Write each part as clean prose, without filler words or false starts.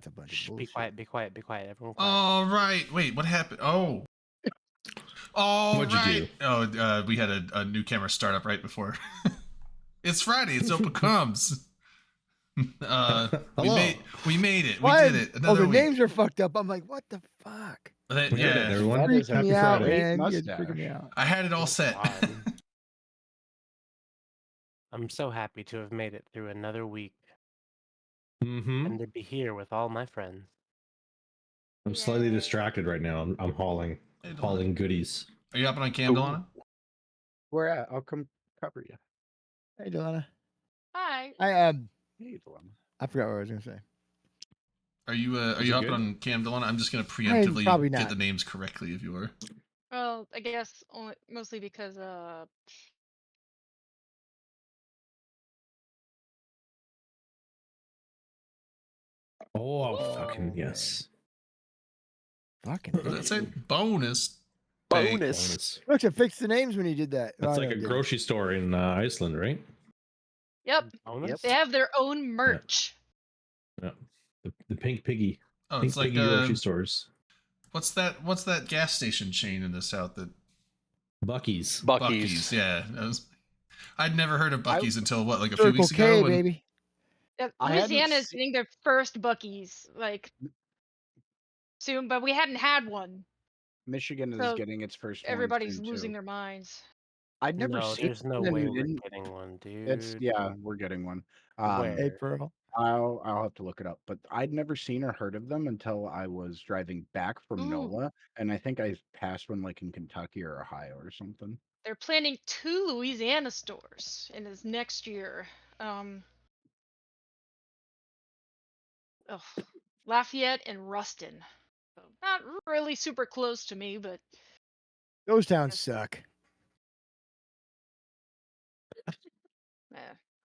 That's a bunch of Shh, be bullshit. quiet, be quiet, be quiet. Everyone quiet. All right. Wait, what happened? Oh. All What'd you right. do? Oh, we had a new camera startup right before. It's Friday. It's open comes. Hello. We made it. Why? We did it. Oh, Another the week. names are fucked up. I'm like, what the fuck? We did it, Yeah. everyone. That is Freaking Happy me out, Friday. man. You guys Mustache. freaking me out. I had it all set. God. I'm so happy to have made it through another week Mm-hmm. and to be here with all my friends. I'm slightly distracted right now. I'm hauling Hey, Delana. hauling goodies. Are you hopping on cam, Delana? Where at? I'll come cover you. Hey, Delana. Hi. I Hey, Delana. I forgot what I was gonna say. Are you Is it hopping good? on cam, Delana? I'm just gonna probably preemptively not. get the names correctly if you are. Well, I guess mostly because Oh, Oh, fucking man. yes. Fucking. What did that say? Bonus. Bonus. Look, it fixed the names when you did that. That's Oh, like no, a it didn't. grocery store in Iceland, right? yep, Bonus? they have their own merch. Yeah. The Pink Piggy. Oh, Pink it's like Piggy grocery stores. what's that gas station chain in the south that Bucky's. Bucky's, yeah. I'd never heard of Bucky's until what, like a few Circle weeks K, ago? baby. I hadn't Louisiana is se- getting their first Buc-ee's like soon, but we hadn't had one. Michigan is So getting its first one everybody's soon, losing too. their minds. I'd never No, seen there's no one way we're in- getting one, dude. It's we're getting one. Where? Hey, Pearl. I'll have to look it up, but I'd never seen or heard of them until I was driving back from Ooh. NOLA, and I think I passed one like in Kentucky or Ohio or something. They're planning 2 Louisiana stores in this next year. Lafayette and Ruston. So not really super close to me, but Those towns suck.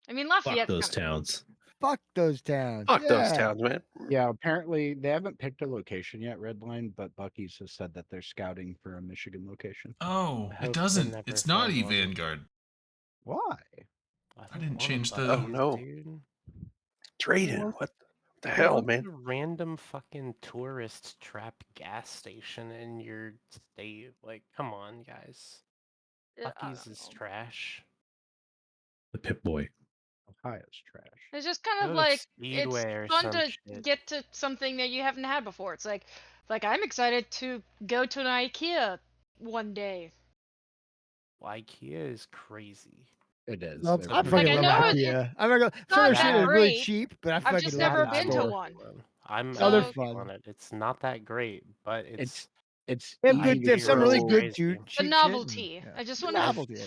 I mean Fuck Lafayette. those towns. Fuck those towns. Fuck those Yeah. towns, man. Yeah, apparently they haven't picked a location yet, Redline, but Bucky's has said that they're scouting for a Michigan location. Oh, I it hope they doesn't. never It's not find one. E-Vanguard. Why? I didn't want change them, the- Oh, no. dude. Drayden, what the Who hell, wants man? a random fucking tourist trap gas station in your state. Like, come on, guys. I Bucky's don't is know. trash. The Pip Boy. Ohio's trash. It's just kind Go of to like Speedway or it's fun some to shit. get to something that you haven't had before. It's like I'm excited to go to an IKEA one day. Well, IKEA is crazy. It is. Love, They're I pretty fucking Like, I love know IKEA. I'm not gonna. Some not of their shit that is really great. cheap, but I I've fucking just love never that been to store. one. I'm Oh, they're with you fun. on it. It's not that great, but it's They have easy good. They have to some really grow. good crazy. cheap The shit. novelty. and- I just The want to. novelty. Yeah.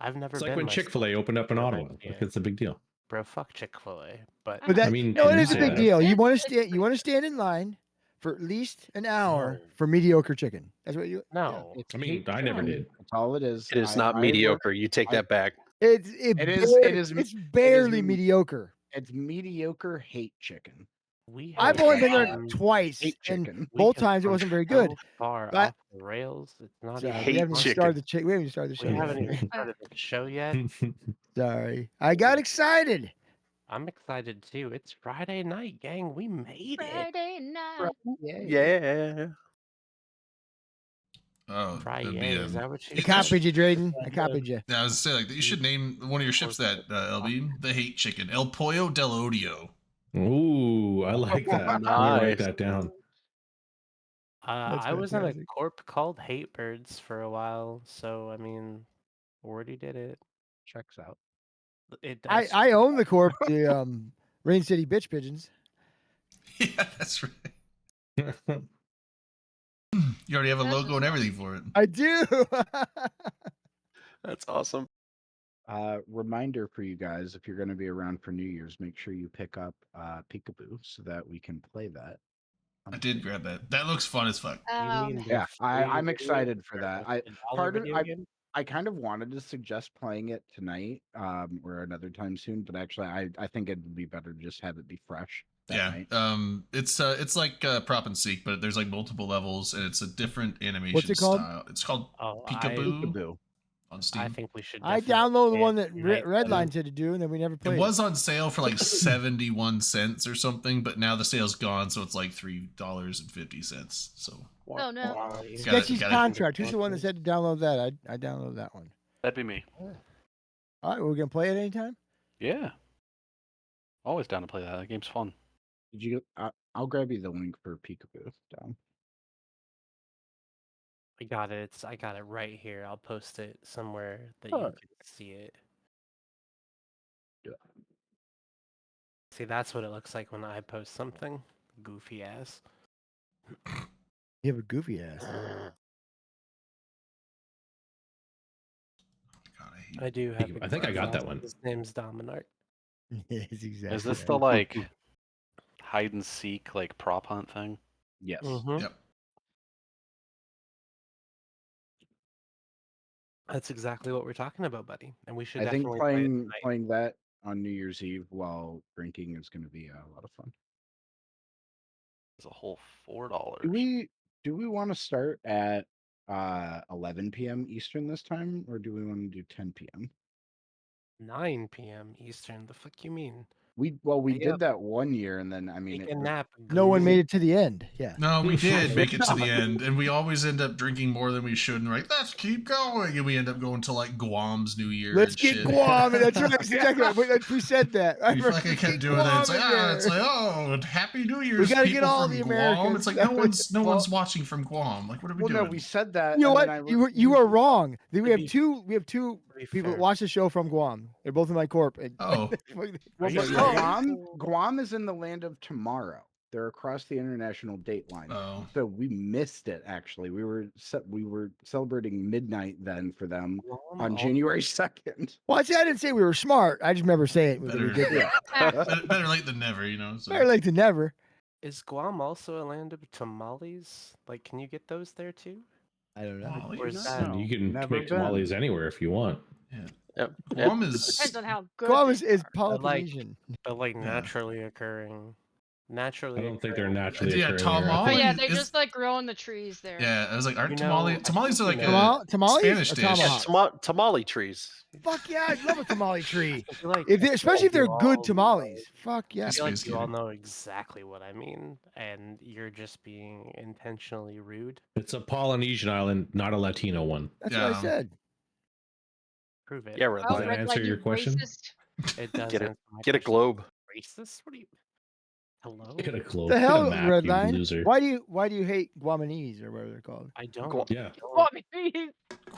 I've never It's been like when myself. Chick-fil-A opened up in to an Ottawa. IKEA. Like, it's a big deal. Bro, fuck Chick-fil-A. But But that, I mean, no, it and is a you big say deal. You It's- want to it's stand. You want to stand in line for at least an hour for mediocre chicken. That's what you. no. It's I mean, hate I never chicken. did. That's all it is. It is not I mediocre. You take that back. It's It is- It's barely mediocre. It's mediocre hate chicken. We I've have only been there gone- twice, Hate and chicken. we both have times it gone wasn't very good. so far But- off the rails. It's not Sorry, even. we hate haven't even chicken. started the we haven't even started the We show. haven't yet. even started the show yet. Sorry, I got excited. I'm excited too. It's Friday night, gang. We made it. Friday night. Yeah. Oh, Friday, that'd be, is that what I you copied you, Drayden. I Yeah. copied you. I was saying, like, you should name one of your ships that, LB, the hate chicken, El Pollo del Odio. Ooh, I like that. I'm gonna write Nice. that down. That's I was in a fantastic. corp called Hate Birds for a while, so I mean, already did it. Checks out. It does. I own the corp, the Rain City Bitch Pigeons. Yeah, that's right. You already have a logo and everything for it. I do. That's awesome. Reminder for you guys: if you're going to be around for New Year's, make sure you pick up Peekaboo so that we can play that. I did grab that. That looks fun as fuck. You mean the Yeah, I'm free excited for or that. the dollar part of- video game? I kind of wanted to suggest playing it tonight, or another time soon, but actually, I think it'd be better to just have it be fresh. That Yeah. night. It's like Prop and Seek, but there's like multiple levels and it's a different animation What's it called? style. It's called Oh, Peekaboo. Peekaboo. on Steam. I think we should. I definitely downloaded the play one it that tonight, then. Redline said to do, and then we never It played. was on sale for like 71 cents or something, but now the sale's gone, so it's like $3.50. So Oh no. Quality. Got it, Sketchy's got it. Contract. Who's the one that said to download that? I downloaded that one. That'd be me. All right, we're gonna play it anytime. Yeah. Always down to play that. That game's fun. Did you? I'll grab you the link for Peekaboo. Down. I got it. I got it right here. I'll post it somewhere that Huh. you can see it. Yeah. See, that's what it looks like when I post something. Goofy ass. You have a goofy ass. God, I hate I do have. I think I got that one. His name's Dominart. Yes, exactly. Is this the like hide and seek like prop hunt thing? Yes. Mhm. Yep. That's exactly what we're talking about, buddy. And we should I think definitely play it playing tonight. playing that on New Year's Eve while drinking is going to be a lot of fun. It's a whole $4. Do we want to start at 11 p.m. Eastern this time, or do we want to do 10 p.m.? 9 p.m. Eastern. The fuck you mean? We Stay did up. that one year, and then I mean, Take a nap. No one goof. made it to the end. Yeah. No, we did make it to the end, and we always end up drinking more than we should. And we're like, let's keep going, and we end up going to like Guam's New Year. Let's and get shit. Guam. That's right. That's exactly right. We said that. I We remember, fucking let's kept get doing that. It's Guam like, in it's there. like, oh, Happy New Year's. gotta get people all from the Guam. Americans. It's like no one's watching from Guam. Like, what are we well, doing? no, we said that. You know and what? then You are wrong. We To have be- two to be people that fair. watch the show from Guam. They're both in my corp. And Oh. Are Well, you but serious? Guam is in the land of tomorrow. They're across the international date line. Oh, So we missed it. Actually, we were celebrating midnight then for them Guam on al- January 2nd. well, I didn't say we were smart. I just remember saying it. Better. We did that. better late than never, you know. So. Better late than never. Is Guam also a land of tamales? Like, can you get those there too? I don't know. Tamales? Or is not that know. You can Never make been. tamales anywhere if you want. Yep. Guam is Depends on how good. Guam they is are. Polynesian. but like Yeah. naturally occurring? Naturally. I don't think they're occurring- naturally Yeah, occurring there. I tamale Oh think- yeah, is- they just like grow on the trees there. Yeah, I was like, aren't You know, tamales? I Tamales are think like you know- a Tamales Spanish or dish. tomahawk? Tamale trees. Fuck yeah, I love a tamale tree. I feel like- If I feel especially like if they're you good all tamales. Fuck yeah. I feel like Space you all Gator. know exactly what I mean, and you're just being intentionally rude. It's a Polynesian island, not a Latino one. That's what I Yeah. said. Prove it. Yeah, Oh, Red Does that Line. Red answer Line, your you question? racist. It does. Get it- answer my Get a question. globe. Racist? What are you? Hello? Get a globe. The Get a hell, map, Red you Line? loser. Why do you hate Guamanese or whatever they're called? I don't. Yeah. Oh, I mean,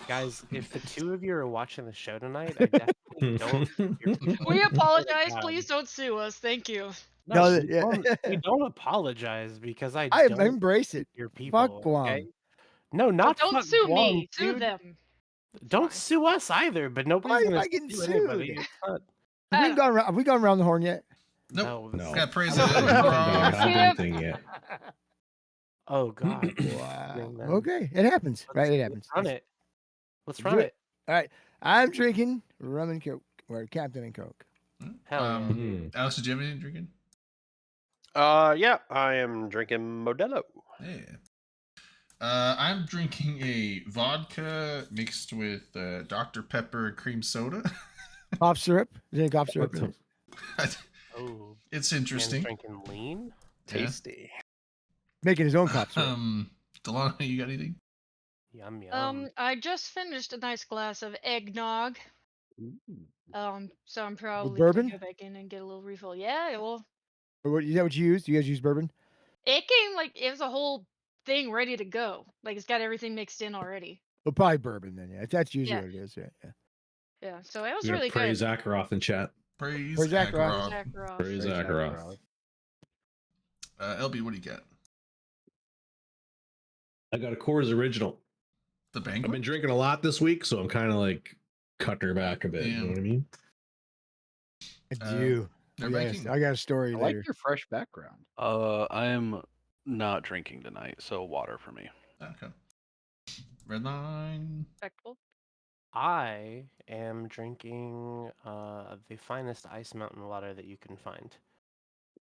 Guys, if the two of you are watching the show tonight, I definitely don't. we apologize. God. Please don't sue us. Thank you. No, we, yeah. we don't apologize because I I don't embrace it. your people. Fuck Guam. Okay? No, Well, not don't fuck sue Guam, me. Sue dude. them. Don't fine. sue us either, but Why nobody's am gonna I getting sue anybody. sued? It's not- Have we gone around the horn yet? Nope. No. Got praise No. it. I haven't done anything yet. Oh god. Wow. Dang, man. Okay, it happens. Right, it happens. Let's run it. Let's Do run it. it. All right, I'm drinking rum and coke, or Captain and Coke. Hell yeah. Mhm. Alex, did you have anything drinking? Yeah, I am drinking Modelo. Yeah. I'm drinking a vodka mixed with Dr. Pepper and cream soda. Cough syrup. Is there any cough syrup? What in the- it? Oh. It's Man's interesting. drinking lean? Yeah. Tasty. Making his own cough syrup. Delano, you got anything? Yum yum. I just finished a nice glass of eggnog. So I'm probably bourbon? gonna go back in and get a little refill. Yeah, well, Or what, is that what you use? Do you guys use bourbon? it came like it was a whole thing ready to go. Like it's got everything mixed in already. Well, probably bourbon then. Yeah, that's usually Yeah. what it is. Yeah. Yeah, so it was We're gonna really praise good. Zakharoff in chat. Praise Where's Zach Agarov. Zakharov. Praise Praise Zakharoff. LB, what do you got? I got a Coors Original. The I've been Banquet? drinking a lot this week, so I'm kind of like cutting her back a bit. You know Damn. what I mean? I do. They're I making- got a story I later. like your fresh background. I am not drinking tonight, so water for me. Okay. Red Line. Respectable. I am drinking the finest ice mountain water that you can find.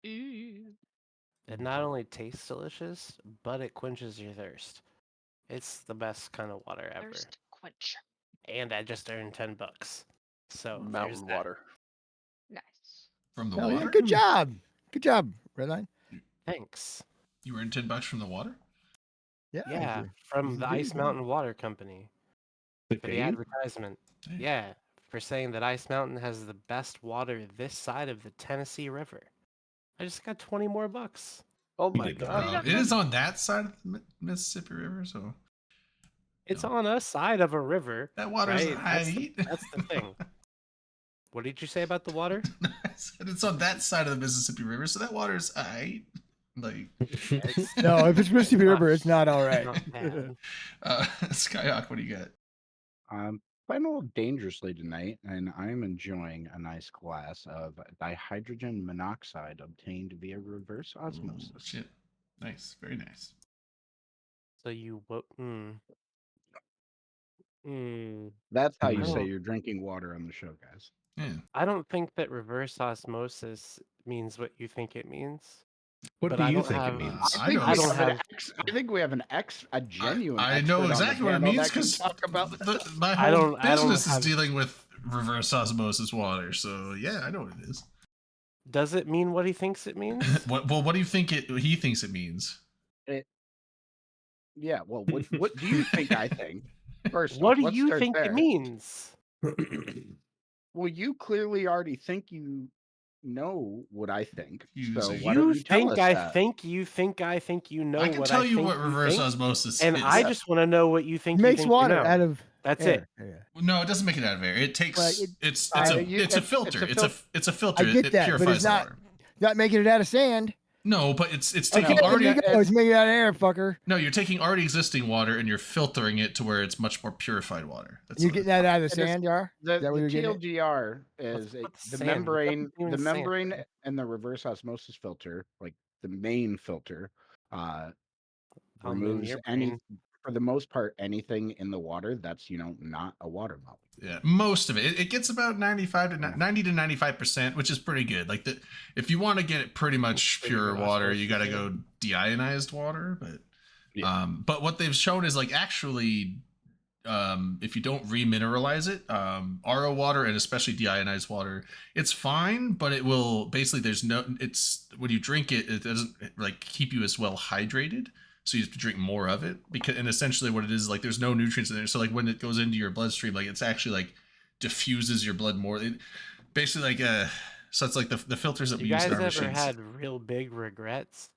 Ooh. It not only tastes delicious, but it quenches your thirst. It's the best kind of water ever. Thirst quencher. and I just earned $10. So there's Mountain that. water. Nice. From the Oh, yeah, water? good job. Good job, Redline. Thanks. You earned $10 from the water? Yeah. Yeah, you- from you the did Ice good. Mountain Water Company They for the pay you? advertisement. Damn. Yeah, for saying that Ice Mountain has the best water this side of the Tennessee River. I just got 20 more bucks. Oh You my did good. god. It is on that side of the Mississippi River, so It's No. on a side of a river. that water's right? aight. That's the thing. What did you say about the water? I said it's on that side of the Mississippi River, so that water's aight. Like, It's No, if it's Mississippi not- River, it's not all right. not bad. Skyhawk, what do you got? I'm playing a little dangerously tonight, and I'm enjoying a nice glass of dihydrogen monoxide obtained via reverse Ooh, osmosis. shit. Nice. Very nice. So you what? That's how you say Oh. you're drinking water on the show, guys. Yeah. I don't think that reverse osmosis means what you think it means. What But do I you don't think have- it means? I think know we don't have an have- I think we have a genuine. I know expert on the exactly what it panel means that can because talk about my I whole don't- I don't business is have- dealing with reverse osmosis water. So yeah, I know what it is. Does it mean what he thinks it means? What do you think he thinks it means? Yeah, well, what do you think I think? First, What off, do let's you start think it there. means? Well, you clearly already think you know what I think. You So say- why don't You you tell think us I that? think you think I think you know I can what tell I you think what reverse think, osmosis and is. I just want to know what you think. It makes you think water you know. out of That's air. it. Yeah. No, it doesn't make it out of air. It takes Well, it's it's a a filter. it's a It's a filter. I get It that, but purifies it's the not- water. Not making it out of sand. No, but it's Okay, taking there already. you go. It's making it out of air, fucker. No, you're taking already existing water and you're filtering it to where it's much more purified water. That's You're all. getting that out of the It is- sand, Jar? The, Is that what the you're getting at? TLDR is What's it, with the sand? What's up membrane, with you and the sand? membrane, and the reverse osmosis filter, like the main filter, I'm in removes your any, brain. for the most part, anything in the water that's not a water molecule. Yeah, most of it. It gets about 90 to 95%, which is pretty good. Like if you want to get it pretty much Pretty pure good water, you osmosis, got to yeah. go deionized water. But Yeah. but what they've shown is like actually, if you don't remineralize it, RO water and especially deionized water, it's fine, but it will basically it's when you drink it, it doesn't like keep you as well hydrated. So you have to drink more of it and essentially what it is like there's no nutrients in there. So like when it goes into your bloodstream, like it's actually like diffuses your blood more. It basically like so it's like the filters that You we use guys in our ever machines. had real big regrets?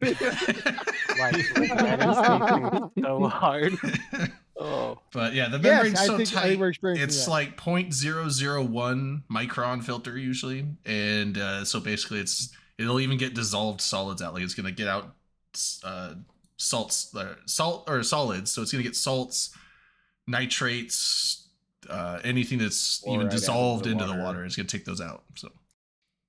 Like regretting something so hard? Oh. But yeah, the Yes, membrane's I so think tight. we're experiencing It's that. like 0.001 micron filter usually, and so basically it'll even get dissolved solids out. Like it's gonna get out salt or solids. So it's gonna get salts, nitrates, anything that's Fluoride out even of the dissolved into the water. water. It's gonna take those out. So,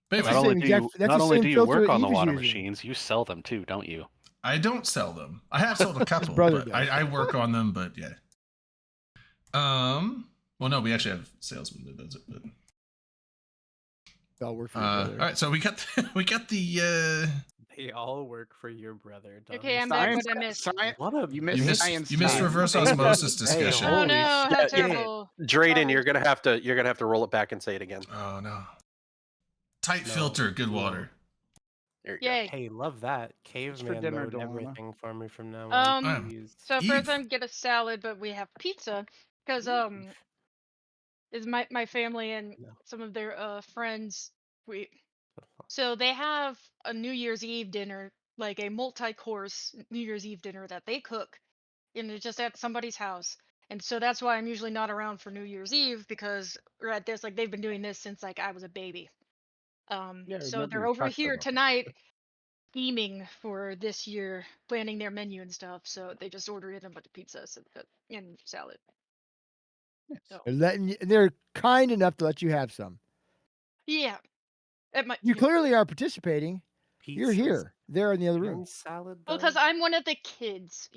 but That's anyway, the Not only same do you, exact- that's not the only same do you filter work that on the Eve is water using. machines, you sell them too, don't you? I don't sell them. I have sold a couple, brother but does. I work on them. But yeah. Well, no, we actually have a salesman that does it. But That'll work for your all brother. right, so we got the They all work for your brother. Don't Okay, I'm you back. Science, What I missed? science, What a you you missed missed science. you missed time. reverse osmosis Hey, discussion. Oh holy no, how Yeah, yeah. terrible. Drayden, Sorry. you're gonna have to roll it back and say it again. Oh no. Tight No, filter, good no. water. There you go. Yay. Hey, love that. for Caveman dinner, mode Delana. everything for me from now on. Um, please. So first Eve. I'm get a salad, but we have pizza because is my family and No. some of their friends so they have a New Year's Eve dinner, like a multi-course New Year's Eve dinner that they cook, and it's just at somebody's house. And so that's why I'm usually not around for New Year's Eve because right there's like they've been doing this since like I was a baby. Yeah, I So remember they're you over talked here about tonight scheming for this year, planning their menu and stuff. So they just ordered in a bunch of pizzas and salad. So They're kind enough to let you have some. yeah, it might. You clearly are participating. You're Pizzas here. They're in the other room. and salad. Well, though? because I'm one of the kids,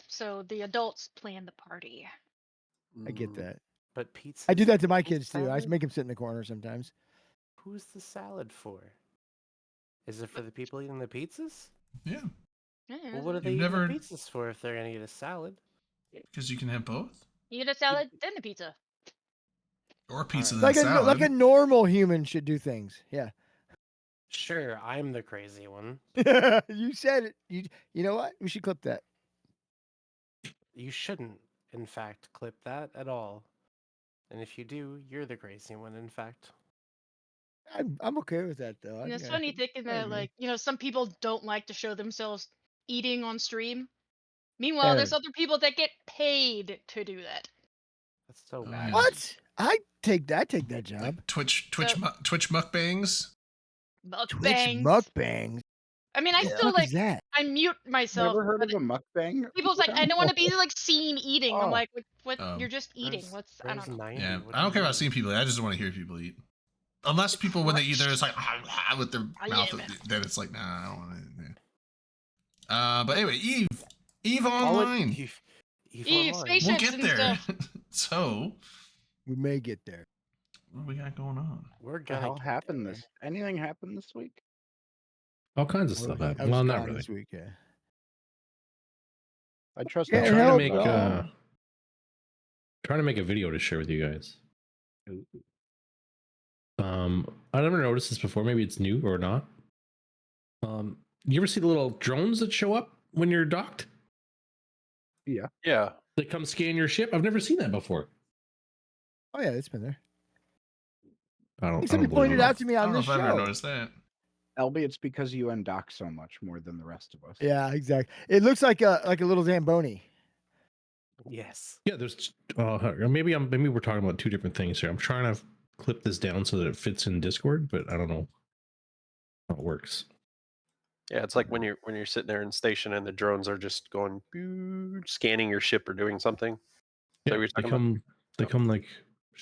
so the adults plan the party. I get Mm. that. But pizza. I do that to my and kids too. I salad? make them sit in the corner sometimes. Who's the salad for? Is it for the people eating the pizzas? Yeah, Yeah. Well, what are they You've eating never- the pizzas for if they're gonna eat a salad? because you can have both. You get a salad, then a pizza. Or pizza Alright. than salad. Like a normal human should do things. Yeah. Sure, I'm the crazy one. You said it. You know what? We should clip that. You shouldn't, in fact, clip that at all. And if you do, you're the crazy one, in fact. I'm okay with that though. And it's I funny thinking that, agree. like, some people don't like to show themselves eating on stream. Meanwhile, there's Aaron. other people that get paid to do that. That's so Oh, bad. yeah. What? I take that job. Like Twitch So- Twitch mukbangs. Twitch Mukbangs. mukbangs. I mean, I What the still fuck is that? I mute myself. Never heard but of a mukbang? People's like, I don't want to be like seen eating. I'm Oh. like, what? Oh. You're just eating. Where's- What's I where's don't know. 90? Yeah, What I don't do care you about seeing mean? people eat. I just want to hear people eat. Unless people, when they eat, they're just like with their I mouth. am it. Then it's like, nah, I don't want to. But anyway, Eve All it- Online. Eve Eve, Online. space- We'll Patience get and there. stuff. So, We may get there. what do we got going on? We're What the gonna hell get happened there. this? Anything happened this week? All kinds of I stuff was happened. Well, not gone really. this week. Yeah. I trust. Yeah, I'm the trying to help, make dog. trying to make a video to share with you guys. I never noticed this before. Maybe it's new or not. You ever see the little drones that show up when you're docked? Yeah. They come scan your ship. I've never seen that before. Oh yeah, it's been there. I don't. Somebody believe pointed it. out to me I on don't know this if I've ever show. noticed that. LB, it's because you undock so much more than the rest of us. Yeah, exactly. It looks like a little Zamboni. Yes. Yeah, there's. Maybe we're talking about two different things here. I'm trying to clip this down so that it fits in Discord, but I don't know how it works. Yeah, it's like when you're sitting there in station and the drones are just going boo, scanning your ship or doing something. Yeah, you're they talking come. They Oh. come like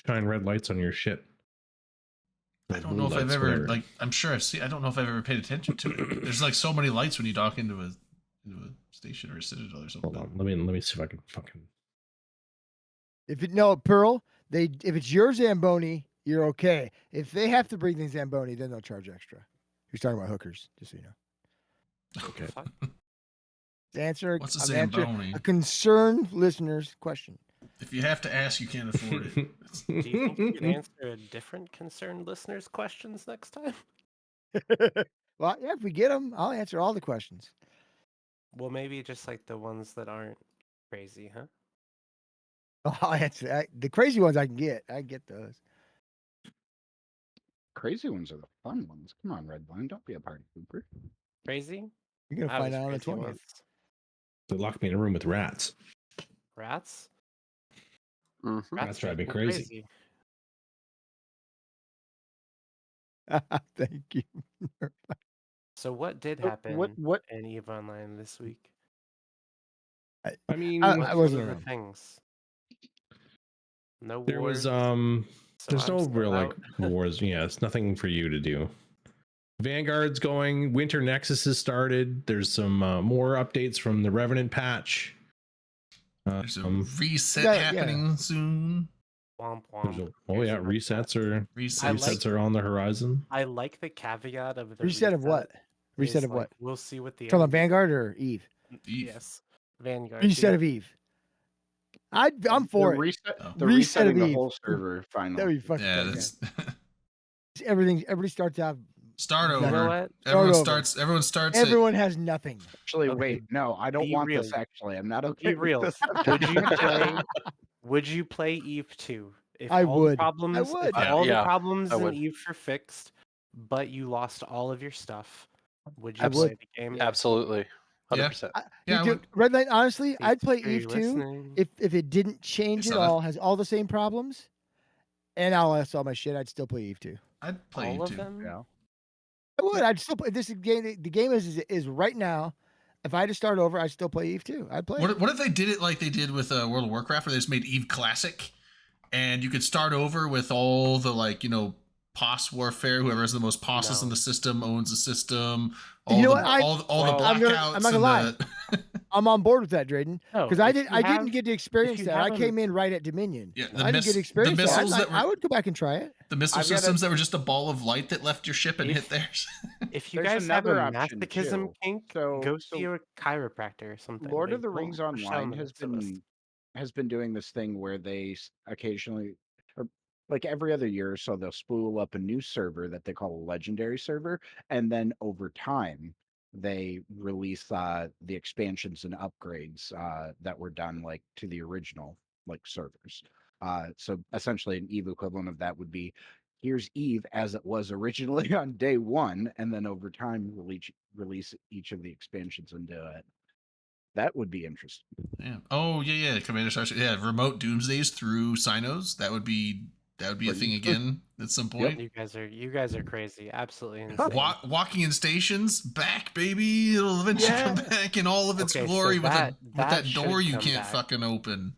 shine red lights on your ship. I Or don't blue know if I've lights, ever whatever. like. I'm sure I've seen. I don't know if I've ever paid attention to it. There's like so many lights when you dock into a station or a citadel or something. Hold on. Let me see if I can fucking. Pearl, if it's your Zamboni, you're okay. If they have to bring the Zamboni, then they'll charge extra. He's talking about hookers, just so you know. Okay. Fuck. Answer. What's a I'm answering Zamboni? a concerned listener's question. If you have to ask, you can't afford it. Do you think you can answer a different concerned listener's questions next time? Well, yeah, if we get them, I'll answer all the questions. Well, maybe just like the ones that aren't crazy, huh? I'll answer the crazy ones. I can get those. Crazy ones are the fun ones. Come on, Redline, don't be a party pooper. Crazy? You're gonna How find does out on the crazy 20th. ones? They locked me in a room with rats. Rats? Mm-hmm. Rats drive me make crazy. Thank you. So what did So happen what in EVE Online this week? I mean, I What wasn't were the around. things? No there wars. was so there's I'm no still real like out. wars. Yeah, it's nothing for you to do. Vanguard's going. Winter Nexus has started. There's some more updates from the Revenant patch. There's a reset yeah. happening soon. Womp There's womp. oh Here's yeah, a red resets dot. are Reset. like- resets are on the horizon. I like the caveat of the Reset of what? Reset is, of what? like, We'll see what the Talking about end- Vanguard or Eve? Eve. Yes, Vanguard. Reset of Eve. I'm for it. Oh. The Reset of resetting the Eve. whole server That'd finally. be fucking Yeah, good. that's Everybody starts out. start You over. know what? Everyone over. starts. Everyone starts. Everyone has nothing. Actually, Okay. wait, no, I don't Be want real. this. Actually, I'm not okay. with real. this. Would you play? Would you play Eve 2 if I all would. the problems? would. If Yeah. all Yeah, the problems I in would. Eve are fixed, but you lost all of your stuff, would you I play would. the game? Absolutely. Yeah. 100%. Yeah, I Dude, Red Light, honestly, Thanks I'd play for your Eve 2 listening. if it didn't change Yes, at I love- all, has all the same problems, and I'll ask all my shit. I'd still play Eve 2. I'd play all you of too. them. Yeah. I would. I'd still play this game. The game is right now. If I had to start over, I'd still play Eve 2. I'd play. What if they did it like they did with World of Warcraft, where they just made Eve Classic, and you could start over with all the POS warfare. Whoever has the most POSs in No. the system owns the system. You All know the what? I- all the well, I'm blackouts. not gonna lie. I'm on board with that, Drayden. No, Because I if didn't. you I have- didn't get to experience you that. I have 'em- came in right at Dominion. Yeah, I didn't get to experience that. missiles that I were would go back and try it. the missile I've got a- systems that were just a ball of light that left your ship and If- hit theirs. If you There's guys have a another option, masochism too. kink, So- go so see a chiropractor or something. Lord They of the don't Rings push down Online the has rest of us. has been doing this thing where they occasionally, or like every other year or so, they'll spool up a new server that they call a legendary server, and then over time they release the expansions and upgrades that were done like to the original like servers. So essentially, an Eve equivalent of that would be here's Eve as it was originally on day one, and then over time release each of the expansions into it. That would be interesting. Yeah. Oh yeah. Commander Starship. Yeah. Remote doomsdays through Sinos. That would be a thing again at some point. You guys are crazy. Absolutely insane. Walking in stations, back baby. It'll eventually come back in all of its Okay, so glory with that that door should you come can't back. fucking open.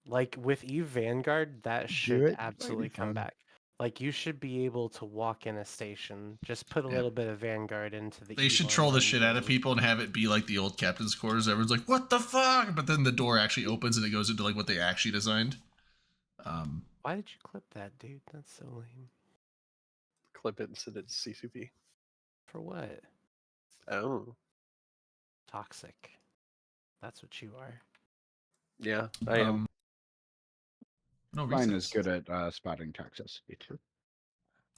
Like with Eve Vanguard, that Do should it. That'd be absolutely come fun. back. Like you should be able to walk in a station. Just put a Yeah. little bit of Vanguard into the. They Eve should troll the online shit out of zone. people and have it be like the old captain's quarters. Everyone's like, "What the fuck?" But then the door actually opens and it goes into like what they actually designed. Why did you clip that, dude? That's so lame. Clip it and send it to CCP. For what? Oh, Toxic. That's what you are. yeah, I am. No Mine resets. is good at spotting toxicity too.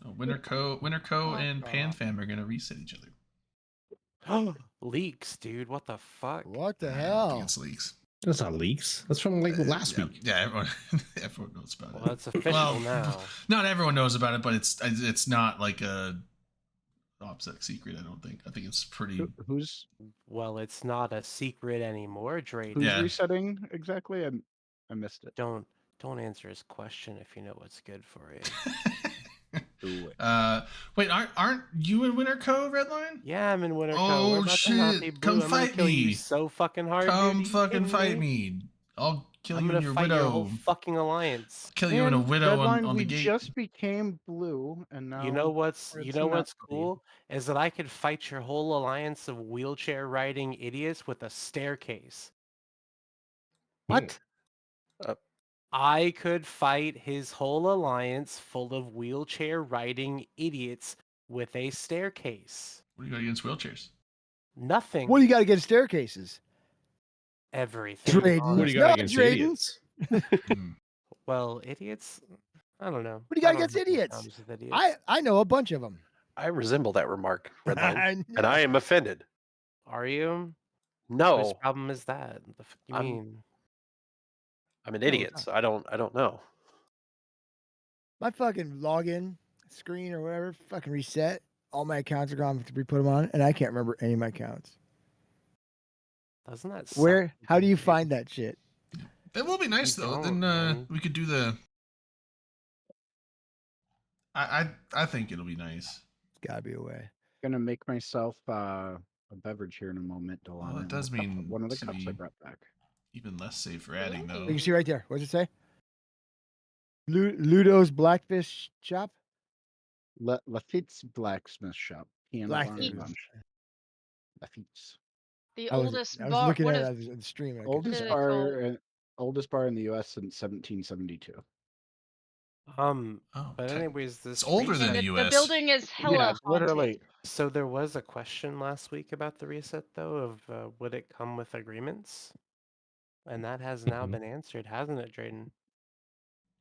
Oh, Winterco and Fuck PanFam are gonna reset each other. Leaks, dude. What the fuck? What the I don't hell? think it's leaks. That's not leaks. That's from like last Yeah, week. Yeah, everyone knows about Well, it. that's official Well, now. not everyone knows about it, but it's not like a OPSEC secret. I don't think. I think it's pretty. Who's Well, it's not a secret anymore, Drayden. who's Yeah. resetting exactly? I missed it. Don't answer his question if you know what's good for you. Do it. Wait, aren't you in Winterco, Redline? Yeah, I'm in Winterco. Oh, We're about to not shit. be blue. Come I'm gonna fight kill you me. so fucking hard. Come dude. Are you fucking kidding fight me. I'll kill I'm you gonna and your fight your whole widow. fucking alliance. Kill you and a And widow Redline, on the we gate. just became blue, and now You know what's we're at Synapse. cool is that I could fight your whole alliance of wheelchair riding idiots with a staircase. What? I could fight his whole alliance full of wheelchair riding idiots with a staircase. What do you got against wheelchairs? Nothing. What do you got against staircases? Everything. Drayden. What do you No, got against Drayden. idiots? Well, idiots. I don't know. What do you got I don't against have any idiots? problems with idiots. I know a bunch of them. I resemble that remark, Redline, I and know. I am offended. Are you? Whose No, problem is that? The fuck you I'm- mean? I'm an idiot. So I don't know. My fucking login screen or whatever fucking reset. All my accounts are gone. I have to re-put them on, and I can't remember any of my accounts. Doesn't that suck? Where? How do you dude? find that shit? That will be nice You though. don't, Then man. we could do the. I think it'll be nice. It's gotta be a way. Gonna make myself a beverage here in a moment, Delana. Well, it and does a cup- mean one of the to cups I be- brought back. Even less safe for adding though. You can see right there. What does it say? Ludo's Blackfish Shop. Lafitte's Blacksmith Shop. Piano Bar and Blackfish. Lunch. Lafitte's. The I was oldest looking what at is it on the stream. and I couldn't Oldest it tell. called? oldest bar in the U.S. since 1772. Oh, But okay. anyways, this It's older than and the the U.S. building is hella Yeah, haunted. literally. So there was a question last week about the reset, though, of would it come with agreements? And that has now Mhm. been answered, hasn't it, Drayden?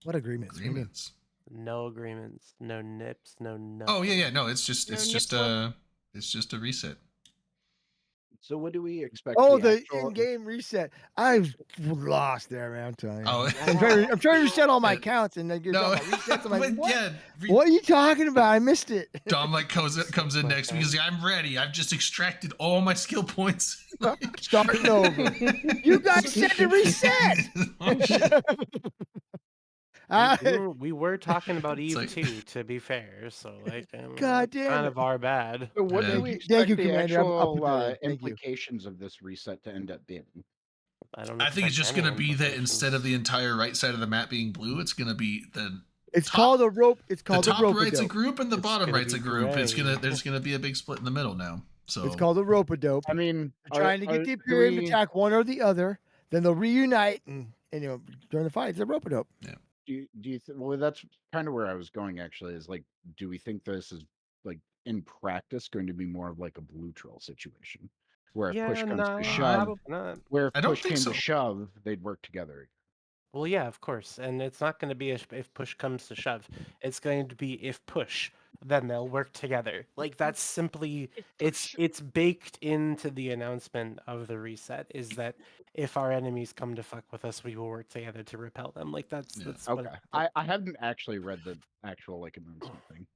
What agreements? What do you mean? Agreements. No agreements, no nips, no nothing. Oh yeah. No, it's just No it's just nipple. a reset. So what do we expect? Oh, the actual- in-game reset. I was lost there, man. I'm telling you. Oh. I'm trying to reset all my accounts, and then you're No, talking about resets. I'm like, but what? yeah. What are you talking about? I missed it. Dom like comes in next week. He's like, I'm ready. I've just extracted all my skill points. Starting over. You guys said to reset. Oh, shit. We were talking about Eve like- too, to be fair. So like, God it's damn kind it. of our bad. So what Yeah. do we Thank expect you, the Commander. I'm actual prepared. Thank you. implications of this reset to end up being? I don't. I think it's expect just gonna any be that instead of the implications. entire right side of the map being blue, it's gonna be the It's top- called a rope. It's the called a top rope. right's a group and the It's bottom gonna right's a be group. gray. There's gonna be a big split in the middle now. So It's called a rope a dope. I mean, They're trying to get the Imperium to attack one or the other. Then they'll reunite and during the fight, it's a rope a dope. Do you well, that's kind of where I was going actually, is like, do we think this is like in practice going to be more of like a blue troll situation where if Yeah, push comes no, to shove, probably not. where if I don't push think came so. to shove, they'd work together? Well, yeah, of course, and it's not going to be if push comes to shove. It's going to be if push, then they'll work together. Like that's simply If it's push. it's baked into the announcement of the reset is that if our enemies come to fuck with us, we will work together to repel them. Like that's Yeah. that's what. Okay. I haven't actually read the actual like announcement thing.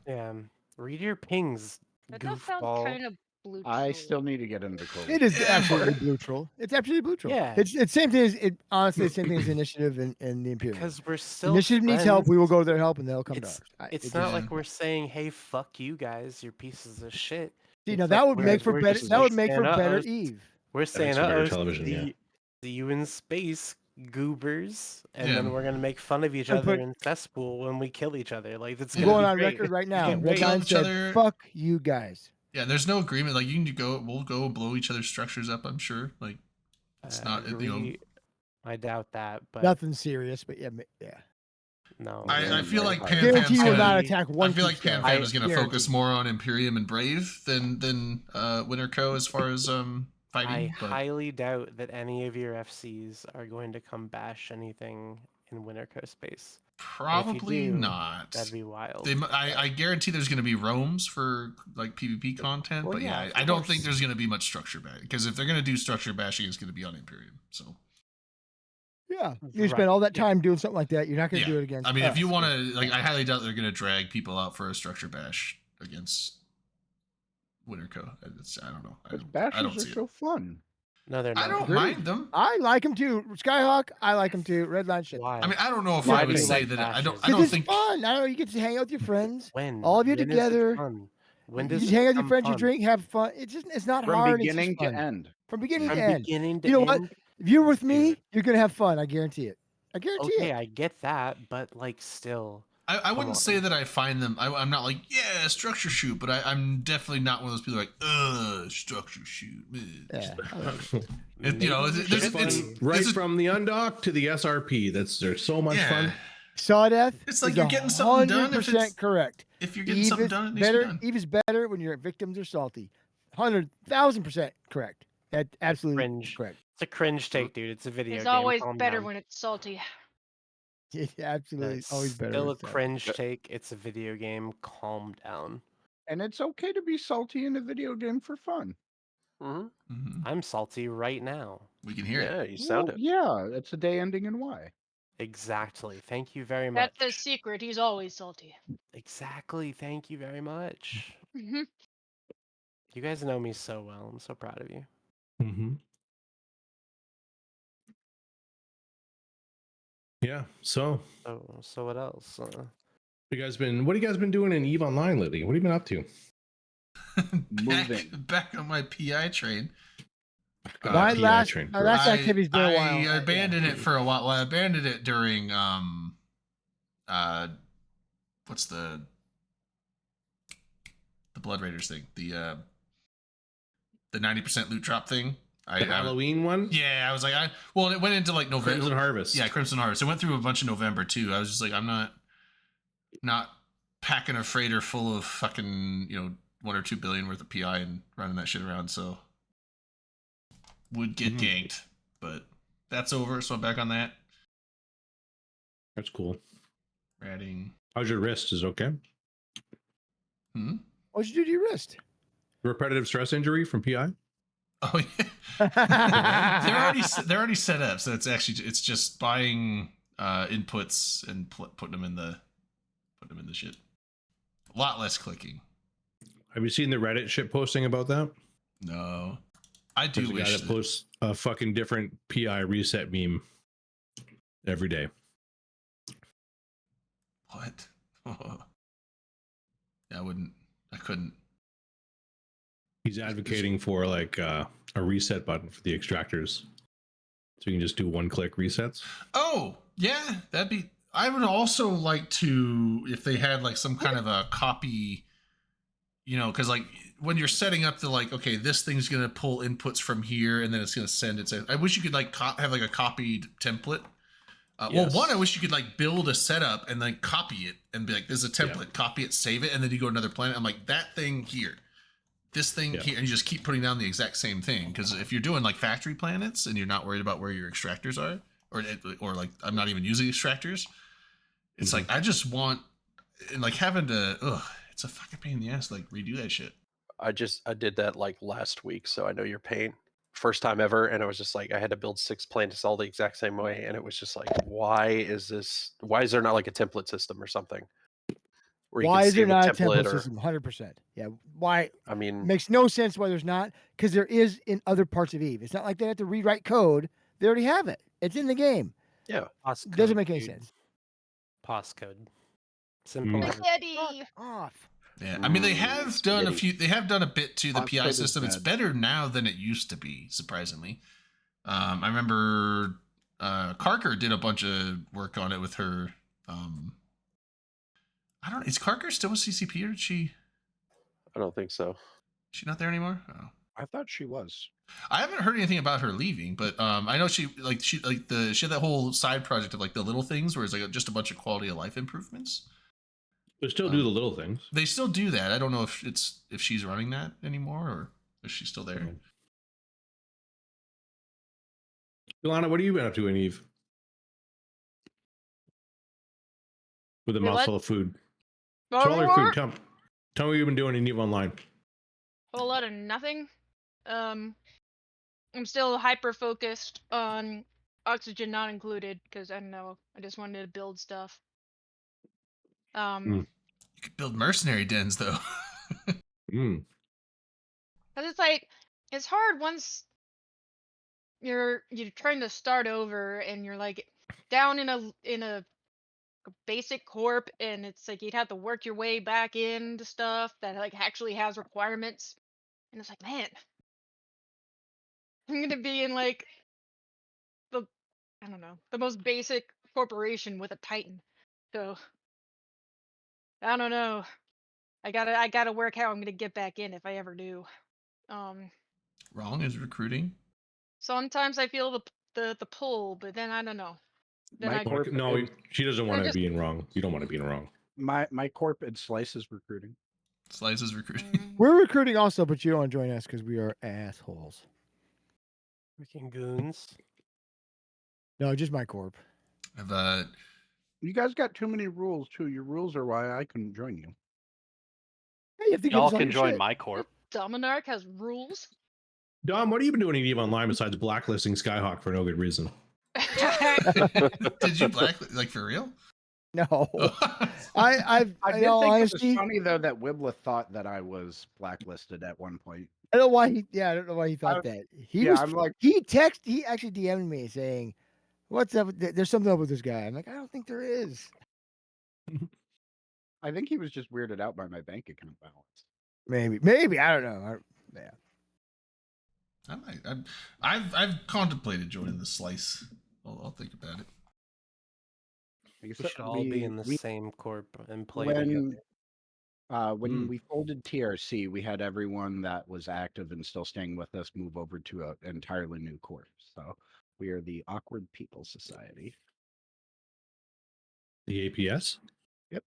Yeah. Read your pings, That does sound goofball. kind of blue. I troll. still need to get into Clover. It is Yeah. absolutely blue troll. It's absolutely blue troll. Yeah. It's same thing as it. Honestly, the same thing as initiative and the Imperium. Because we're still Initiative needs help. friends. We will go to their help, and they'll come to It's ours. it's It not just- like we're saying, "Hey, fuck you guys, you're pieces of shit." See, It's now like that would we're- make for we're better. just That would make for saying, better "Uh-oh, Eve. We're saying, makes for better "Uh-oh, television, see, yeah. see you in space, goobers," and Yeah. then we're gonna make fun of each And other put- in cesspool when we kill each other. Like it's I'm gonna going be on great. record right now. Can't Red wait. Kill Line each said, other. "Fuck you guys." Yeah, there's no agreement. Like we'll go blow each other's structures up. I'm sure. Like it's not. You know, Agree. I doubt that, but Nothing serious, but yeah. no. I feel like Pam Guarantee Pam's you will gonna. not attack one. I feel like Pam Pam is going to focus guarantee. more on Imperium and Brave than Winter Co as far as I fighting. But highly doubt that any of your FCs are going to come bash anything in Winterco space. probably do, not. That'd be wild. I guarantee there's going to be roams for like PvP content, Well, but yeah, yeah, of I don't think course. there's going to be much structure bashing because if they're going to do structure bashing, it's going to be on Imperium. So Yeah, you spend Right, all that yeah. time doing something like that. You're not going to Yeah. do it against. I mean, if you us. want to, like, I highly doubt they're going to drag people out for a structure bash against Winter Co. I don't know. But I don't bashes are see it. so fun. No, they're not. I don't Agreed. mind them. I like him too. Skyhawk, I like him too. Red Line shit. Why? I mean, I don't know if Why I do would you say like that. I bashes? don't. I Because don't it's think. fun. I don't know. You get to hang out with your friends. When? all of you When is it together, fun? When You does just it hang out with your become friends. You fun? drink, have fun. It's not From hard. It's just beginning to fun. end. From beginning From to end. beginning to You know end. what? If you're with me, Dude. you're gonna have fun. I guarantee it. I guarantee Okay, it. I get that, but like still. I wouldn't say on. that I find them. I'm not like yeah structure shoot, but I'm definitely not one of those people like structure shoot. Yeah, I like it. You know, Maybe there's, should it's, be. right it's a- from the undock to the SRP. They're so much yeah. fun. Sawdeath. It's like is you're getting something done if 100% it's- correct. If you're getting Eve something is done, it needs to be better. done. Eve is better when your victims are salty. 100,000% correct. That's absolutely Cringe. correct. It's a cringe take, dude. It's a video It's game. always Calm better down. when it's salty. It's absolutely That's always better. still when a it's salty. cringe take. It's a video game. Calm down. And it's okay to be salty in a video game for fun. Hmm. Mhm. I'm salty right now. We can hear it. Yeah, you sound Well, it. yeah, it's a day ending in Y. Exactly. Thank you very much. That's the secret. He's always salty. Exactly. Thank you very much. Mhm. You guys know me so well. I'm so proud of you. Mm-hmm. Yeah. So, So what else? what have you guys been doing in Eve Online lately? What have you been up to? Moving. back on my PI train. My PI last train, my last I- activity's been a while. I abandoned it for a while. Well, I abandoned it during what's the Blood Raiders thing? The 90% loot drop thing. The Halloween one? Yeah, I was like, well, it went into like November. Crimson Harvest. Yeah, Crimson Harvest. It went through a bunch of November too. I was just like, I'm not packing a freighter full of fucking 1 or 2 billion worth of PI and running that shit around. So would get ganked, but that's over. So I'm back on that. That's cool. Ratting. How's your wrist? Is it okay? What'd you do to your wrist? Repetitive stress injury from PI? Oh yeah. they're already set up, so it's just buying inputs and putting them in the shit. A lot less clicking. Have you seen the Reddit shit posting about that? No, I do There's a guy wish that posts a fucking different PI reset meme every day. What? I couldn't. He's advocating for like a reset button for the extractors, so you can just do one-click resets. Oh yeah, that'd be. I would also like to if they had like some kind of a copy. Because like when you're setting up the like, okay, this thing's gonna pull inputs from here, and then it's gonna send it. I wish you could like have like a copied template. Yes. Well, one, I wish you could like build a setup and then copy it and be like, "This is a template." Copy it, save it, and then you go to another planet. I'm like, that thing here, this thing here, and you just keep putting down the exact same thing. Because if you're doing like factory planets and you're not worried about where your extractors are, or like I'm not even using extractors. It's like I just want, and like having to. It's a fucking pain in the ass. To, like redo that shit. I did that like last week, so I know your pain. First time ever, and I was just like, I had to build 6 planets all the exact same way, and it was just like, why is there not like a template system or something? Where you Why can is there save a not a template template or, system? 100%. Yeah. Why? I mean, Makes no sense why there's not, because there is in other parts of Eve. It's not like they have to rewrite code. They already have it. It's in the game. yeah. Doesn't make any sense. POS code. Simple. as- Spaghetti. Off. Yeah, I mean they have done a spaghetti. few. They have done a bit to the Fox PI code is system. It's bad. better now than it used to be. Surprisingly, I remember Karker did a bunch of work on it with her. I don't. Is Karker still a CCP or is she? I don't think so. She not there anymore? Oh. I thought she was. I haven't heard anything about her leaving, but I know she had that whole side project of like the little things where it's like just a bunch of quality of life improvements. They still do the little things. They still do that. I don't know if she's running that anymore or is she still there. Ilana, what have you been up to in Eve? With a Wait, what? mouthful of food. Tell her food. Tell me what you've been doing in Eve Online. Whole lot of nothing. I'm still hyper focused on oxygen not included because I don't know. I just wanted to build stuff. You could build mercenary dens though. Mm. Cause it's like it's hard once you're trying to start over and you're like down in a basic corp and it's like you'd have to work your way back into stuff that like actually has requirements and it's like, man, I'm gonna be in like the I don't know, the most basic corporation with a Titan. So I don't know. I gotta work how I'm gonna get back in if I ever do. Wrong is recruiting. Sometimes I feel the pull, but then I don't know. Then My I corp No, is- she doesn't want to just- be in wrong. You don't want to be in wrong. my corp and Slice is recruiting. Slice is recruiting. We're recruiting also, but you don't want to join us because we are assholes. Freaking goons. No, just my corp. I've You guys got too many rules too. Your rules are why I couldn't join you. Hey, you have to give Y'all us all can your join shit. my corp. Dominarch has rules. Dom, what have you been doing in Eve Online besides blacklisting Skyhawk for no good reason? Did you like for real? No. Oh. I in did all think it honesty, was funny though that Wibla thought that I was blacklisted at one point. I don't know why he. Yeah, I don't know why he thought I- that. He yeah, was. I'm like- He actually DM'd me saying, "What's up? There's something up with this guy." I'm like, I don't think there is. I think he was just weirded out by my bank account balance. Maybe I don't know. Yeah. I might. I've contemplated joining the Slice. I'll think about it. Like, We should all be in the we- same corp and play together. when we folded TRC, we had everyone that was active and still staying with us move over to an entirely new corp. So we are the Awkward People Society. The APS? Yep.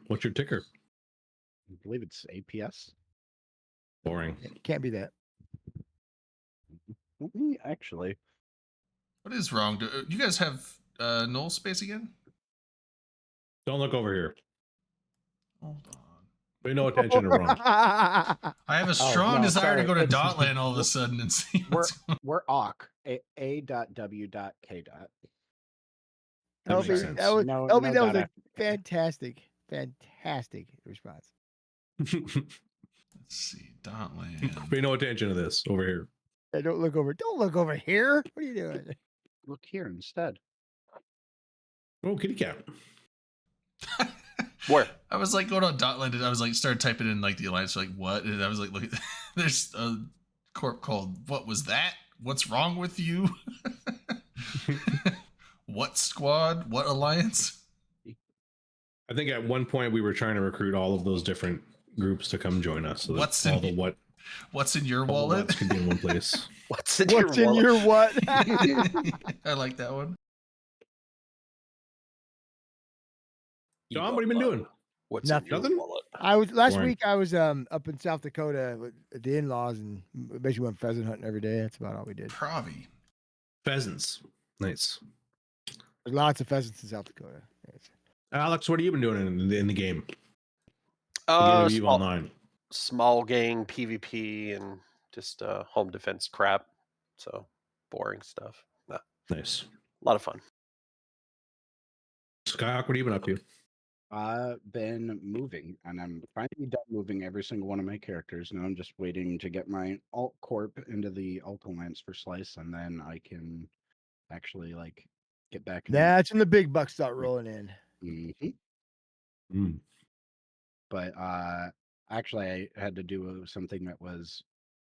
What's your ticker? I believe it's APS. Boring. It can't be that. Actually, What is wrong? Do you guys have null space again? Don't look over here. Hold on. Pay no attention to wrong. I have a strong no, desire to sorry. go to It's- Dotland all of a sudden and see what's going we're awk. A.W.K. That LB, makes sense. that was, No- LB, no that was dot a fantastic response. Let's see. Dotland. Pay no attention to this over here. Hey, don't look over. Don't look over here. What are you doing? Look here instead. Oh, kitty cat. Where? I was like going on Dotland and I was like started typing in like the alliance like what and I was like look there's a corp called What Was That? What's wrong with you? What squad? What alliance? I think at one point we were trying to recruit all of those different groups to come join us. So that What's all in- the What's in your all the wallet? whats could be in one place. What's in What's your in wallet? your what? I like that one. John, what have you been doing? What's Nothing. in your Nothing? wallet? I was last Boring. week. I was up in South Dakota with the in-laws and basically went pheasant hunting every day. That's about all we did. Pravi. Pheasants. Nice. There's lots of pheasants in South Dakota. Yes. Alex, what have you been doing in the game? The game of EVE Online. Small gang PvP and just home defense crap. So boring stuff. Nah, Nice. a lot of fun. Skyhawk, what have you been up to? I've been moving, and I'm finally done moving every single one of my characters. Now I'm just waiting to get my alt corp into the alt alliance for Slice, and then I can actually like get back. That's when the big bucks start rolling in. But actually, I had to do something that was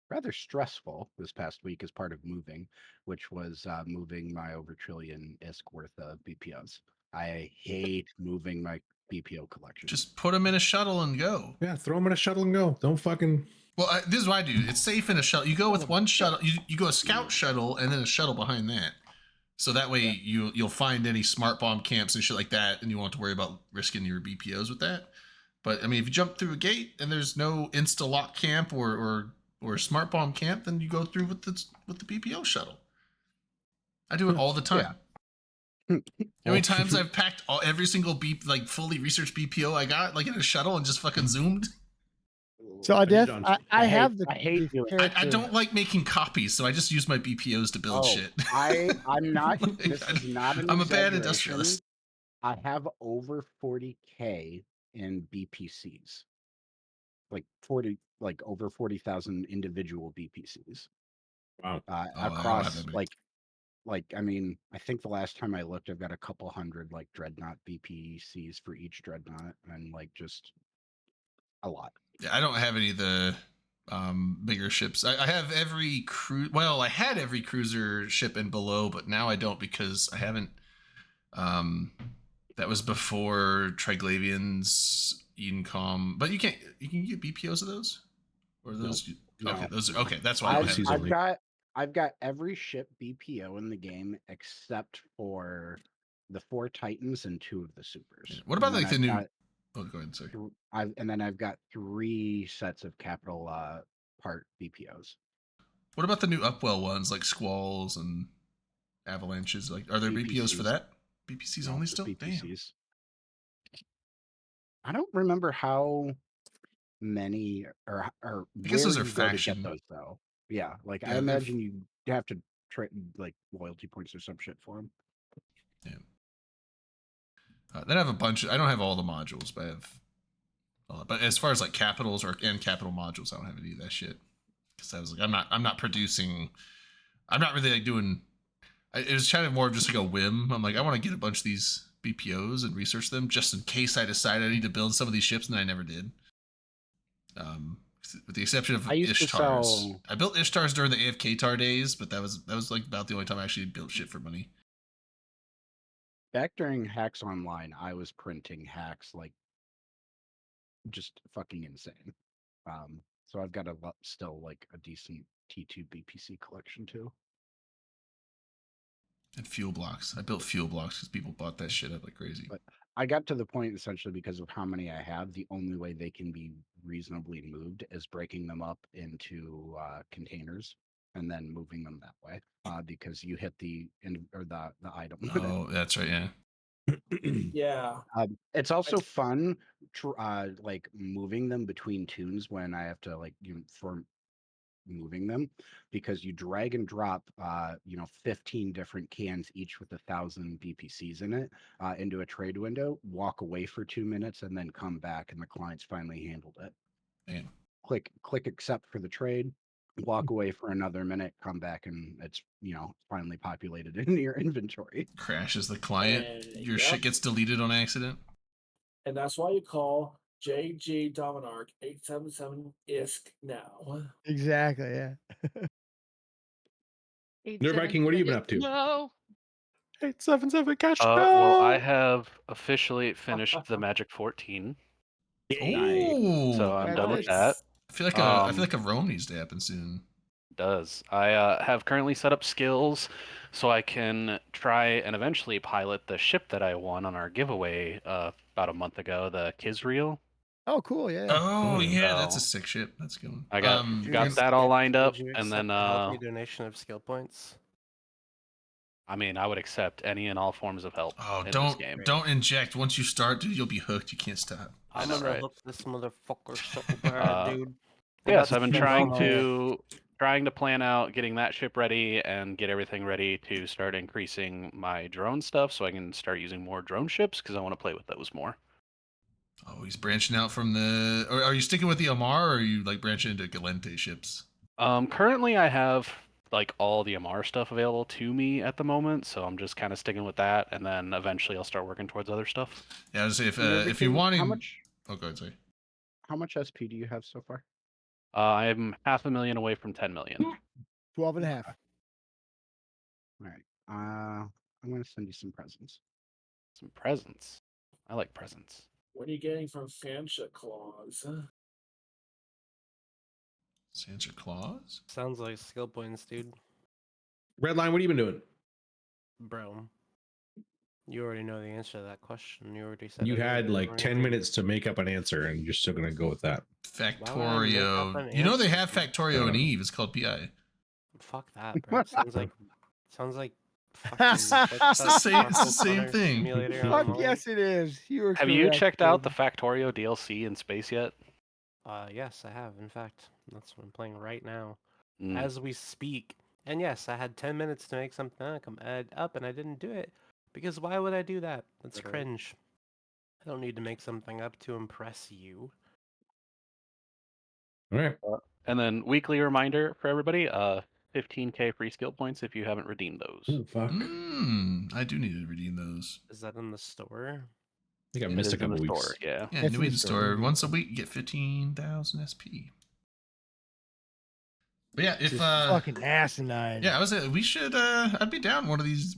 rather stressful this past week as part of moving, which was moving my over trillion ISK worth of BPOs. I hate moving my BPO collection. Just put them in a shuttle and go. Yeah, throw them in a shuttle and go. Don't fucking. Well, this is what I do. It's safe in a shuttle. You go with one shuttle. You go a scout shuttle and then a shuttle behind that. So that way you'll find any smart bomb camps and shit like that, and you won't have to worry about risking your BPOs with that. But I mean, if you jump through a gate and there's no insta lock camp or smart bomb camp, then you go through with the BPO shuttle. I do it all the time. How many times I've packed every single fully researched BPO I got like in a shuttle and just fucking zoomed. So I have the. I hate doing it. I don't like making copies, so I just use my BPOs to build shit. I'm not. Like, This is not an I'm a bad exaggeration. industrialist. I have over 40K in BPCs, like over 40,000 individual BPCs. Wow. Across I mean, I think the last time I looked, I've got a couple hundred like dreadnought BPCs for each dreadnought, and like just a lot. Yeah, I don't have any of the bigger ships. I have every I had every cruiser ship and below, but now I don't because I haven't. That was before Triglavians, Edencom, but you can get BPOs of those, or those. No. Okay, those are okay. That's why I've got every ship BPO in the game except for the 4 Titans and 2 of the supers. Yeah. What about like the new? Oh, go ahead, sorry. And then I've got 3 sets of capital part BPOs. What about the new Upwell ones like Squalls and Avalanches? Like, are there BPOs for that? BPCs only still? BPCs. Damn. I don't remember how many or I guess those are faction. Those though. Yeah, like I imagine you have to trade like loyalty points or some shit for them. Yeah. Then I have a bunch. I don't have all the modules, but I have. But as far as like capitals and capital modules, I don't have any of that shit. Because I was like, I'm not producing. I'm not really like doing. It was kind of more of just like a whim. I'm like, I want to get a bunch of these BPOs and research them just in case I decide I need to build some of these ships, and I never did. With the exception of Ishtars. I built Ishtars during the AFK tar days, but that was like about the only time I actually built shit for money. Back during Hacks Online, I was printing hacks like just fucking insane. So I've got still like a decent T2 BPC collection too. And fuel blocks. I built fuel blocks because people bought that shit up like crazy. But I got to the point essentially because of how many I have. The only way they can be reasonably moved is breaking them up into containers and then moving them that way. Because you hit the item. Oh, that's right. Yeah. Yeah. It's also fun, like moving them between tunes when I have to like for moving them, because you drag and drop 15 different cans each with 1,000 BPCs in it into a trade window, walk away for 2 minutes, and then come back, and the client's finally handled it. Man. Click accept for the trade, walk away for another minute, come back, and it's finally populated in your inventory. Crashes the client, your shit gets deleted on accident. And that's why you call JG Dominarch 877 ISK now. Exactly, yeah. Nerd Viking, what have you been up to? No. 877 catch. Well, I have officially finished the Magic 14. Oh, so I'm done with that. I feel like a roam needs to happen soon. Does. I have currently set up skills so I can try and eventually pilot the ship that I won on our giveaway about a month ago, the Kizreel. Oh, cool! Yeah. Oh, yeah, that's a sick ship. That's a good one. I got that all lined up, and then donation of skill points. I mean, I would accept any and all forms of help Oh, in this game. don't inject. Once you start, dude, you'll be hooked. You can't stop. I I'm know, gonna right? hook this motherfucker so bad, dude. I'm Yes, about I've been to trying to plan out getting that ship ready and get everything ready to start increasing my drone stuff so I can start using more drone ships because I want to play with those more. Oh, he's branching out from the. Or are you sticking with the Omar, or are you like branching into Galente ships? Currently I have like all the Amar stuff available to me at the moment, so I'm just kind of sticking with that, and then eventually I'll start working towards other stuff. Yeah, I was say if Nervicking, you're wanting. how much Oh, go ahead, sorry. SP do you have so far? I'm 500,000 away from 10 million. 12 and a half. All right. I'm gonna send you some presents. Some presents. I like presents. What are you getting from Santa Claus? Santa Claus? Sounds like skill points, dude. Redline, what have you been doing? Bro. You already know the answer to that question. You already said You it had earlier, like or 10 anything. minutes to make up an answer, and you're still gonna go with that. Why would I make up Factorio. an You know they answer, have dude? Factorio and Eve. It's called PI. Fuck that, bro. It sounds like fucking It's the same. It's the same thing. Fuck yes, it is. You were Have you correct, checked out the dude. Factorio DLC in space yet? Yes, I have. In fact, that's what I'm playing right now, Mm. as we speak. And yes, I had 10 minutes to make something up, and I didn't do it because why would I do that? That's Right. cringe. I don't need to make something up to impress you. All right. And then weekly reminder for everybody, 15k free skill points if you haven't redeemed those. Ooh, fuck. I do need to redeem those. Is that in the store? I think I It missed a is in couple the weeks. store, yeah. Yeah, It's New in the Eden store. store. Once a week, you get 15,000 SP. But yeah, if Just fucking asinine. yeah, we should. I'd be down one of these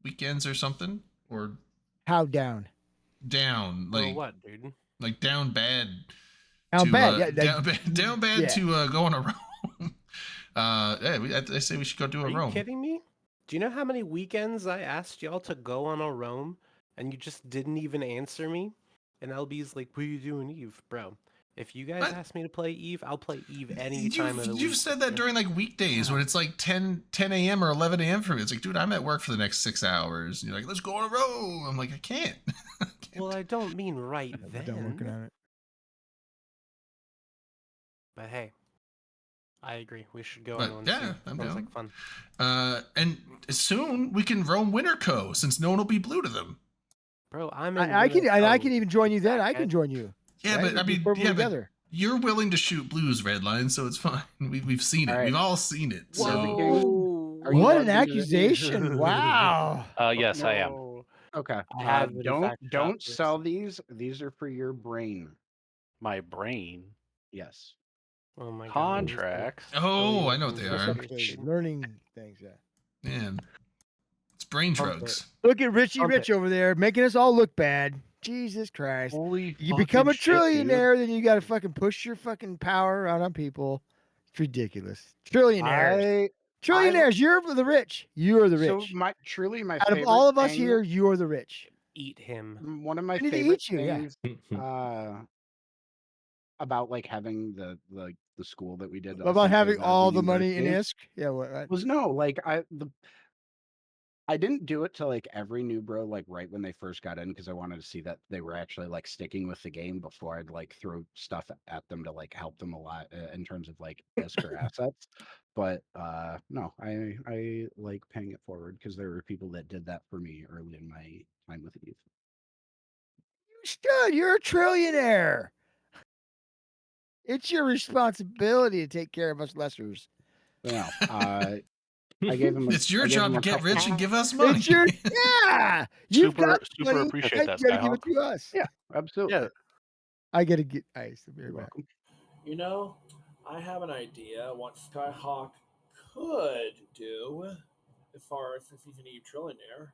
weekends or something, or How down? down Or like what, dude? like down bad. How to, bad? Yeah, down bad yeah. to go on a roam. Yeah, I say we should go do a Are you roam. kidding me? Do you know how many weekends I asked y'all to go on a roam and you just didn't even answer me? And LB's like, what are you doing, Eve? Bro, if you guys What? ask me to play Eve, I'll play Eve any time of the week. You've said that during like weekdays when it's like 10 a.m. or 11 a.m. for me. It's like, dude, I'm at work for the next 6 hours. And you're like, let's go on a roam. I'm like, I can't. Well, I don't mean right Done working then. on it. But hey, I agree. We should go But, on one yeah, soon. I'm Sounds down. like fun. And soon we can roam Winterco since no one will be blue to them. Bro, I'm in I can Winterco, even join you then. I can crackhead. join you. Yeah, Right? but I We'll be mean, purple yeah, together. but you're willing to shoot blues, Redline, so it's fine. We've seen it. All right. We've all seen it. So Whoa! Are you What logged an into the- accusation! Wow. Yes, I am. Whoa. Okay. I have it, in don't fact, don't shot sell first. these. These are for your brain. My brain. Yes. Oh my god. Contracts. Oh, I know what they What's are. up with the learning things? Yeah. Man, it's brain Pump drugs. Look at Richie Pump Rich it. over there making us all look bad. Jesus Christ. Holy. You become a fucking shit, dude. trillionaire, then you got to fucking push your fucking power around on people. It's ridiculous. Trillionaires. Trillionaires. You're the rich. You are the So rich. my Out of all of us here, you are the rich. Eat him. one of my I need to favorite eat you, yeah. things about like having the school that we did About having all the money in university ISK? Yeah, what? was no, like I didn't do it to like every new bro like right when they first got in because I wanted to see that they were actually like sticking with the game before I'd like throw stuff at them to like help them a lot in terms of like ISK or assets. But no, I like paying it forward because there were people that did that for me early in my time with Eve. You should. You're a trillionaire. It's your responsibility to take care of us lessers. No, I gave him. It's your I gave job him to a get couple- rich and give us money. It's your yeah. You've Super- got the super money, appreciate and that, you gotta give it Skyhawk. to us. Yeah, absolutely. Yeah. I gotta get ice. I'll be You're right back. welcome. You know, I have an idea what Skyhawk could do as far as if he's an Eve trillionaire.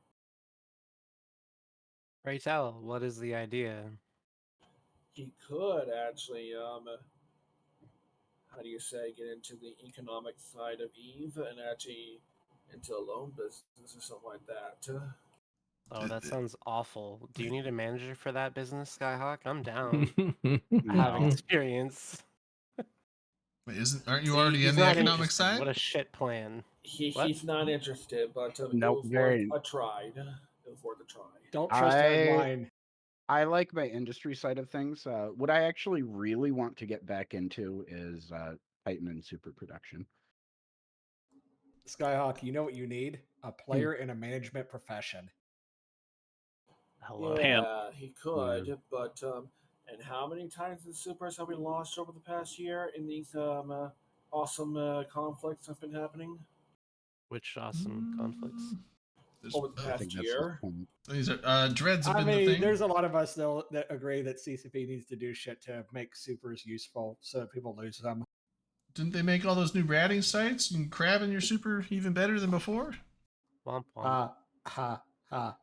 Pray tell, what is the idea? He could actually, how do you say, get into the economic side of Eve and actually into a loan business or something like that. Oh, that sounds awful. Do you need a manager for that business, Skyhawk? I'm down. I have No. experience. Wait, aren't you See, already he's in the not economic interested. side? What a shit plan. What? He's not interested, but Nope, it was very- worth a try. It was worth a try. Don't trust their I- line. I like my industry side of things. What I actually really want to get back into is Titan and super production. Skyhawk, you know what you need? A player in a management profession. Hello. Pam. Yeah, he could, but and how many times in supers have we lost over the past year in these awesome conflicts that have been happening Which awesome conflicts. There's- over the I past think that's year? the point. These are dreads have I been the mean, thing. there's a lot of us though that agree that CCP needs to do shit to make supers useful so that people lose them. Didn't they make all those new ratting sites and crab in your super even better than before? Womp womp. Ha ha ha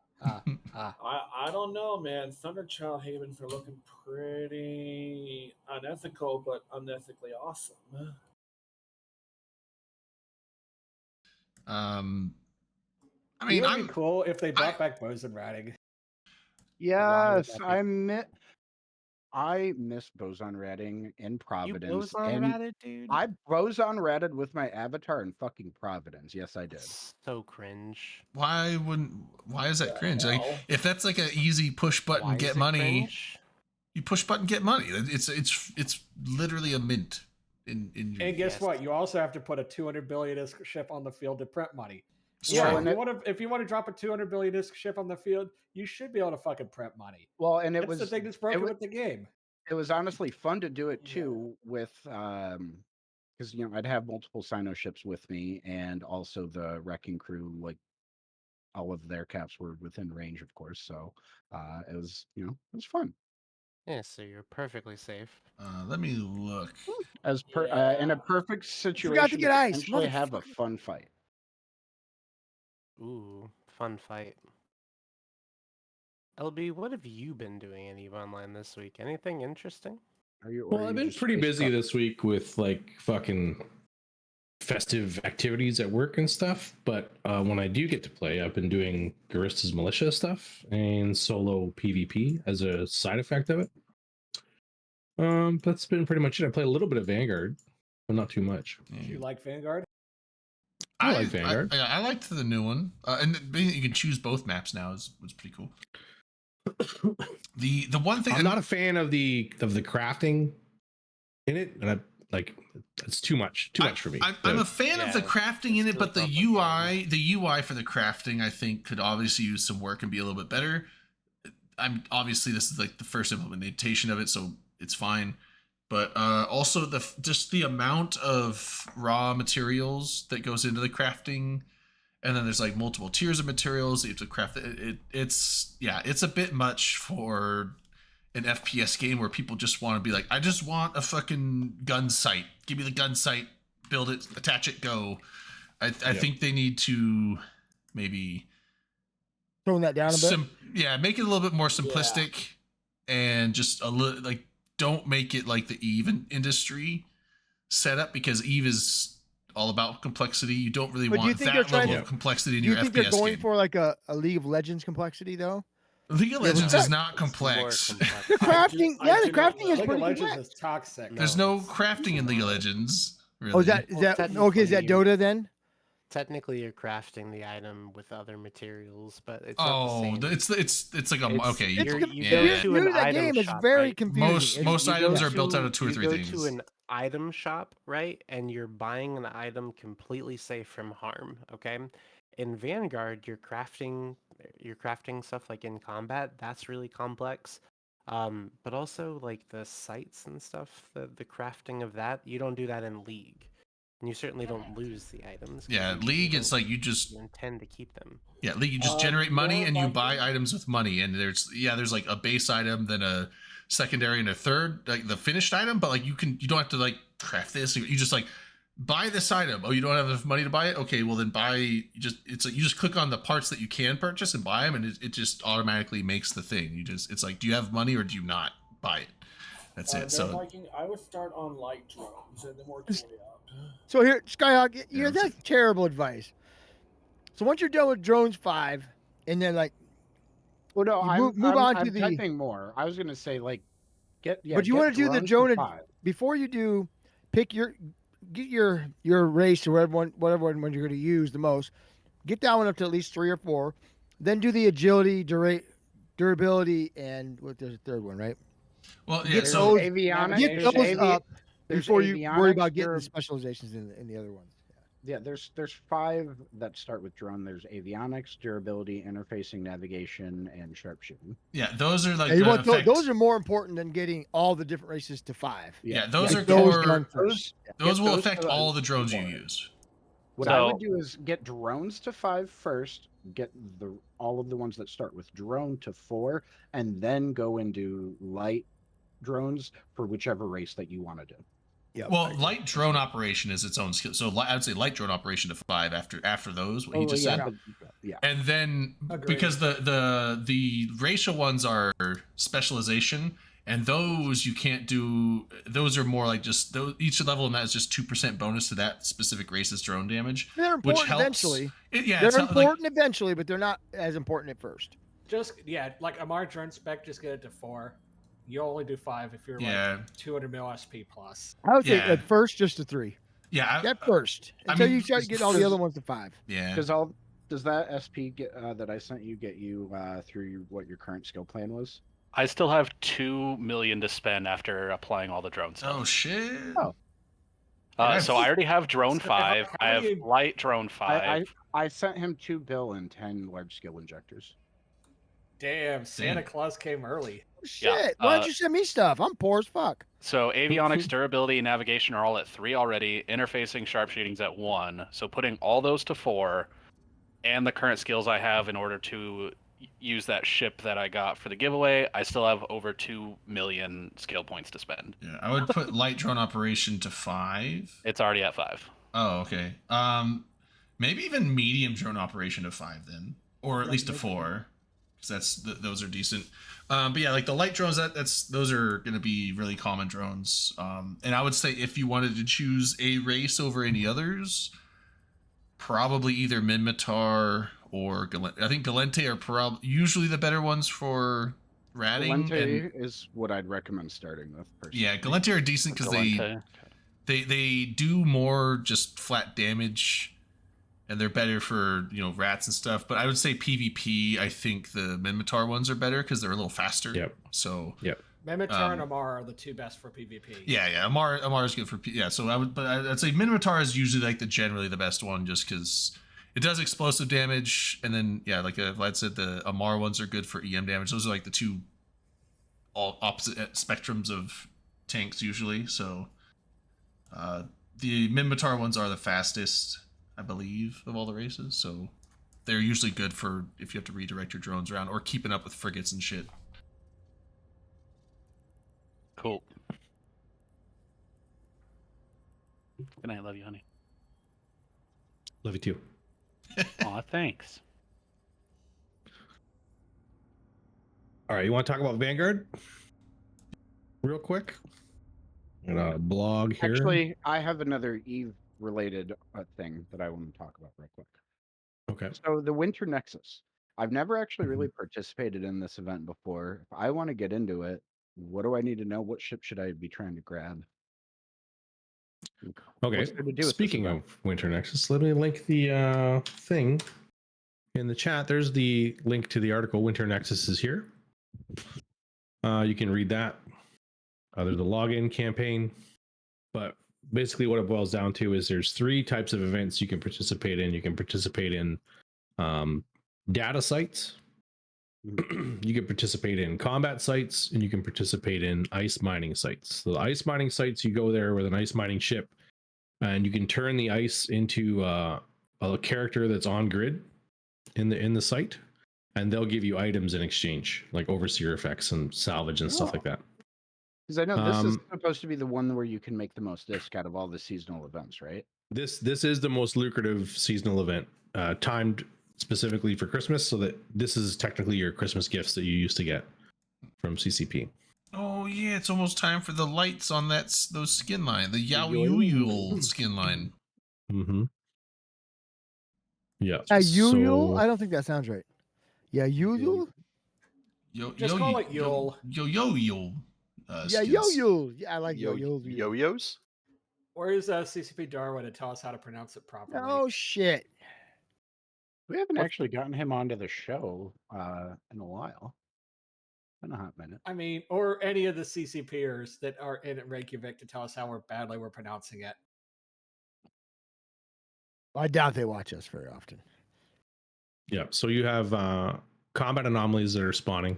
ha. I don't know, man. Thunderchild Haven's are looking pretty unethical, but unethically awesome. I mean, It would be cool if they brought I- back boson ratting. Yes, that be? I miss boson ratting in You Providence. boson and ratted, dude? I boson ratted with my avatar in fucking Providence. Yes, I did. So cringe. why is that The cringe? Like, hell? if that's like an easy push button Why is get it money, cringe? you push button get money. It's literally a mint in your And guess Yes. what? You also have to put a 200 billion ISK ship on the field to print money. Yeah, So and if you want to drop a 200 billion ISK ship on the field, you should be able to fucking print money. Well, and it That's was the thing that's broken wa- with the game. it was honestly fun to do it Yeah. too with because I'd have multiple Sino ships with me and also the wrecking crew, like all of their caps were within range, of course. So it was it was fun. Yeah, so you're perfectly safe. let me look. As in a perfect situation, forgot to get ice, potentially have a motherfucker. fun fight. Ooh, fun fight. LB, what have you been doing in EVE Online this week? Anything interesting? Are you? or Well, are I've you been just pretty space busy stuck? this week with like fucking festive activities at work and stuff. But when I do get to play, I've been doing Garista's Militia stuff and solo PvP as a side effect of it. That's been pretty much it. I played a little bit of Vanguard, but not too much. Do you like Vanguard? I like Vanguard. I liked the new one, and you can choose both maps now. Was pretty cool. The one thing I'm not a fan of the crafting in it, and I like it's too much for me. I'm a fan of the Yeah, crafting in it's it, but the really UI for the crafting, I think, could obviously use some work and be a little bit better. Obviously this is like the first implementation of it, so it's fine. But also just the amount of raw materials that goes into the crafting, and then there's like multiple tiers of materials that you have to craft. It's a bit much for an FPS game where people just want to be like, I just want a fucking gun sight. Give me the gun sight, build it, attach it, go. I think they need to maybe Tone that down a bit. make it a little bit more simplistic, and just a little like don't make it like the EVE industry setup, because EVE is all about complexity. You don't really But do you want think they're that trying level to- of complexity in Do you your think FPS they're going game. for like a League of Legends complexity though? League of Yeah, Legends but is that- not It's more complex. complex. The crafting, I yeah, do the not crafting is like League of pretty Legends complex. is toxic. There's no crafting in League of Legends. Really. Oh, is that Well, okay? Is that technically- Dota then? Technically, you're crafting the item with other materials, but it's not the same. it's like a It's- okay. It's You're- com- you if go you're to new an to that item game, it's shop, very right? confusing. Most You items go are built out of two or you three go things. to an item shop, right, and you're buying an item completely safe from harm. Okay, in Vanguard, you're crafting stuff like in combat. That's really complex. But also like the sites and stuff, the crafting of that, you don't do that in League. And you certainly don't lose the items. 'cause Yeah, you League, it's don't- like you just you intend to keep them. League, you just generate money more and you like buy the- items with money, and there's like a base item, then a secondary and a third, like the finished item, but like you don't have to like craft this. You just like buy this item. Oh, you don't have enough money to buy it? Okay, well then you just click on the parts that you can purchase and buy them, and it just automatically makes the thing. It's like, do you have money or do you not buy it? That's it. So Viking, I would start on light drones and then work your way up. So here, Skyhawk, Yeah, that's terrible advice. So once you're done with drones 5, and then like, Well, no, You I'm, move I'm, on to I'm the- typing more. I was gonna say like but you want to do the drone five. before you do. Pick your get your race or whatever one you're going to use the most. Get that one up to at least 3 or 4. Then do the agility, durability, and there's a third one, right? Well, yeah. Get There's So those, avionics. get There's those up there's before you worry about avionics, getting the specializations in the other ones. Yeah, there's 5 that start with drone. There's avionics, durability, interfacing, navigation, and sharpshooting. yeah, those are like And you the want effect- those are more important than getting all the different races to 5. Yeah, those are Get those core. done first. Those Get will those affect to all the drones you 4. use. What I would So- do is get drones to 5 first, get all of the ones that start with drone to 4, and then go into light drones for whichever race that you want to do. Yeah. Well, light drone operation is its own skill. So I would say light drone operation to 5 after those. What you just said. Yeah. And then Agreed. because the racial ones are specialization, and those you can't do. Those are more like just those, each level in that is just 2% bonus to that specific race's drone damage, They're which important helps. eventually. Yeah, They're it's not, important eventually, but they're not as important at first. Just like Amar drone spec, just get it to 4. You only do 5 if you're Yeah. like 200 mil SP plus. I would say Yeah. at first just to 3. Yeah, At first, I until mean, you start getting all the because- other ones to 5. yeah. Does that SP that I sent you get you through what your current skill plan was? I still have 2 million to spend after applying all the drone stuff. Oh shit. Oh. So I already have drone So 5. how I have many- light drone 5. I sent him 2 bill and 10 large skill injectors. Damn, Santa Claus came early. Shit! Why don't you send me stuff? I'm poor as fuck. So avionics, durability, and navigation are all at 3 already. Interfacing, sharpshooting's at 1. So putting all those to 4, and the current skills I have in order to use that ship that I got for the giveaway, I still have over 2 million skill points to spend. Yeah, I would put light drone operation to 5. It's already at 5. Oh, okay. Maybe even medium drone operation to 5 then, or at least to 4, because those are decent. But yeah, like the light drones, those are going to be really common drones. And I would say if you wanted to choose a race over any others, probably either Minmatar or Galente. I think Galente are usually the better ones for ratting. Galente is what I'd recommend starting with. Personally. Yeah, Galente are decent because they do more just flat damage, and they're better for rats and stuff. But I would say PvP. I think the Minmatar ones are better because they're a little faster. Yep. So Yep. Minmatar and Amar are the 2 best for PvP. yeah. Amar is good for So I'd say Minmatar is usually like generally the best one just because it does explosive damage, and then like Vlad said, the Amar ones are good for EM damage. Those are like the 2 all opposite spectrums of tanks usually. So the Minmatar ones are the fastest, I believe, of all the races. So they're usually good for if you have to redirect your drones around or keeping up with frigates and shit. Cool. Good night. Love you, honey. Love you too. Aw, thanks. All right, you want to talk about Vanguard real quick? Blog here. Actually, I have another Eve related thing that I want to talk about real quick. Okay. So the Winter Nexus. I've never actually really participated in this event before. If I want to get into it, what do I need to know? What ship should I be trying to grab? Okay. What's there to do with Speaking of Winter Nexus, let me link the thing in the chat. There's the link to the article. Winter Nexus is here. You can read that. There's a login campaign, but basically what it boils down to is there's 3 types of events you can participate in. You can participate in data sites. You can participate in combat sites, and you can participate in ice mining sites. So the ice mining sites, you go there with an ice mining ship, and you can turn the ice into a character that's on grid in the site, and they'll give you items in exchange, like overseer effects and salvage and stuff like that. Because I know this is supposed to be the one where you can make the most disc out of all the seasonal events, right? This is the most lucrative seasonal event, timed specifically for Christmas, so that this is technically your Christmas gifts that you used to get from CCP. Oh yeah, it's almost time for the lights on those skin line, the Yaoyul skin line. Mm-hmm. Yeah. Yule? so- I don't think that sounds right. Yeah, Yule? Just call it Yule. Yo-yo. Yeah, Yule. Yeah, I like Yo- Yule. Yo-yos? Where's CCP Darwin to tell us how to pronounce it properly? Oh shit! We haven't actually gotten him onto the show in a while. Been a hot minute. I mean, or any of the CCPers that are in Reykjavik to tell us how badly we're pronouncing it. I doubt they watch us very often. Yeah. So you have combat anomalies that are spawning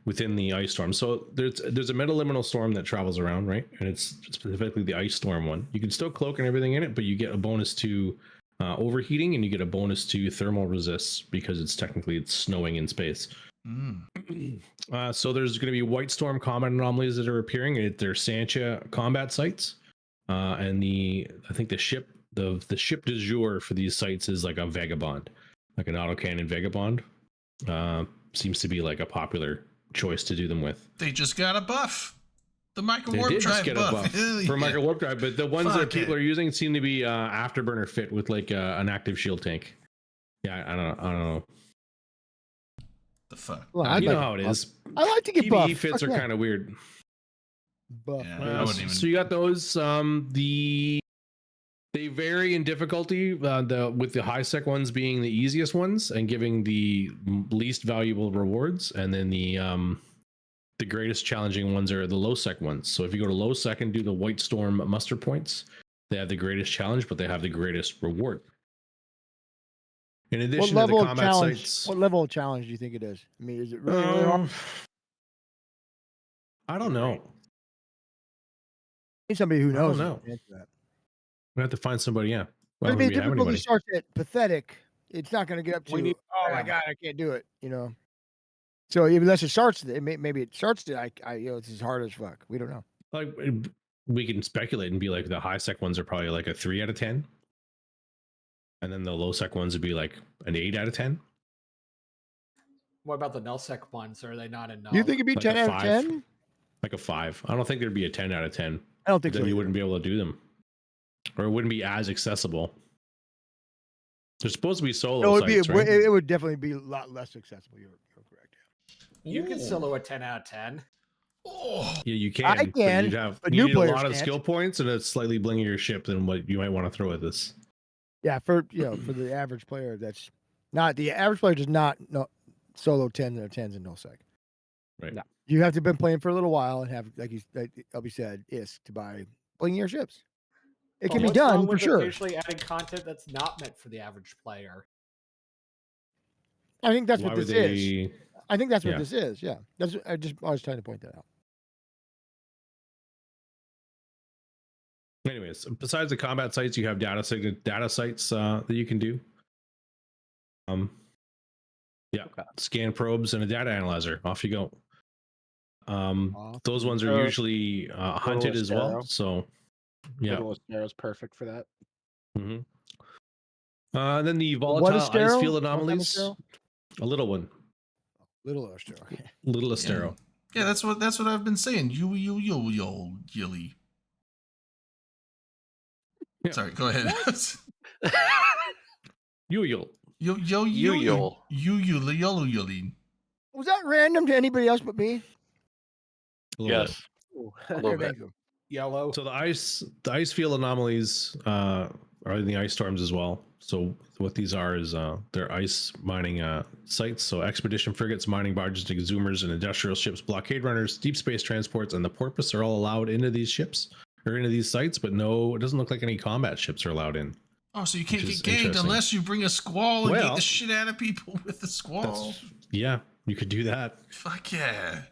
within the ice storm. So there's a metaliminal storm that travels around, right? And it's specifically the ice storm one. You can still cloak and everything in it, but you get a bonus to overheating, and you get a bonus to thermal resists because it's snowing in space. So there's going to be white storm combat anomalies that are appearing. They're Sancha combat sites, and I think the ship du jour for these sites is like a vagabond, like an autocannon vagabond. Seems to be like a popular choice to do them with. They just got a buff. The micro They warp did drive just get a buff Hell for yeah. micro warp drive, but the ones that Fuck people it. are using seem to be afterburner fit with like an active shield tank. Yeah, I don't know. The fuck. Well, You I'd know like how it is. I like to get PvE buffed. fits are Fuck yeah. kind of weird. Buff. Yeah, man. I wouldn't even. So you got those. They vary in difficulty. With the high sec ones being the easiest ones and giving the least valuable rewards, and then the greatest challenging ones are the low sec ones. So if you go to low sec and do the White Storm muster points, they have the greatest challenge, but they have the greatest reward. In What addition to the level of combat challenge? sites, What level of challenge do you think it is? I mean, is it really, really hard? I don't know. Need somebody who I don't knows. know. to answer that. We have to find somebody. Yeah. But Well, I mean, do we have difficulty anybody? starts at pathetic. It's not going to get up to. We need Oh my Graham. god, I can't do it. So unless it starts, maybe it starts to. It's as hard as fuck. We don't know. Like we can speculate and be like the high sec ones are probably like a 3 out of 10, and then the low sec ones would be like an 8 out of 10. What about the nullsec ones? Are they not in null? Do you think it'd be Like 10 a out of 5. 10? Like a 5. I don't think there'd be a 10 out of 10. I don't think Then so. you either. wouldn't be able to do them, or it wouldn't be as accessible. They're supposed to be solo No, sites, right? it would definitely be a lot less accessible. You're correct. You can Ooh. solo a 10 out of 10. Oh, Yeah, you can. I but can, you'd have but you new need a players lot of can't. skill points and a slightly blingier ship than what you might want to throw at this. Yeah, for the average player, that's not the average player does not solo 10 or 10s in nullsec. Right. No. You have to have been playing for a little while and have, like Elby said, to buy blingier ships. It But can be what's wrong done for with sure. Occasionally adding content that's not meant for the average player. I think that's Why what would this is. they? I think that's what Yeah. this is. Yeah, that's. I was trying to point that out. Anyways, besides the combat sites, you have data sites that you can do. Yeah, scan probes and a data analyzer. Off you go. Those ones are usually hunted as well. Astero. So, yeah. Little Astero is perfect for that. Mm-hmm. Then the What volatile ice Astero? field What kind of anomalies. Astero? A little one, Little Astero. Okay. little Astero. yeah. That's what I've been saying. You yilly. Yeah. Sorry, go ahead. Yo. Yuli. Was that random to anybody else but me? A little Yes. A Okay, little bit. thank you. Yellow. So the ice field anomalies are in the ice storms as well. So what these are is they're ice mining sites. So expedition frigates, mining barges, exhumers, and industrial ships, blockade runners, deep space transports, and the porpoise are all allowed into these ships or into these sites. But no, it doesn't look like any combat ships are allowed in. Oh, so you can't Which is get ganked interesting. unless you bring a squall and beat Well, the shit out of people with the squall. Yeah, you could do that. Fuck yeah.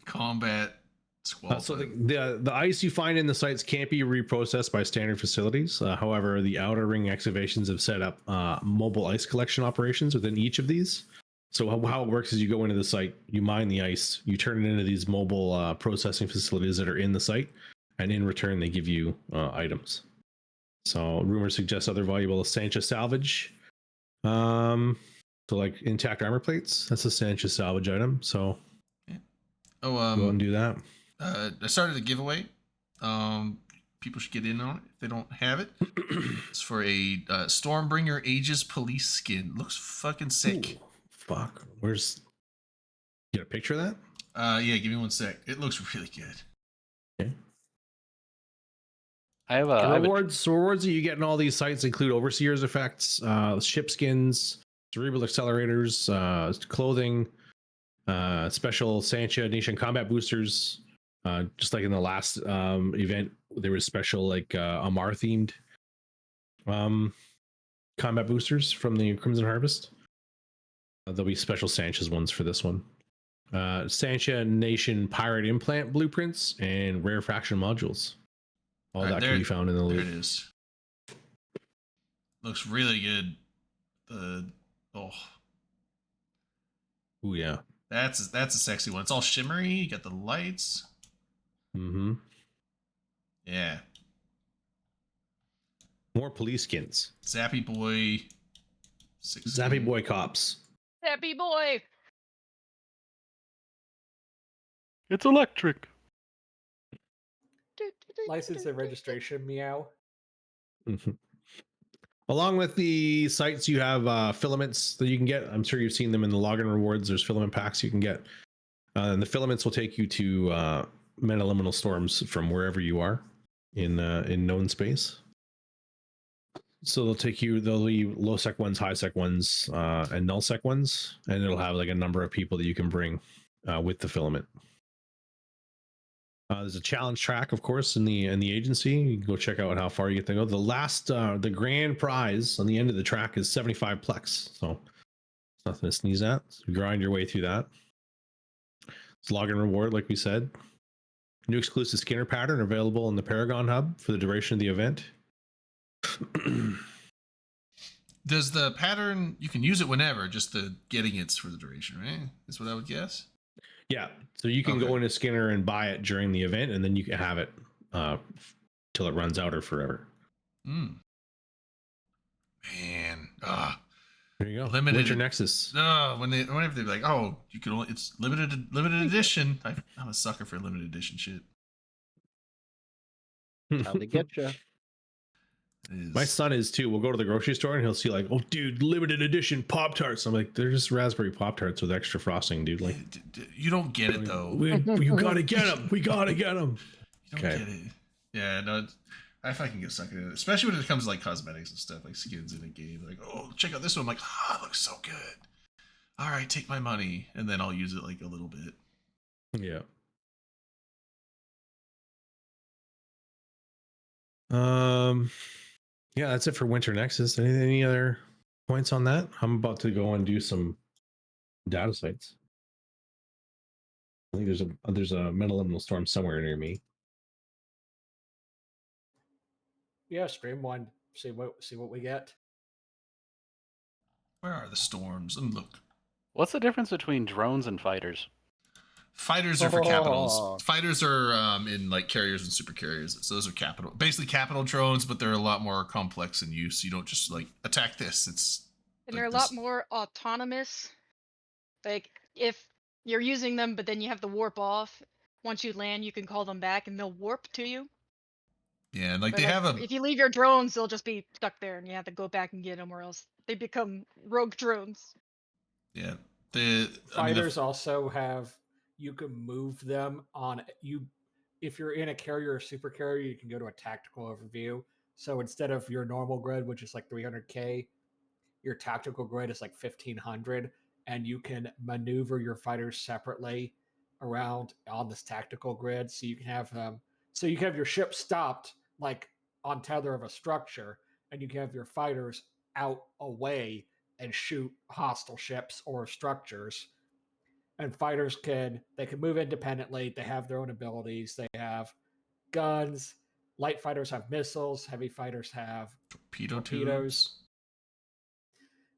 Combat squall. So the ice you find in the sites can't be reprocessed by standard facilities. However, the Outer Ring excavations have set up mobile ice collection operations within each of these. So how it works is you go into the site, you mine the ice, you turn it into these mobile processing facilities that are in the site, and in return they give you items. So rumors suggest other valuable Sancha salvage. So like intact armor plates, that's a Sancha salvage item. So go and do that. I started a giveaway. People should get in on it if they don't have it. It's for a Stormbringer Aegis police skin. Looks fucking sick. Ooh, fuck. Where's? You got a picture of that? Yeah, give me one sec. It looks really good. Okay. I have The a rewards that you get in all these sites include overseers effects, ship skins, cerebral accelerators, clothing, special Sancha Nation combat boosters. Just like in the last event, there was special like Amar themed combat boosters from the Crimson Harvest. There'll be special Sancha's ones for this one. Sancha Nation pirate implant blueprints and rare faction modules. All All right, that can be found in the There loot. it is. Looks really good. Ooh, yeah. that's a sexy one. It's all shimmery. You got the lights. Mm-hmm. Yeah. More police skins. Zappy Boy. 16. Zappy Boy cops. Happy boy. It's electric. License and registration, meow. Mhm. Along with the sites, you have filaments that you can get. I'm sure you've seen them in the login rewards. There's filament packs you can get. And the filaments will take you to metaliminal storms from wherever you are in known space. So they'll be low sec ones, high sec ones, and null sec ones, and it'll have like a number of people that you can bring with the filament. There's a challenge track, of course, in the agency. You can go check out how far you get to go. The last, the grand prize on the end of the track is 75 plex, so it's nothing to sneeze at. So grind your way through that. It's login reward, like we said. New exclusive Skinner pattern available in the Paragon Hub for the duration of the event. Does the pattern, you can use it whenever, just the getting it's for the duration, right? That's what I would guess. Yeah, so you can go Okay. into Skinner and buy it during the event, and then you can have it till it runs out or forever. Man. There you go. Limited- Winter Nexus. Whenever they're like, oh, you can only, it's limited edition. I'm a sucker for limited edition shit. How they get you. My son is too. We'll go to the grocery store and he'll see like, oh, dude, limited edition Pop Tarts. I'm like, they're just raspberry Pop Tarts with extra frosting, dude. Like, You don't get it though. you gotta get them. We gotta get them. You don't get it. Yeah, no, I fucking get sucked in it, especially when it comes to like cosmetics and stuff, like skins in a game. Like, oh, check out this one. I'm like, it looks so good. All right, take my money, and then I'll use it like a little bit. Yeah. Yeah, that's it for Winter Nexus. Any other points on that? I'm about to go and do some data sites. I think there's a metaliminal storm somewhere near me. Yeah, stream one. See what we get. Where are the storms? And look, What's the difference between drones and fighters? fighters are for capitals. Fighters are in like carriers and super carriers. So those are capital, basically capital drones, but they're a lot more complex in use. You don't just like attack this. It's And like they're a lot more autonomous. Like if you're using them, but then you have to warp off. Once you land, you can call them back, and they'll warp to you. Yeah, and like But they have a if you leave your drones, they'll just be stuck there, and you have to go back and get them, or else they become rogue drones. yeah. Fighters also have, you can move them on you. If you're in a carrier or super carrier, you can go to a tactical overview. So instead of your normal grid, which is like 300k, your tactical grid is like 1500, and you can maneuver your fighters separately around on this tactical grid. So you can have your ship stopped like on tether of a structure, and you can have your fighters out away and shoot hostile ships or structures. And fighters can move independently. They have their own abilities. They have guns. Light fighters have missiles. Heavy fighters have torpedoes. torpedoes.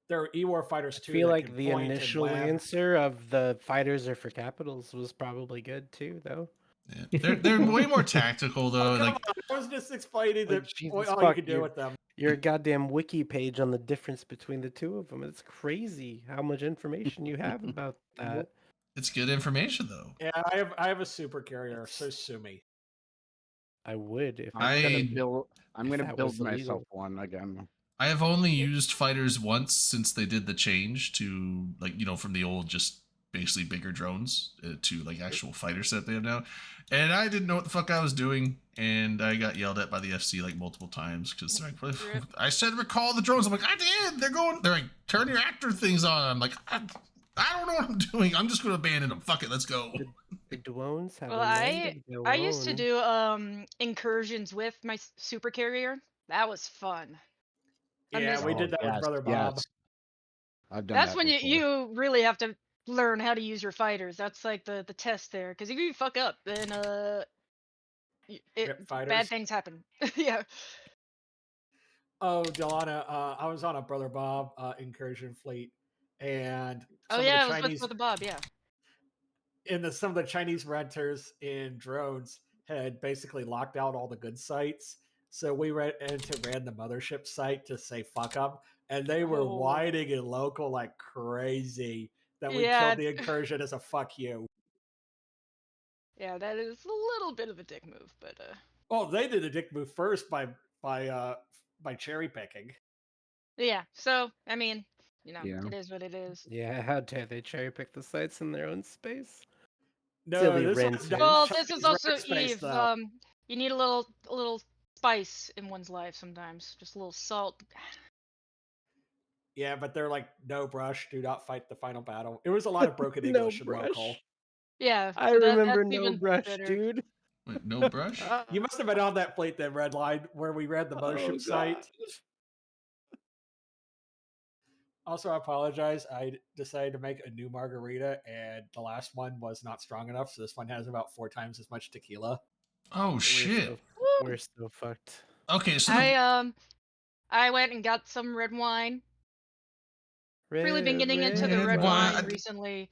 There are E-War fighters too. I feel that like can the point and initial web. answer of the fighters are for capitals was probably good too, though. Yeah. They're way more tactical though. Oh, come like on, I was just explaining Like, that Jesus all you fuck, can do with them. Your goddamn wiki page on the difference between the two of them. It's crazy how much information you have about that. it's good information though. Yeah, I have a super carrier, so sue me. I would if I'm gonna I- build. I'm if gonna that build was myself illegal. one again. I have only used fighters once since they did the change to like, from the old just basically bigger drones to like actual fighter set they have now. And I didn't know what the fuck I was doing. and I got yelled at by the FC like multiple times because they're like, Rip. I said recall the drones. I'm like, I did. They're like, turn your actor things on. I'm like, I don't know what I'm doing. I'm just gonna abandon them. Fuck it, let's go. The drones have Well, a mind of their I used to own. do incursions with my super carrier. That was fun. I Yeah, miss- we did that with Brother Bob. I've done That's that when before. you really have to learn how to use your fighters. That's like the test there, because if you fuck up, then Rip bad fighters. things happen. Yeah. Oh, Delana, I was on a Brother Bob incursion fleet, and Oh some yeah, of it the was Chinese with the Bob. Yeah. some of the Chinese renters in drones had basically locked out all the good sites. So we went into ran the mothership site to say fuck up, and they were Oh. whining in local like crazy that we Yeah. killed the incursion as a fuck you. Yeah, that is a little bit of a dick move, but Oh, they did the dick move first by cherry picking. yeah. So I mean, Yeah. it is what it is. Yeah, how dare they cherry pick the sites in their own space? No, Silly this renters. one's not Well, Chinese this is also rent space, Eve. though. You need a little spice in one's life sometimes. Just a little salt. Yeah, but they're like, no brush, do not fight the final battle. It was a lot of broken No English and local. brush. Yeah. I so remember that's no even brush, better. dude. Wait, no brush? You must have been on that fleet then, Redline, where we ran the mothership Oh, site. God. Also, I apologize. I decided to make a new margarita, and the last one was not strong enough, so this one has about 4 times as much tequila. Oh shit. We're so fucked. Okay, so I went and got some red wine. Really been getting into the red red wine. wine recently.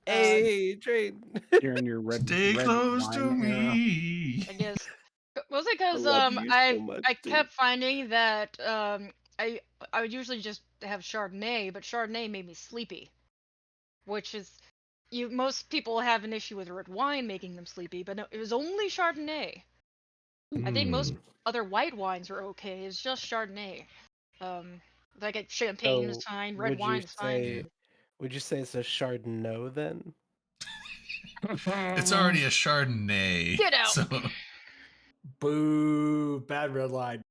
Hey, trade. You're in your red. stay red close to wine era. me. I guess mostly because love you so I much, dude. kept finding that I would usually just have Chardonnay, but Chardonnay made me sleepy, which is most people have an issue with red wine making them sleepy, but no, it was only Chardonnay. I think most other white wines are okay. It's just Chardonnay. Like champagne is fine, red wine is fine. Would you say it's a Chardonnay then? It's already a Chardonnay. Get out. So Boo! Bad Redline.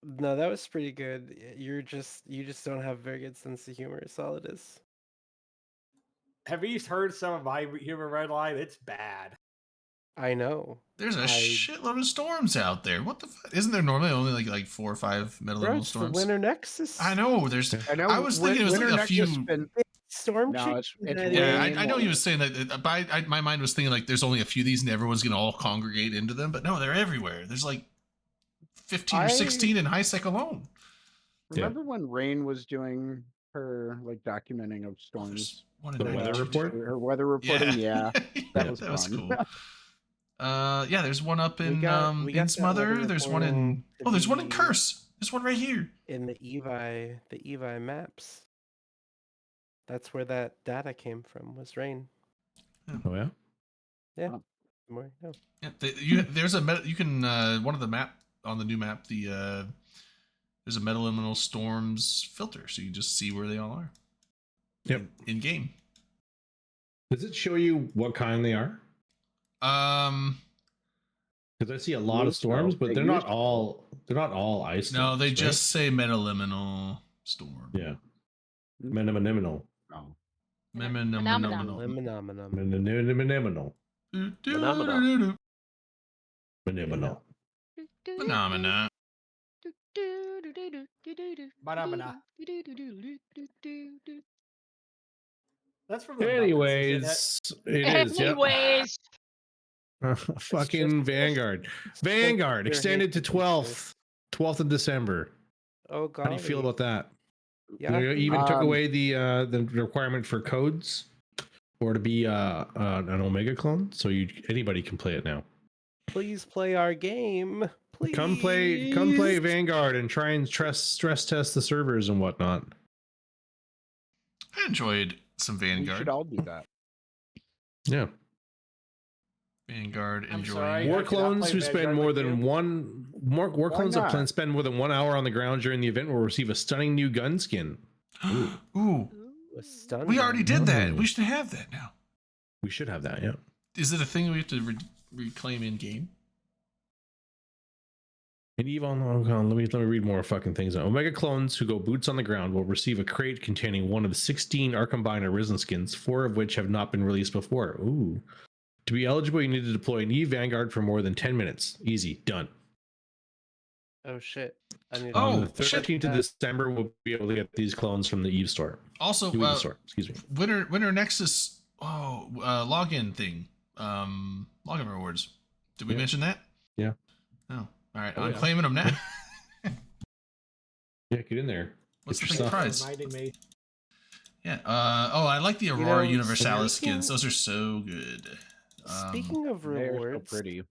No, that was pretty good. You just don't have a very good sense of humor. Is all it is. Have you heard some of my humor, Redline? It's bad. I know. there's a shitload of storms out there. What the fuck? Isn't there normally only like 4 or 5 metal Bro, level it's the storms? Winter Nexus. I know. There's. I know. I was thinking it was Winter like a Nexus few. been- Storm No, chick- it's that Yeah, is- I know he was saying that, but my mind was thinking like there's only a few of these and everyone's gonna all congregate into them. But no, they're everywhere. There's like 15 or 16 in HiSec alone. Remember when Rain was doing her like documenting of storms? One in The 92. weather report? Her weather reporting, yeah. That was fun. cool. Yeah, there's one up in we got that Innsmother. weather There's one in reporting to there's one in be Curse. There's one right here. in the Evi maps. That's where that data came from. Was rain. Oh yeah. Yeah. Oh. More. No. Yeah, there's a you can one of the map on the new map. There's a metal elemental storms filter, so you just see where they all are. Yep. In game. Does it show you what kind they are? Because I see a lot of Used to. storms, but They they're not used to. all ice. No, storms, they right? just say metal elemental storm. Yeah. Menominal. Oh. Phenomenal. Phenomenon. Menominal. Phenomena. Menominal. Phenomena. Phenomena. That's from the Muppets, isn't it? Anyways, it is. Yep. Anyways, Fucking just- Vanguard. it's Vanguard your extended to hate 12th of December. Oh god. How do you feel about that? Yeah. They even took Um, away the requirement for codes or to be an Omega clone, so anybody can play it now. Please play our game. Please. Come play Vanguard and try and stress test the servers and whatnot. I enjoyed some We should Vanguard. all do that. Yeah. Vanguard I'm enjoying. sorry. War I cannot clones play who spend Vanguard more with than you. war clones not? that spend more than 1 hour on the ground during the event will receive a stunning new gun skin. Ooh, Was stunned. we already did that. Oh. We should have that now. We should have that, yeah. Is it a thing we have to reclaim in game? And Eve on let me read more fucking things. Omega clones who go boots on the ground will receive a crate containing one of the 16 Arkham Arisen skins, 4 of which have not been released before. Ooh. To be eligible, you need to deploy an Eve Vanguard for more than 10 minutes. Easy, done. Oh shit! I need. On Oh, the shit. 13th of December, we'll be able to get these clones from the Eve store. Also, New Eve store, excuse me. Winter Nexus login thing. Login rewards. Did we Yeah. mention that? Yeah. Oh, all right. Oh, I'm yeah. claiming them now. Yeah, get in there. What's the Get big your stuff. prize? Reminding me. Yeah. I like the Aurora know, Universalis speaking- skins. Those are so good. Speaking of They're so rewards, pretty.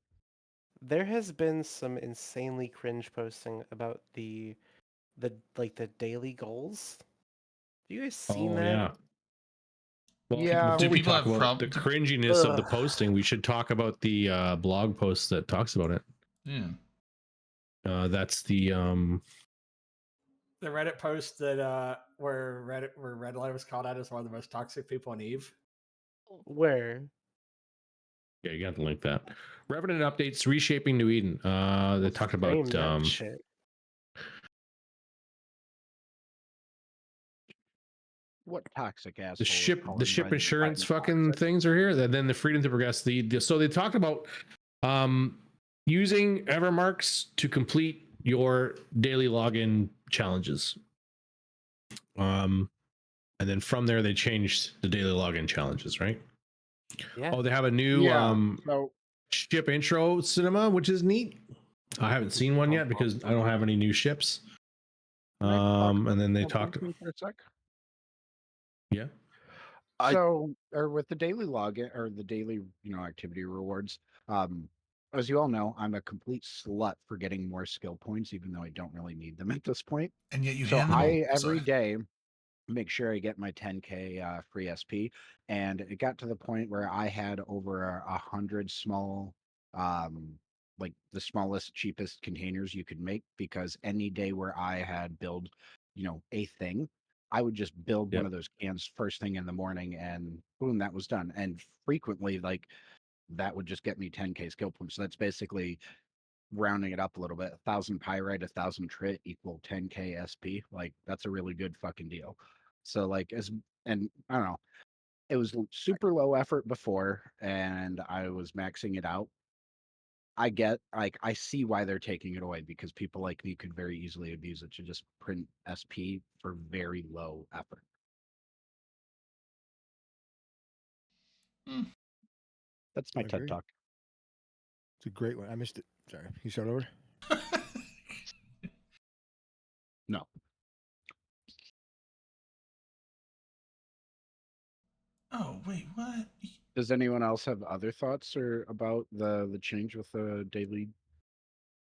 there has been some insanely cringe posting about the daily goals. Have you guys seen that? Yeah. Well, Yeah. before Do we people talk have about the cringiness of the Ugh. posting, we should talk about the blog post that talks about it. Yeah. That's the The Reddit post that where Red Light was called out as one of the most toxic people on Eve. Where? yeah, you got to link that. Revenant updates reshaping New Eden. They talked Frame about that shit. What toxic asshole? the is ship calling the ship Red insurance Titan fucking toxic? things are here. And then the freedom to progress. So they talked about using Evermarks to complete your daily login challenges. And then from there they changed the daily login challenges, right? Yeah. Oh, they have a new Yeah. So ship intro cinema, which is neat. I haven't seen one yet because I don't have any new ships. Can I talk And then they about talked. something for a sec. Yeah. So, or with the daily login or the daily, activity rewards, as you all know, I'm a complete slut for getting more skill points, even though I don't really need them at this point. And yet you So hand them all. every Sorry. day make sure I get my 10k free SP, and it got to the point where I had over 100 small, like the smallest, cheapest containers you could make, because any day where I had build, a thing, I would just build one Yep. of those cans first thing in the morning, and boom, that was done. And frequently, like that would just get me 10k skill points. So that's basically rounding it up a little bit, 1,000 pyrite, 1,000 trit equal 10k SP. Like that's a really good fucking deal. So and I don't know, it was super low effort before, and I was maxing it out. I see why they're taking it away, because people like me could very easily abuse it to just print SP for very low effort. Hmm. That's my I TED agree. talk. It's a great one. I missed it. Sorry. You start over? No. Oh wait, what? Does anyone else have other thoughts or about the change with the daily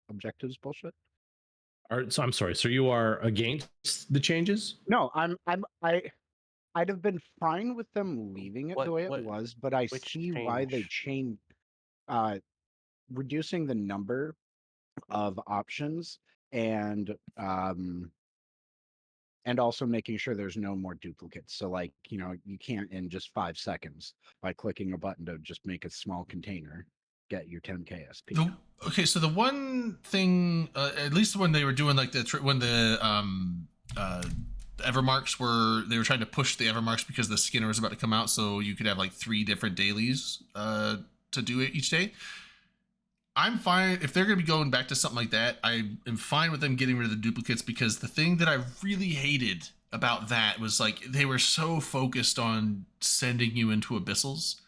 objectives bullshit? So I'm sorry. So you are against the changes? No, I'd have been fine with them leaving it the way it was, but I which see why they change? changed, reducing the number of options, and also making sure there's no more duplicates. So you can't in just 5 seconds by clicking a button to just make a small container get your 10k SP. Okay, so the one thing, at least when they were doing like when the Evermarks they were trying to push the Evermarks because the Skinner was about to come out, so you could have like 3 different dailies to do it each day. I'm fine if they're going to be going back to something like that. I am fine with them getting rid of the duplicates, because the thing that I really hated about that was like they were so focused on sending you into abyssals,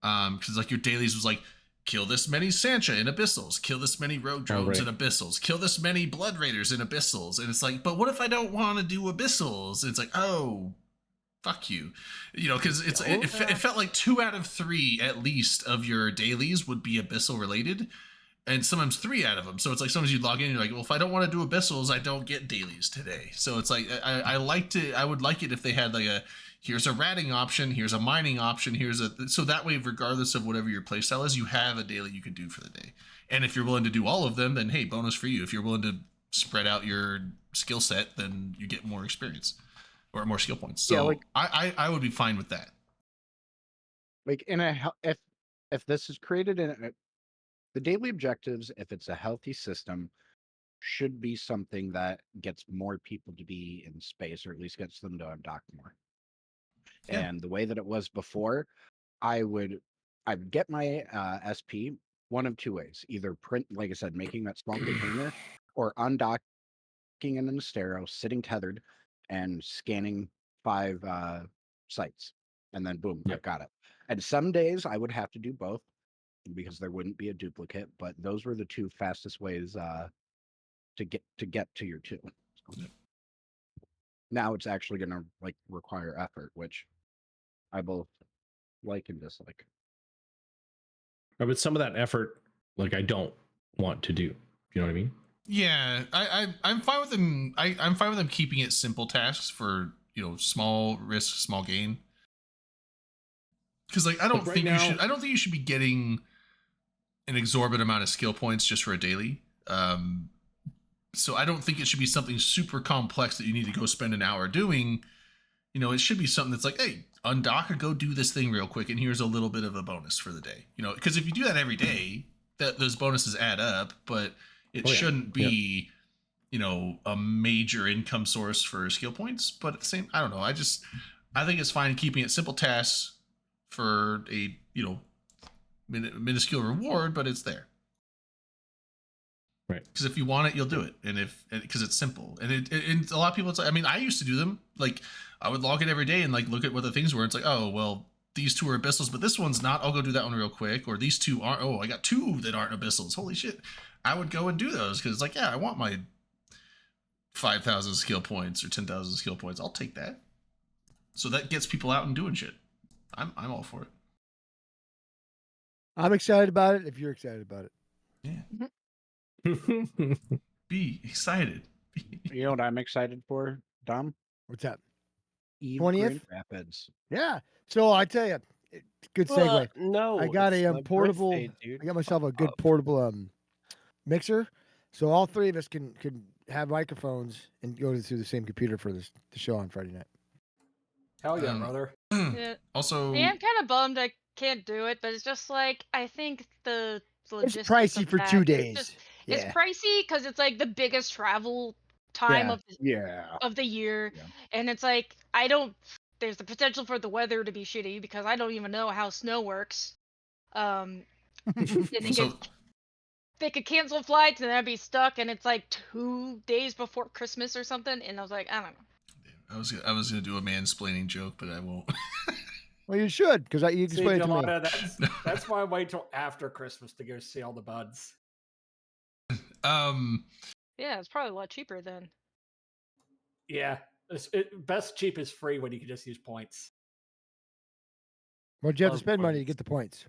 because like your dailies was like, kill this many Sancha in abyssals, kill this many rogue drones in abyssals, kill this many blood raiders in abyssals, and it's like, but what if I don't want to do abyssals? It's like, oh, fuck you, because it felt like 2 out of 3 at least of your dailies would be abyssal related, and sometimes 3 out of them. So it's like sometimes you log in and you're like, well, if I don't want to do abyssals, I don't get dailies today. So it's like I would like it if they had like here's a ratting option, here's a mining option, so that way, regardless of whatever your playstyle is, you have a daily you can do for the day. And if you're willing to do all of them, then hey, bonus for you. If you're willing to spread out your skill set, then you get more experience or more skill points. So yeah, I would be fine with that. Like if this is created in the daily objectives, if it's a healthy system, should be something that gets more people to be in space, or at least gets them to undock more. Yeah. And the way that it was before, I'd get my SP one of two ways: either print, like I said, making that small container, or undocking in an Astero, sitting tethered, and scanning 5 sites, and then boom, Yep. I've got it. And some days I would have to do both because there wouldn't be a duplicate, but those were the two fastest ways to get to your 2. Now it's actually going to like require effort, which I both like and dislike. But some of that effort, like I don't want to do. You know what I mean? Yeah, I'm fine with them. I'm fine with them keeping it simple tasks for, you know, small risk, small gain. Because like I don't right think now- I don't think you should be getting an exorbitant amount of skill points just for a daily. So I don't think it should be something super complex that you need to go spend an hour doing. You know, it should be something that's like, hey, undock or go do this thing real quick, and here's a little bit of a bonus for the day. You know, because if you do that every day, those bonuses add up, but it Oh, yeah. shouldn't be, you know, a major income source for skill points. But at the same, I don't know. I think it's fine keeping it simple tasks for a, you know, minuscule reward, but it's there. Right. Because if you want it, you'll do it, and because it's simple, and and a lot of people, it's like, I mean, I used to do them. Like I would log in every day and like look at what the things were. It's like, oh well, these 2 are abyssals, but this one's not. I'll go do that one real quick. Or these 2 aren't. Oh, I got 2 that aren't abyssals. Holy shit! I would go and do those because it's like, yeah, I want my 5,000 skill points or 10,000 skill points. I'll take that. So that gets people out and doing shit. I'm all for it. I'm excited about it. If you're excited about it, Yeah. Be excited. You know what I'm excited for, Dom? what's that? Eve 20th? Grand Rapids. Yeah. So I tell you, good segue. No, I got it's a my portable. birthday, dude. I got myself a Fuck good up. portable mixer, so all 3 of us can have microphones and go through the same computer for the show on Friday night. Hell yeah, Um, brother. Yeah. Also, I am kind of bummed I can't do it, but it's just like I think the It's logistics pricey of for that, 2 it's days. just Yeah. it's pricey because it's like the biggest travel time Yeah. of the year, Yeah. and it's like there's the potential for the weather to be shitty because I don't even know how snow works. And so they could cancel flights and I'd be stuck, and it's like 2 days before Christmas or something, and I was like, I don't know. I was gonna do a mansplaining joke, but I won't. Well, you should, because you can See, explain it to me. Delana, that's why I wait till after Christmas to go see all the buds. Yeah, it's probably a lot cheaper then. Yeah, best cheap is free when you can just use points. Well, you have to Love spend money to points. get the points.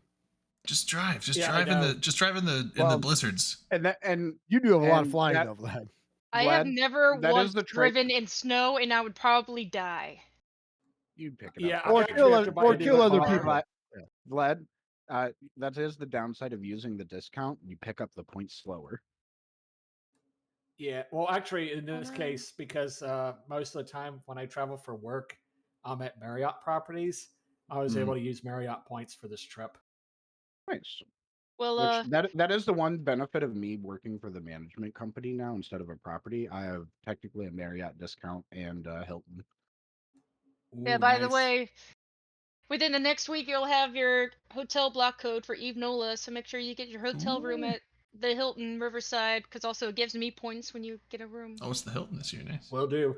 Just drive. Just Yeah, I drive in the. know. Just drive in the Well, blizzards. And You do have a lot of And flying, that- though, Vlad. I have Vlad, never that is once the trick. driven in snow, and I would probably die. You'd pick it Yeah, up. I Or actually kill have to buy a new kill other car. people. Vlad, that is the downside of using the discount. You pick up the points slower. Yeah, well, actually, in this case, because most of the time when I travel for work, I'm at Marriott properties. I was able to use Marriott points for this trip. Nice. Well, Which that is the one benefit of me working for the management company now instead of a property. I have technically a Marriott discount and Hilton. yeah, Ooh, by the nice. way, within the next week, you'll have your hotel block code for Eve Nola, so make sure you get your hotel room Ooh. at the Hilton Riverside, because also it gives me points when you get a room. Oh, it's the Hilton this year. Nice. Will do.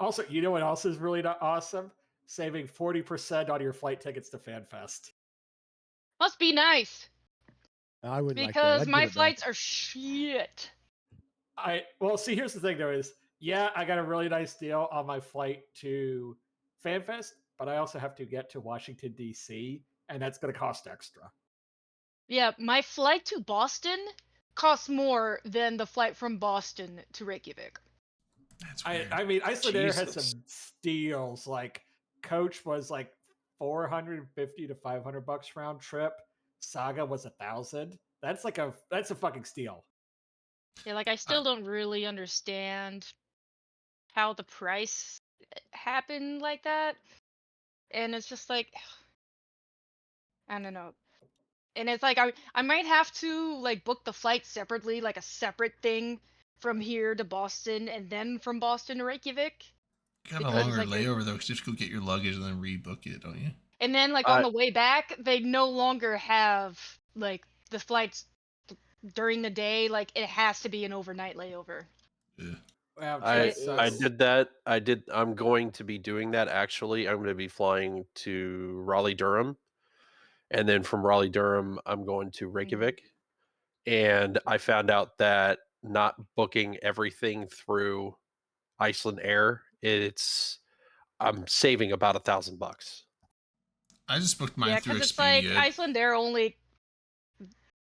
Also, you know what else is really not awesome? Saving 40% on your flight tickets to FanFest. Must be nice, I would like that. because I'd my give it back. flights are shit. Well, see, here's the thing though: is I got a really nice deal on my flight to FanFest, but I also have to get to Washington D.C., and that's going to cost extra. Yeah, my flight to Boston costs more than the flight from Boston to Reykjavik. That's weird. I mean, Icelandair had Jesus. some steals. Like Coach was like $450 to $500 round trip. Saga was 1,000. That's a fucking steal. Yeah, like I still don't really understand how the price happened like that. And it's just like I don't know. And it's like I might have to like book the flight separately, like a separate thing from here to Boston and then from Boston to Reykjavik. You got a Because, longer like, it- layover though, because you have to go get your luggage and then rebook it, don't you? And then, like, on the way back, they no longer have, like, the flights during the day. Like, it has to be an overnight layover. Yeah. Wow, I Jesus. did that. I'm going to be doing that actually. I'm going to be flying to Raleigh Durham, and then from Raleigh Durham, I'm going to Reykjavik. And I found out that not booking everything through Iceland Air, I'm saving about $1,000. I just booked mine Yeah, through because it's like Expedia. Iceland Air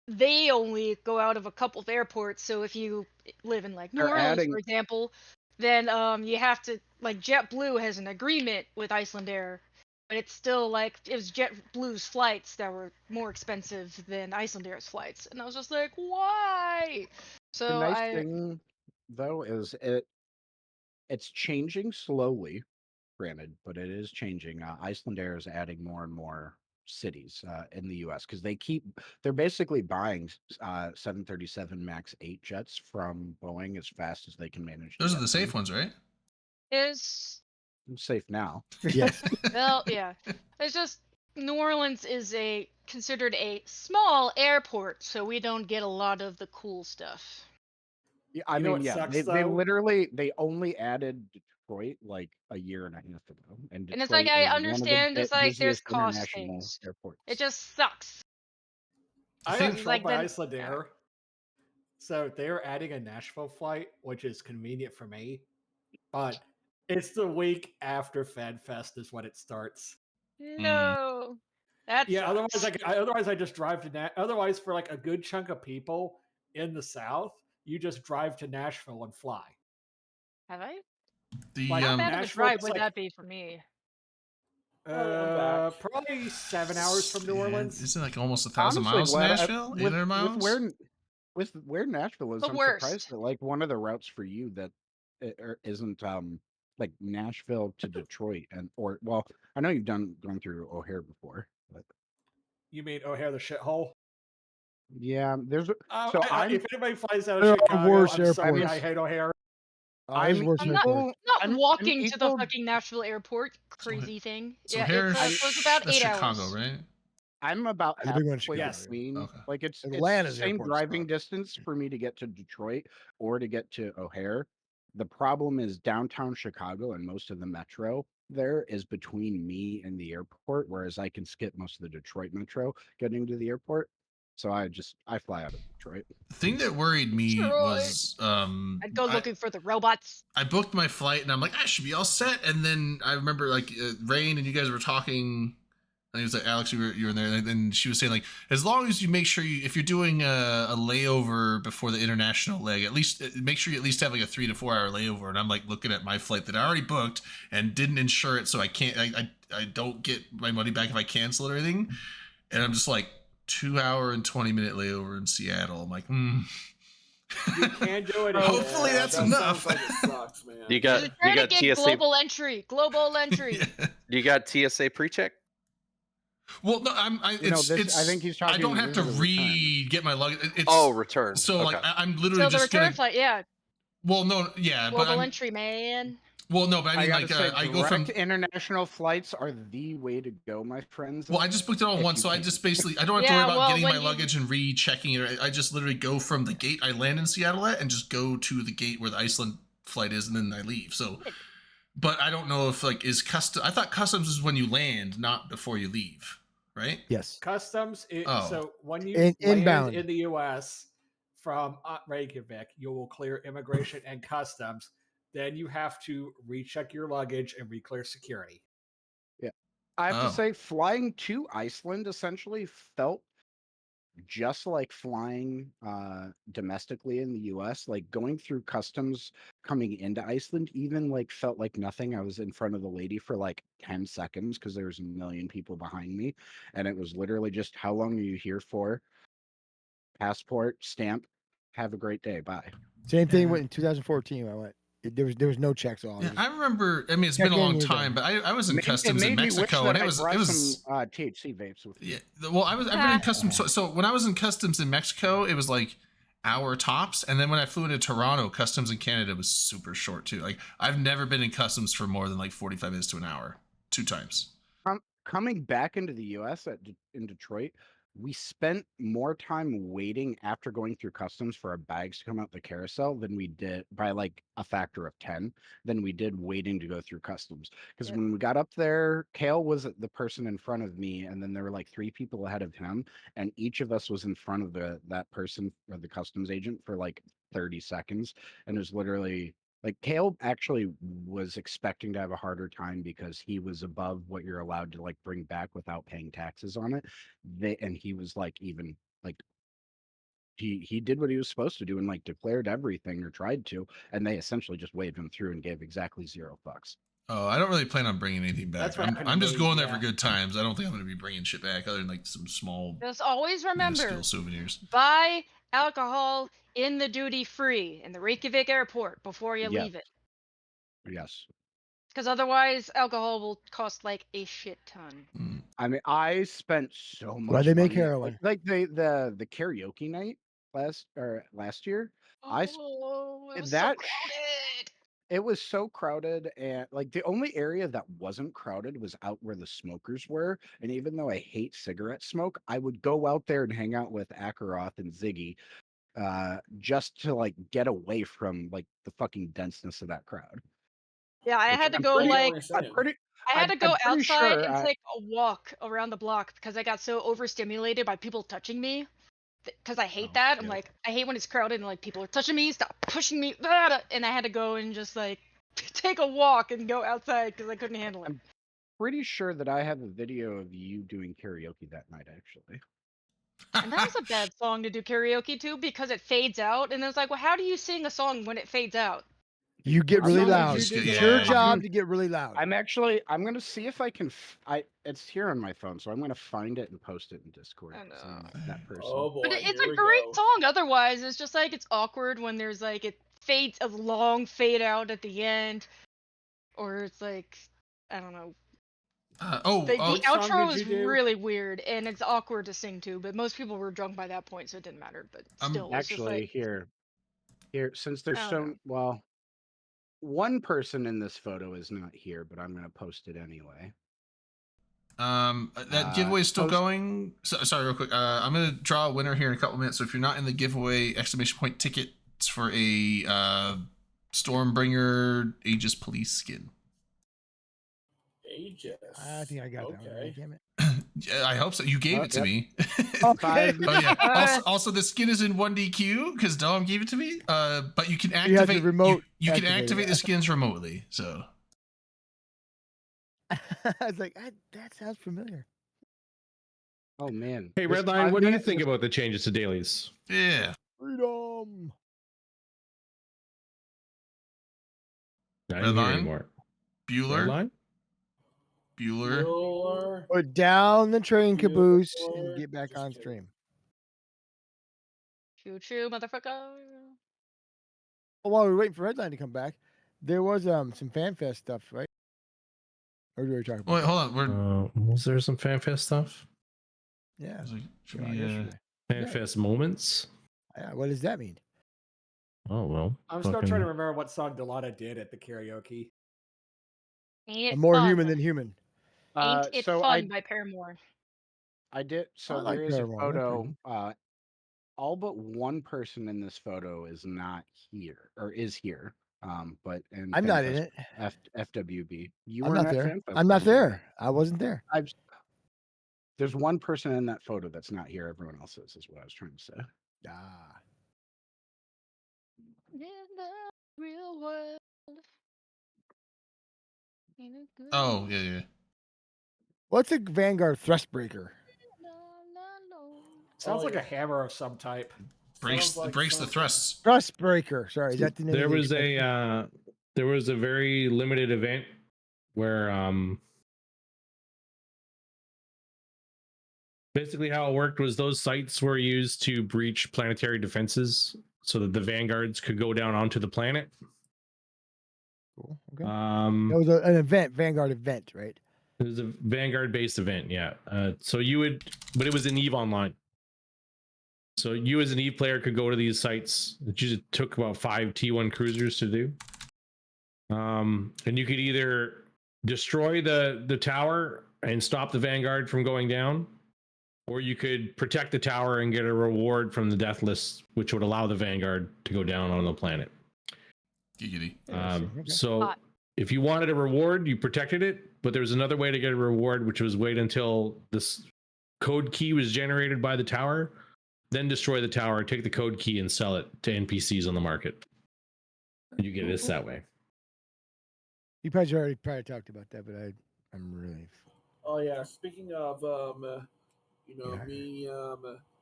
they only go out of a couple of airports. So if you live in like New They're Orleans, adding- for example, then you have to, like, JetBlue has an agreement with Iceland Air, but it's still like it was JetBlue's flights that were more expensive than Iceland Air's flights, and I was just like, why? So The nice thing, though, is it's changing slowly, granted, but it is changing. Iceland Air is adding more and more cities in the U.S. because they're basically buying 737 MAX 8 jets from Boeing as fast as they can manage. Those are the safe ones, right? is Safe now. Yes. well, yeah. It's just New Orleans is considered a small airport, so we don't get a lot of the cool stuff. Yeah, I You know mean, what yeah, sucks, they though? they only added Detroit like a year and a half ago, and And it's like, Detroit I is one of the understand, it's like there's busiest cost international things. airports. It just sucks. I think- got It's trolled like by then- Iceland Air. So they're adding a Nashville flight, which is convenient for me. But it's the week after FanFest is when it starts. No. That Yeah, sucks. otherwise I just drive to otherwise for like a good chunk of people in the South, you just drive to Nashville and fly. Have I? The Like, How bad of a Nashville drive is would like- that be for me? I'm back. Probably 7 hours from New yeah, Orleans. Isn't it like almost 1,000 Honestly, miles to Vlad, Nashville? 800 miles? With where Nashville is, The I'm worst. surprised that like one of the routes for you that isn't like Nashville to Detroit or well, I know you've gone through O'Hare before, but You mean O'Hare the shithole? yeah, there's so if anybody flies out There of are Chicago, worse I'm sorry, airports. I hate O'Hare. There's worse I'm not, airports. not I'm walking to the equal- fucking Nashville airport. Crazy thing. So Yeah, O'Hare, it was about that's 8 Chicago, hours. right? I'm about The big one in halfway Chicago, yeah. between. Okay. Like it's Atlanta's the same airport's driving not. distance for me to get to Detroit or to get to O'Hare. The problem is downtown Chicago and most of the metro there is between me and the airport, whereas I can skip most of the Detroit metro getting to the airport. So I fly out of Detroit. The thing that worried me Detroit. was I'd go looking for the robots. I booked my flight and I'm like, I should be all set. And then I remember like Rain and you guys were talking. And he was like, Alex, you were in there. And she was saying like, as long as you make sure if you're doing a layover before the international leg, at least make sure you at least have like a 3 to 4 hour layover. And I'm like looking at my flight that I already booked and didn't insure it. So I can't, I don't get my money back if I cancel it or anything. And I'm just like 2 hour and 20-minute layover in Seattle. I'm like, You can do it. Hopefully that's that enough. sounds like it sucks, man. You got Try to get TSA. global entry. Global entry. Yeah. You got TSA pre-check. Well, no, it's. I think he's talking. I don't have to this is a return. get my luggage. It's, Return. So Okay. like I'm literally So the just return gonna. flight, yeah. Well, no, yeah, but Global I'm, entry, man. well, no, but I mean gotta like say, I go from. direct international flights are the way to go, my friends. Well, I just booked it all If once, you so I can. just basically I don't have to Yeah, worry about well, getting when my you- luggage and rechecking it. I just literally go from the gate I land in Seattle at and just go to the gate where the Iceland flight is, and then I leave. So, but I don't know if like is custom. I thought customs is when you land, not before you leave, right? Yes. Customs. Oh. So when you In- land inbound. in the U.S. from Reykjavik, you will clear immigration and customs. Then you have to recheck your luggage and re-clear security. I have Oh. to say, flying to Iceland essentially felt just like flying domestically in the US. Like going through customs coming into Iceland even like felt like nothing. I was in front of the lady for like 10 seconds because there was a million people behind me, and it was literally just, how long are you here for? Passport, stamp, have a great day, bye. Same thing Yeah. with in 2014 when I went. There was no checks at all. It Yeah, was- I remember. I mean, it's Check been a in, long you're time, done. but I was in customs in made me wish Mexico, that and it I was brought it was. some THC vapes with me. Yeah. Well, I've been in customs. So when I was in customs in Mexico, it was like hour tops. And then when I flew into Toronto, customs in Canada was super short too. Like I've never been in customs for more than like 45 minutes to an hour, 2 times. Coming back into the US in Detroit, we spent more time waiting after going through customs for our bags to come out the carousel than we did by like a factor of 10 than we did waiting to go through customs. Because Yeah. when we got up there, Kale was the person in front of me, and then there were like 3 people ahead of him, and each of us was in front of that person or the customs agent for like 30 seconds, and it was literally like Kale actually was expecting to have a harder time because he was above what you're allowed to like bring back without paying taxes on it. And he was like even like he did what he was supposed to do and like declared everything or tried to, and they essentially just waved him through and gave exactly 0 fucks. Oh, I don't really plan on bringing anything back. That's what happened to I'm just me, going there for yeah. good times. I don't think I'm going to be bringing shit back other than like some small Just always remember, minuscule souvenirs. buy alcohol in the duty free in the Reykjavik airport before you Yeah. leave it. Yes. Because otherwise, alcohol will cost like a shit ton. Mm. I mean, I spent so much Why they make money, heroin? like the karaoke night last year. Oh, it was so that crowded. It was so crowded, and like the only area that wasn't crowded was out where the smokers were. And even though I hate cigarette smoke, I would go out there and hang out with Akaroth and Ziggy, just to like get away from like the fucking denseness of that crowd. Yeah, I Which had to I'm go pretty- like I'm I had to go I'm pretty outside sure and I- take a walk around the block because I got so overstimulated by people touching me. Because I hate that. I'm yeah. like, I hate when it's crowded and like people are touching me, stop pushing me, blah, blah, and I had to go and just like take a walk and go outside because I couldn't handle it. I'm pretty sure that I have a video of you doing karaoke that night, actually. And that was a bad song to do karaoke to because it fades out, and it's like, well, how do you sing a song when it fades out? You get What really song did loud. you It's do your yeah. job to get really loud. I'm gonna see if I can. It's here on my phone, so I'm gonna find it and post it in Discord. I 'cause know. I'm that person. Oh boy, But it's here a we great go. song. Otherwise, it's just like it's awkward when there's like it fades a long fade out at the end, or it's like I don't know. The Which song outro did is you do? really weird and it's awkward to sing to, but most people were drunk by that point, so it didn't matter. But still, it's just Actually, like here, since there's I don't so know. well, one person in this photo is not here, but I'm gonna post it anyway. That giveaway is still post- going. Sorry, real quick. I'm gonna draw a winner here in a couple minutes. So if you're not in the giveaway, exclamation point tickets for a Stormbringer Aegis Police skin. Aegis. I think I got that one. Okay. Right? Damn it. Yeah, I hope so. You gave it to yep. me. Okay. Oh yeah. Also, the skin is in 1DQ because Dom gave it to me. But you can You have to activate. remote you can activate activate it. the skins remotely. So I was like, that sounds familiar. Oh man. Hey, This Redline, 5 what do you minutes think is- about the changes to dailies? yeah. Freedom. I didn't hear Redline? anymore. Bueller. Redline? Bueller. Bueller. Put down the train caboose Bueller. and get back Just on kidding. stream. Choo choo, motherfucker. While we're waiting for Redline to come back, there was some FanFest stuff, right? Or do we talk about? Wait, hold on. We're Was there some FanFest stuff? Yeah. I was like, should came out we, yesterday. FanFest moments? Yeah, what does that mean? Oh, well. I'm still fucking- trying to remember what song Delana did at the karaoke. Ain't it I'm more fun? human than human. Ain't it so fun by Paramore? I did. So I like there is a Paramore, they're photo. pretty All but one person in this photo is not here, or is here. But in I'm not in FanFest it. FWB. You I'm weren't not at there. FanFest, I'm not then, were you? there. I wasn't there. There's one person in that photo that's not here. Everyone else is what I was trying to say. Ah. In the real world. Ain't it good? Oh yeah. What's a Vanguard Thrustbreaker? Sounds Oh, like yeah. a hammer of some type. Breaks Sounds like breaks the something. thrusts. Thrustbreaker. Sorry, is that the name? There of the was expansion? there was a very limited event where basically how it worked was those sites were used to breach planetary defenses so that the vanguards could go down onto the planet. Cool. Okay. It It was an event, Vanguard event, right? was a vanguard based event, yeah. So you would, but it was in EVE Online. So you as an Eve player could go to these sites. It usually took about 5 T1 cruisers to do. And you could either destroy the tower and stop the Vanguard from going down, or you could protect the tower and get a reward from the death list, which would allow the Vanguard to go down on the planet. Giggity. So Hot. if you wanted a reward, you protected it, but there was another way to get a reward, which was wait until this code key was generated by the tower, then destroy the tower, take the code key and sell it to NPCs on the market. And you get this that way. You guys already probably talked about that, but I'm really. Oh yeah. Speaking of Yeah. me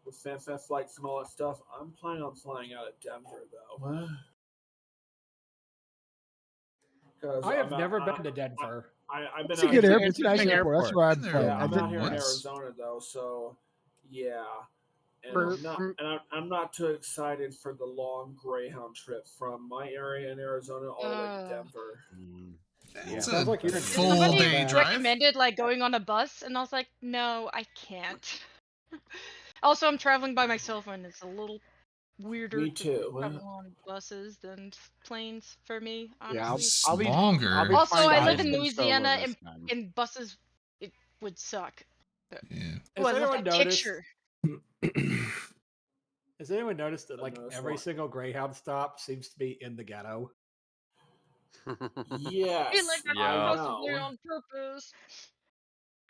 with FanFest flights and all that stuff, I'm planning on flying out of Denver though. 'Cause I have I'm never out- been to Denver. I've been It's a out good here- airport. It's a nice airport. That's where I'm Been there from. Yeah, I'm I've been out here in once. Arizona though, so yeah. And For- I'm not, from- and I'm not too excited for the long Greyhound trip from my area in Arizona all the way to Denver. It's Sounds a like you're in full Somebody day drive. recommended like going on a bus, and I was like, no, I can't. Also, I'm traveling by myself, and it's a little weirder Me to too. travel on buses than planes for me. Yeah, Honestly. It's I'll be- longer. I'll be Also, fine I live driving in solo Louisiana, this time. and buses, it would suck. Yeah. Oh, I love anyone that noticed? picture. Has anyone noticed that I like noticed every what? single Greyhound stop seems to be in the ghetto? Yes, Feel like that's Yeah. possibly on purpose.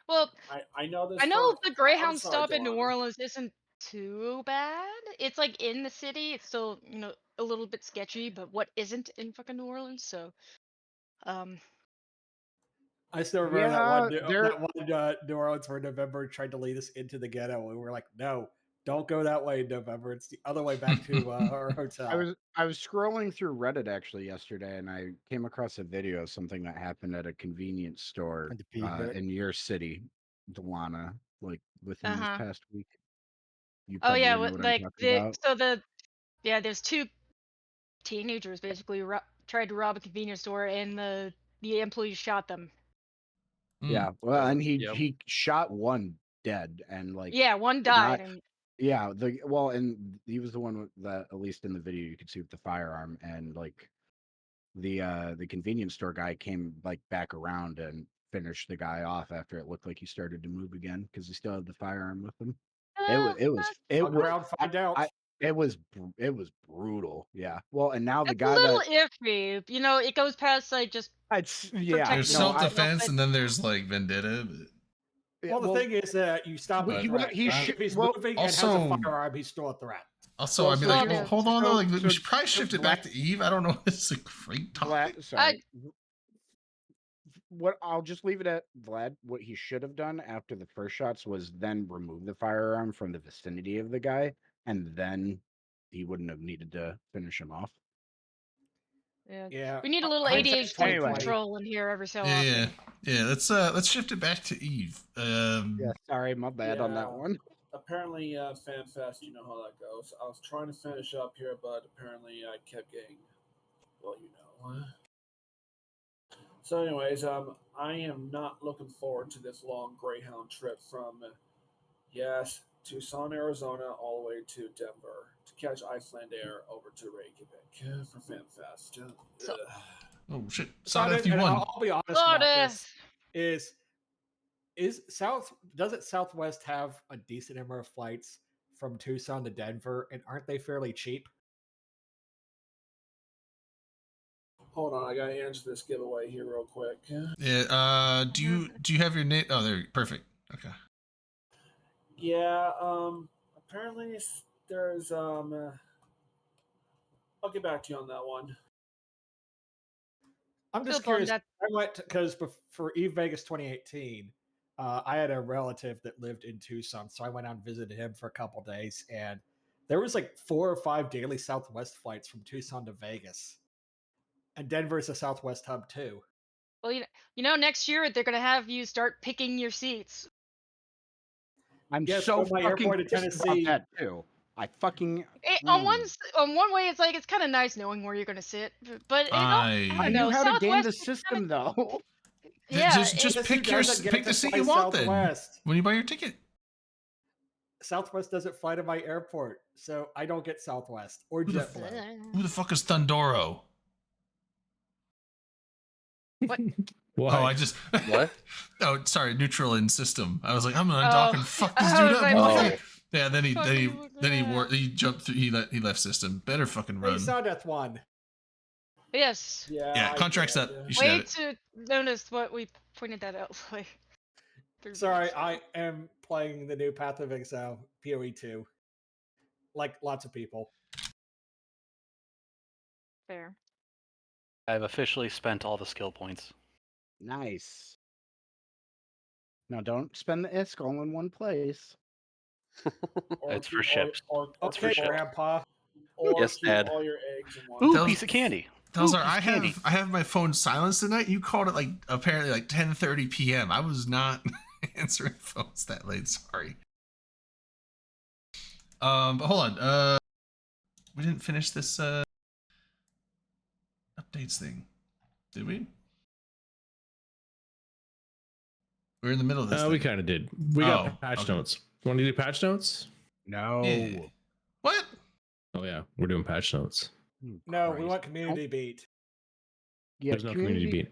Well, I know this. I know for- the I'm Greyhound sorry, stop in New Delana. Orleans isn't too bad. It's like in the city. It's still, a little bit sketchy, but what isn't in fucking New Orleans? So, I still remember Yeah, there- that one New Orleans where November tried to lead us into the ghetto, and we were like, no, don't go that way, November. It's the other way back to our hotel. I was scrolling through Reddit actually yesterday, and I came across a video of something that happened at a convenience store Had to pee, but- in your city, Delana, like within Uh-huh. this past week. You oh yeah, probably know what I'm like talking about. there's two teenagers basically tried to rob a convenience store, and the employees shot them. Yeah, well, and Yep. he shot one dead, and like Yeah, one the guy- died, and yeah, and he was the one that, at least in the video, you could see with the firearm, and like the convenience store guy came like back around and finished the guy off after it looked like he started to move again because he still had the firearm with him. Fuck around, find out. It was brutal. Yeah. Well, and now the it's guy a little that iffy. It goes past like just it's protecting There's No, I- self-defense, and then there's like vendetta. But Well, the thing is that you stop But- a he- threat. he If should- he's well, moving and has a also- firearm, he's still a threat. also, I'd be like, so- well, hold on, though. Like, we so- should probably shift it back to Eve. I don't know. This is a great topic. Vlad, sorry. What I'll just leave it at Vlad. What he should have done after the first shots was then remove the firearm from the vicinity of the guy, and then he wouldn't have needed to finish him off. Yeah. we need a little Hindsight's ADHD 20/20. control in here every so Yeah, often. yeah. Let's shift it back to Eve. Yeah, sorry, my bad on that Yeah. one. Apparently, FanFest, you know how that goes. I was trying to finish up here, but apparently I kept getting, well, you know. So, anyways, I am not looking forward to this long Greyhound trip from, yes, Tucson, Arizona, all the way to Denver to catch Iceland Air over to Reykjavik for FanFest. So- Ugh. Oh shit! Sonic, Sonic, you and won. I'll be honest Sonic! about this. Doesn't Southwest have a decent number of flights from Tucson to Denver, and aren't they fairly cheap? Hold on, I gotta answer this giveaway here real quick. Yeah. Do you have your name? Oh, there. Perfect. Okay. Yeah, apparently there's I'll get back to you on that one. I'm just Feel bummed curious. that- I went because for Eve Vegas 2018, I had a relative that lived in Tucson, so I went out and visited him for a couple days, and there was like 4 or 5 daily Southwest flights from Tucson to Vegas, and Denver's a Southwest hub too. Well, next year they're gonna have you start picking your seats. I'm Yes, so from my fucking airport in pissed about Tennessee. that too. I fucking On one way, it's like it's kind of nice knowing where you're gonna sit, but I I I don't knew know. how to game the Southwest is system though. Yeah, just Because pick who your doesn't get pick to the seat fly you want then Southwest? when you buy your ticket. Southwest doesn't fly to my airport, so I don't get Southwest or Who the JetBlue. Who the fuck is Thundoro? What? Why? Oh, I just What? Oh, sorry, neutral in system. I was like, I'm gonna Oh, dock and fuck this I dude was up. like, motherfucker. Oh. Yeah, then he Fucking he jumped through. He left system. Better fucking Hey, run. Sawdeath won. Yes. Yeah, I contracts did. up. You should have Way it. to notice what we pointed that out. Like, 3 Sorry, minutes ago. I am playing the new Path of Exile PoE 2. Like lots of people. Fair. I've officially spent all the skill points. Nice. Now don't spend the ISK all in one place. Or It's keep for ships. That's for Okay, ships. Grandpa. Or Yes, keep Dad. all your eggs in one. Ooh, That was- piece of candy. Those Ooh, are. piece I of candy. have my phone silenced tonight. You called it like apparently like 10:30 p.m. I was not answering phones that late. Sorry. But hold on. We didn't finish this updates thing, did we? We're in the middle of this. We thing. kind of did. We got Oh, patch okay. notes. Want to do patch notes? No. Yeah. What? Oh yeah, we're doing patch notes. No, we Christ. want community beat. Yeah, There's no community beat.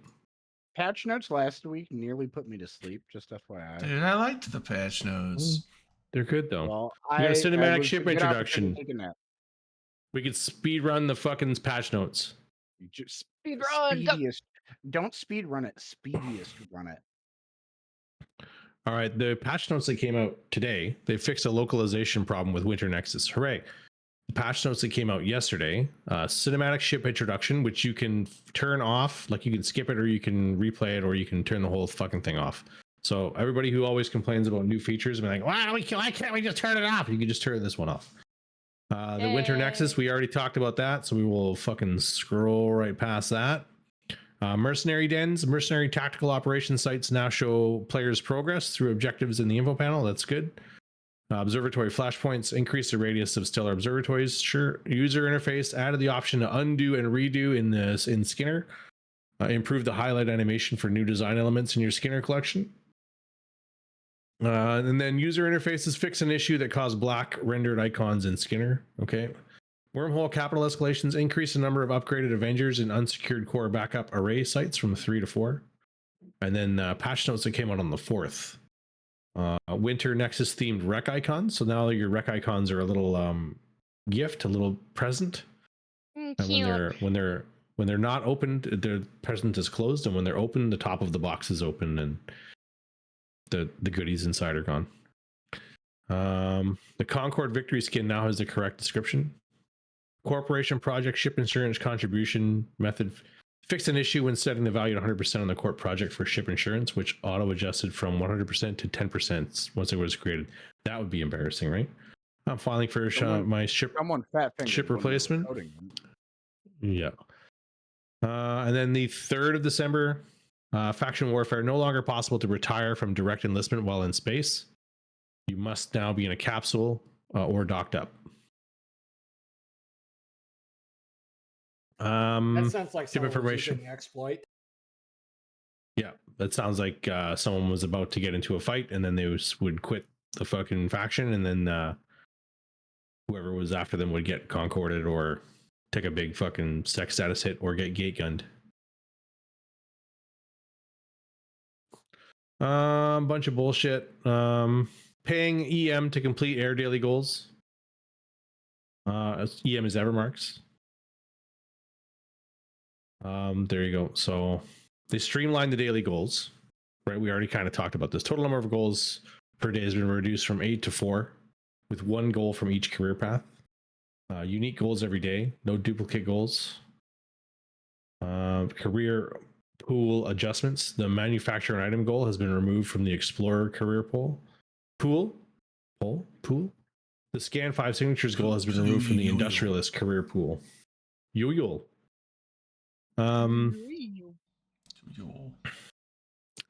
Patch notes last week nearly put me to sleep. Just FYI. Dude, I liked the patch notes. They're good though. Well, We got a I cinematic was ship a good introduction. opportunity to take a nap. We could speed run the fucking patch notes. You just Speed run, go. speediest. Don't speed run it. Speediest run it. All right, the patch notes that came out today, they fixed a localization problem with Winter Nexus. Hooray. The patch notes that came out yesterday, cinematic ship introduction, which you can turn off, like you can skip it or you can replay it or you can turn the whole fucking thing off. So everybody who always complains about new features and be like, why can't we just turn it off? You can just turn this one off. The Winter Nexus, we already talked about that, so we will fucking scroll right past that. Mercenary dens, mercenary tactical operation sites now show players' progress through objectives in the info panel. That's good. Observatory flashpoints increase the radius of stellar observatories. Sure. User interface added the option to undo and redo in Skinner. Improve the highlight animation for new design elements in your Skinner collection. And then user interfaces fix an issue that caused black rendered icons in Skinner. Okay. Wormhole capital escalations increase the number of upgraded Avengers and unsecured core backup array sites from 3 to 4. And then patch notes that came out on the 4th. Winter Nexus themed rec icons. So now your rec icons are a little gift, a little present. And when they're not opened, their present is closed, and when they're open, the top of the box is open and the goodies inside are gone. The Concord Victory skin now has the correct description. Corporation project ship insurance contribution method fixed an issue when setting the value at 100% on the corp project for ship insurance, which auto adjusted from 100% to 10% once it was created. That would be embarrassing, right? I'm filing for my ship replacement. Yeah. And then the 3rd of December, faction warfare no longer possible to retire from direct enlistment while in space. You must now be in a capsule or docked up. That sounds like ship someone was information. using exploit. Yeah, that sounds like someone was about to get into a fight and then they would quit the fucking faction, and then whoever was after them would get concorded or take a big fucking sex status hit or get gate gunned. Bunch of bullshit. Paying EM to complete air daily goals. EM is Evermarks. There you go. So they streamlined the daily goals, right? We already kind of talked about this. Total number of goals per day has been reduced from 8 to 4, with 1 goal from each career path. Unique goals every day, no duplicate goals. Career pool adjustments. The manufacturer and item goal has been removed from the Explorer career pool. The Scan 5 signatures goal has been removed from the Industrialist career pool. Yo-yo.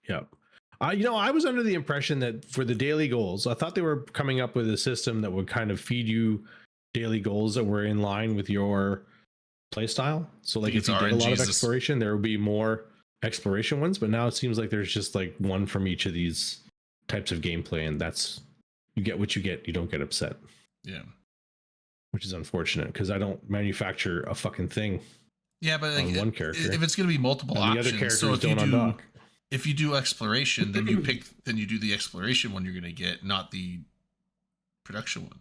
Yeah. I was under the impression that for the daily goals, I thought they were coming up with a system that would kind of feed you daily goals that were in line with your playstyle. So like if you did a lot of exploration, there would be more exploration ones, but now it seems like there's just like one from each of these types of gameplay, and that's you get what you get. You don't get upset, Yeah. which is unfortunate because I don't manufacture a fucking thing Yeah, but like, on one character. if it's going to be multiple and the options, other characters so if you don't do undock. if you do exploration, then you do the exploration one you're going to get, not the production one.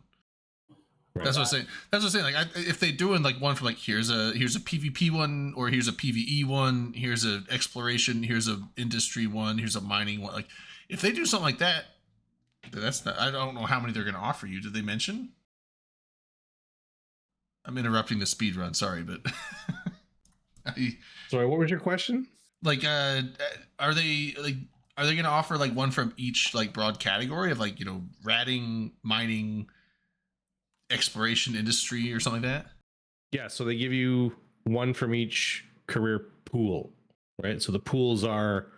Right. That's what I'm saying. That's what I'm saying. Like, if they doing like one for like here's a PvP one, or here's a PvE one, here's a exploration, here's a industry one, here's a mining one. Like, if they do something like that, that's not. I don't know how many they're going to offer you. Did they mention? I'm interrupting the speed run. Sorry, but Sorry, what was your question? like, are they going to offer like one from each like broad category of like, you know, ratting, mining, exploration, industry, or something like that? Yeah, so they give you one from each career pool, right? So the pools are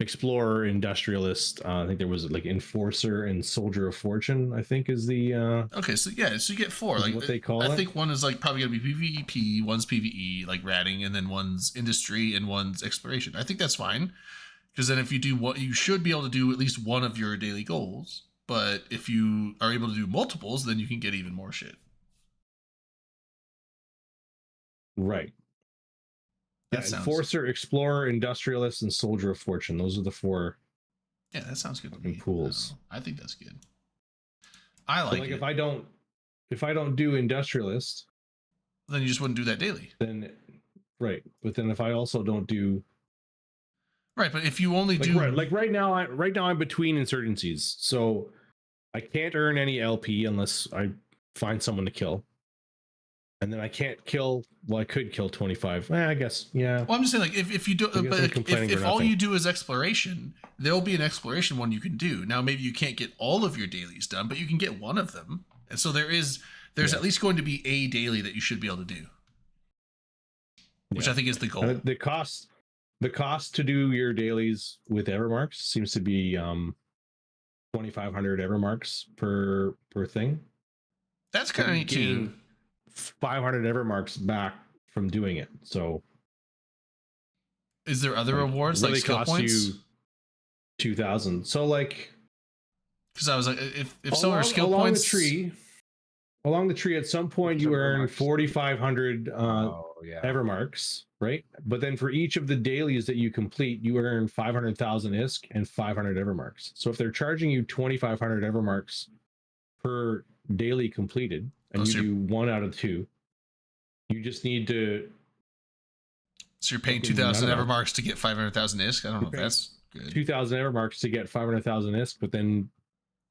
explorer, industrialist. I think there was like enforcer and soldier of fortune. I think is the Okay, so yeah, so you get four. is Like what they call I it. think one is like probably gonna be PvP, one's PvE, like ratting, and then one's industry and one's exploration. I think that's fine, because then if you do what you should be able to do at least one of your daily goals. But if you are able to do multiples, then you can get even more shit. Right. That Yeah, sounds. enforcer, explorer, industrialist, and soldier of fortune. Those are the four Yeah, that sounds good to fucking me. pools. I think that's good. I So, like like it. if I don't do industrialist, Then you just wouldn't do that daily. then right. But then if I also don't do Right, but if you only like do right now I'm between insurgencies, so I can't earn any LP unless I find someone to kill, and then I can't kill. Well, I could kill 25. I guess yeah. Well, I'm just saying, like, if you do, I guess but I'm like, complaining if for all nothing. you do is exploration, there'll be an exploration one you can do. Now, maybe you can't get all of your dailies done, but you can get one of them, and so there's Yeah. at least going to be a daily that you should be able to do, which Yeah. I think is the goal. The cost to do your dailies with Evermarks seems to be 2,500 Evermarks per thing. That's kind of You neat too. gain 500 Evermarks back from doing it. So Is there other like, rewards it like skill costs points? you 2,000. So like Because I was like, if some are skill along points, along the tree, at some point It's you earn Evermarks. 4,500 Oh yeah. Evermarks, right? But then for each of the dailies that you complete, you earn 500,000 ISK and 500 Evermarks. So if they're charging you 2,500 Evermarks per daily completed, and Oh, you so do 1 out of 2, you just need to. so you're paying fucking, 2,000 I don't know, Evermarks to get 500,000 ISK. I don't know if paying that's good. 2,000 Evermarks to get 500,000 ISK, but then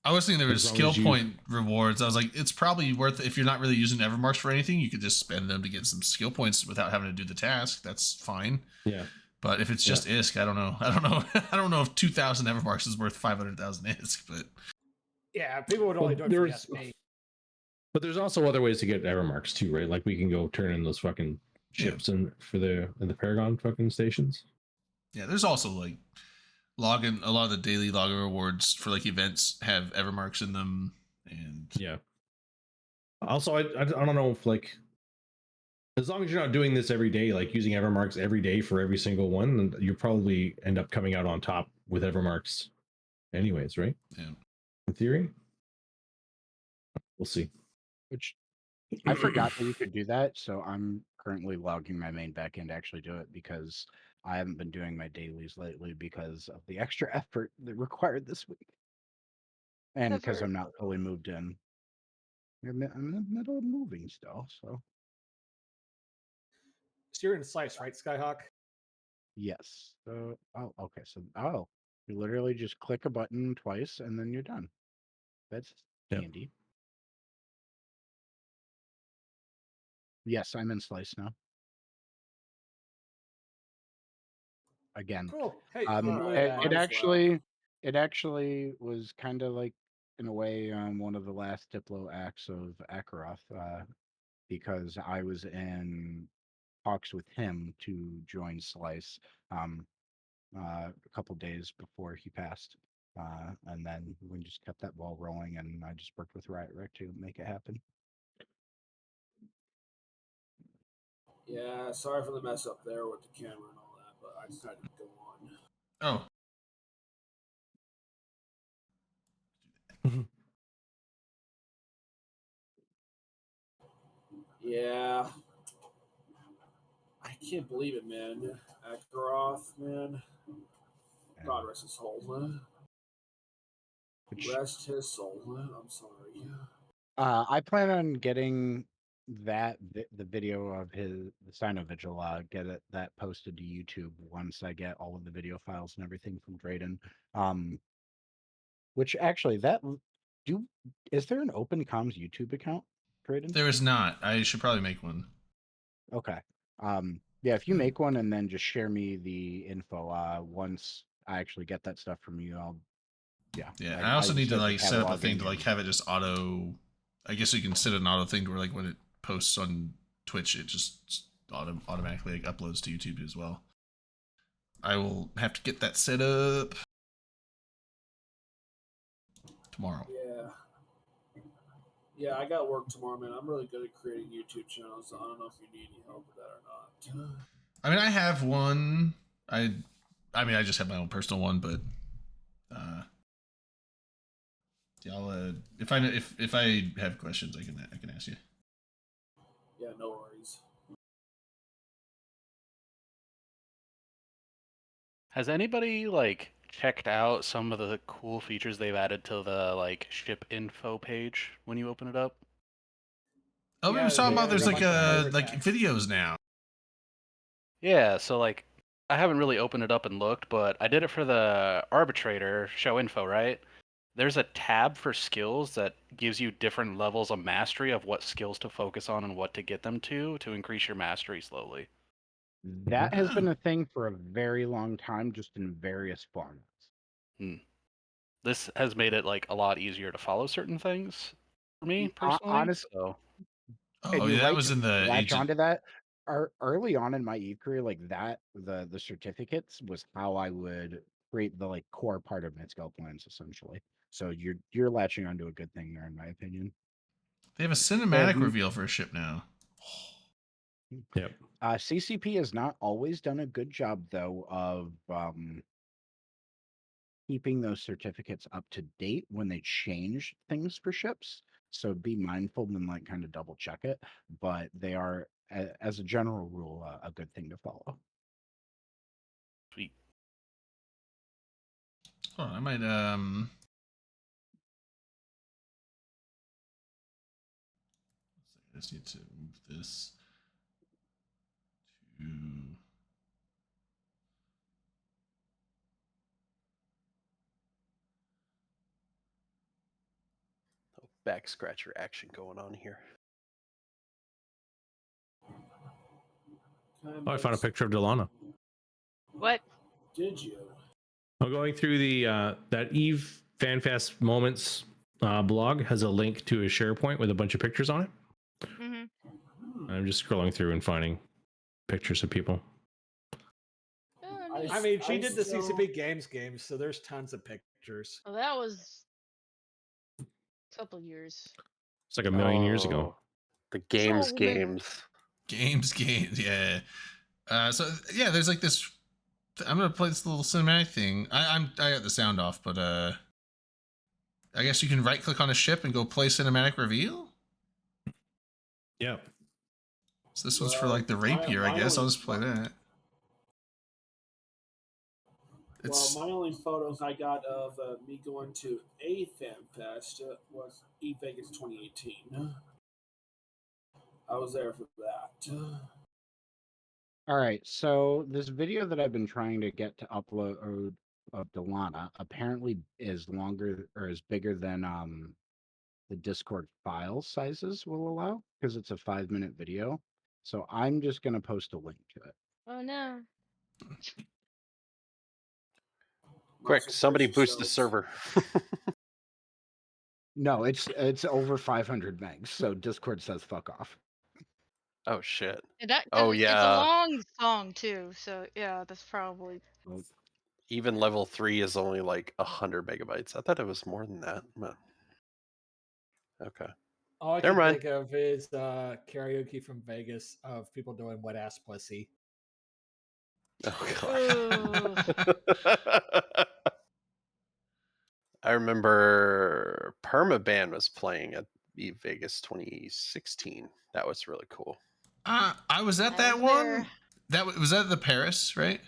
I was thinking there was as long skill as you- point rewards. I was like, it's probably worth it. If you're not really using Evermarks for anything, you could just spend them to get some skill points without having to do the task. That's fine. yeah. But if it's just ISK, I don't know. I don't know if 2,000 Evermarks is worth 500,000 ISK. But Yeah, people would only do it for the SP. But there's also other ways to get Evermarks too, right? Like we can go turn in those fucking ships in the Paragon fucking stations. yeah, there's also like login. A lot of the daily login rewards for like events have Evermarks in them, and Yeah. Also, I don't know if like, as long as you're not doing this every day, like using Evermarks every day for every single one, then you probably end up coming out on top with Evermarks, anyways, right? Yeah. In theory, we'll see. Which I forgot that you could do that, so I'm currently logging my main backend to actually do it because I haven't been doing my dailies lately because of the extra effort that required this week. And because Effort. I'm not fully moved in. I'm in the middle of moving still, so So you're in Slice, right, Skyhawk? yes. So okay. So you literally just click a button twice and then you're done. That's Yep. handy. Yes, I'm in Slice now. Again. Cool. Hey, It actually was kind of like, in a way, one of the last Diplo acts of Akaroth, because I was in talks with him to join Slice a couple days before he passed, and then we just kept that ball rolling, and I just worked with Riot Rec to make it happen. Yeah, sorry for the mess up there with the camera and all that, but I decided to go on. oh, Yeah. I can't believe it, man. Akaroth, man. God rest his soul. Rest his soul. I'm sorry. I plan on getting the video of the Sino Vigil. That posted to YouTube once I get all of the video files and everything from Drayden. Which actually is there an Open Comms YouTube account, Drayden? There is not. I should probably make one. Okay. Yeah, if you make one and then just share me the info. Once I actually get that stuff from you, Yeah. I also need to like set up a thing to like have it just auto. I guess you can set an auto thing to where like when it posts on Twitch, it just automatically like uploads to YouTube as well. I will have to get that set up tomorrow. Yeah, I got work tomorrow, man. I'm really good at creating YouTube channels. So I don't know if you need any help with that or not. I mean, I have one. I mean, I just have my own personal one, but yeah, I'll if I have questions, I can ask you. Yeah, no worries. Has anybody like checked out some of the cool features they've added to the like ship info page when you open it up? Oh, we were talking about there's like videos now. Yeah, so like I haven't really opened it up and looked, but I did it for the arbitrator show info, right? There's a tab for skills that gives you different levels of mastery of what skills to focus on and what to get them to increase your mastery slowly. That has been a thing for a very long time, just in various formats. This has made it like a lot easier to follow certain things for me personally. Honestly, so. Oh yeah, that was in the latch onto that. Early on in my Eve career, like that, the certificates was how I would create the like core part of my skill plans, essentially. So you're latching onto a good thing there, in my opinion. They have a cinematic reveal for a ship now. Yep. CCP has not always done a good job though of keeping those certificates up to date when they change things for ships. So be mindful and like kind of double check it. But they are, as a general rule, a good thing to follow. Sweet. Hold on, I might I just need to move this to. Back scratcher action going on here. Oh, I found a picture of Delana. What? Did you? I'm going through the that Eve FanFest Moments blog has a link to a SharePoint with a bunch of pictures on it. Mm-hmm. I'm just scrolling through and finding pictures of people. I mean, she did the CCP games, so there's tons of pictures. Well, that was a couple years. It's like a million years ago. The games. Yeah. So yeah, there's like this. I'm gonna play this little cinematic thing. I got the sound off, but I guess you can right click on a ship and go play cinematic reveal. Yeah. So this one's for like the rapier, I guess. I'll just play that. Well, my only photos I got of me going to a FanFest was eVegas 2018. I was there for that. All right, so this video that I've been trying to get to upload of Delana apparently is longer or is bigger than the Discord file sizes will allow because it's a 5-minute video. So I'm just gonna post a link to it. Oh no. Quick, somebody boost the server. No, it's over 500 megs, so Discord says fuck off. Oh shit. Oh yeah. It's a long song too, so yeah, that's probably. Even level 3 is only like 100 megabytes. I thought it was more than that. But... Okay. All I can think of is karaoke from Vegas of people doing wet ass pussy. Oh god. I remember Permaban was playing at Vegas 2016. That was really cool. I was at I that was one. there. Was that the Paris, right?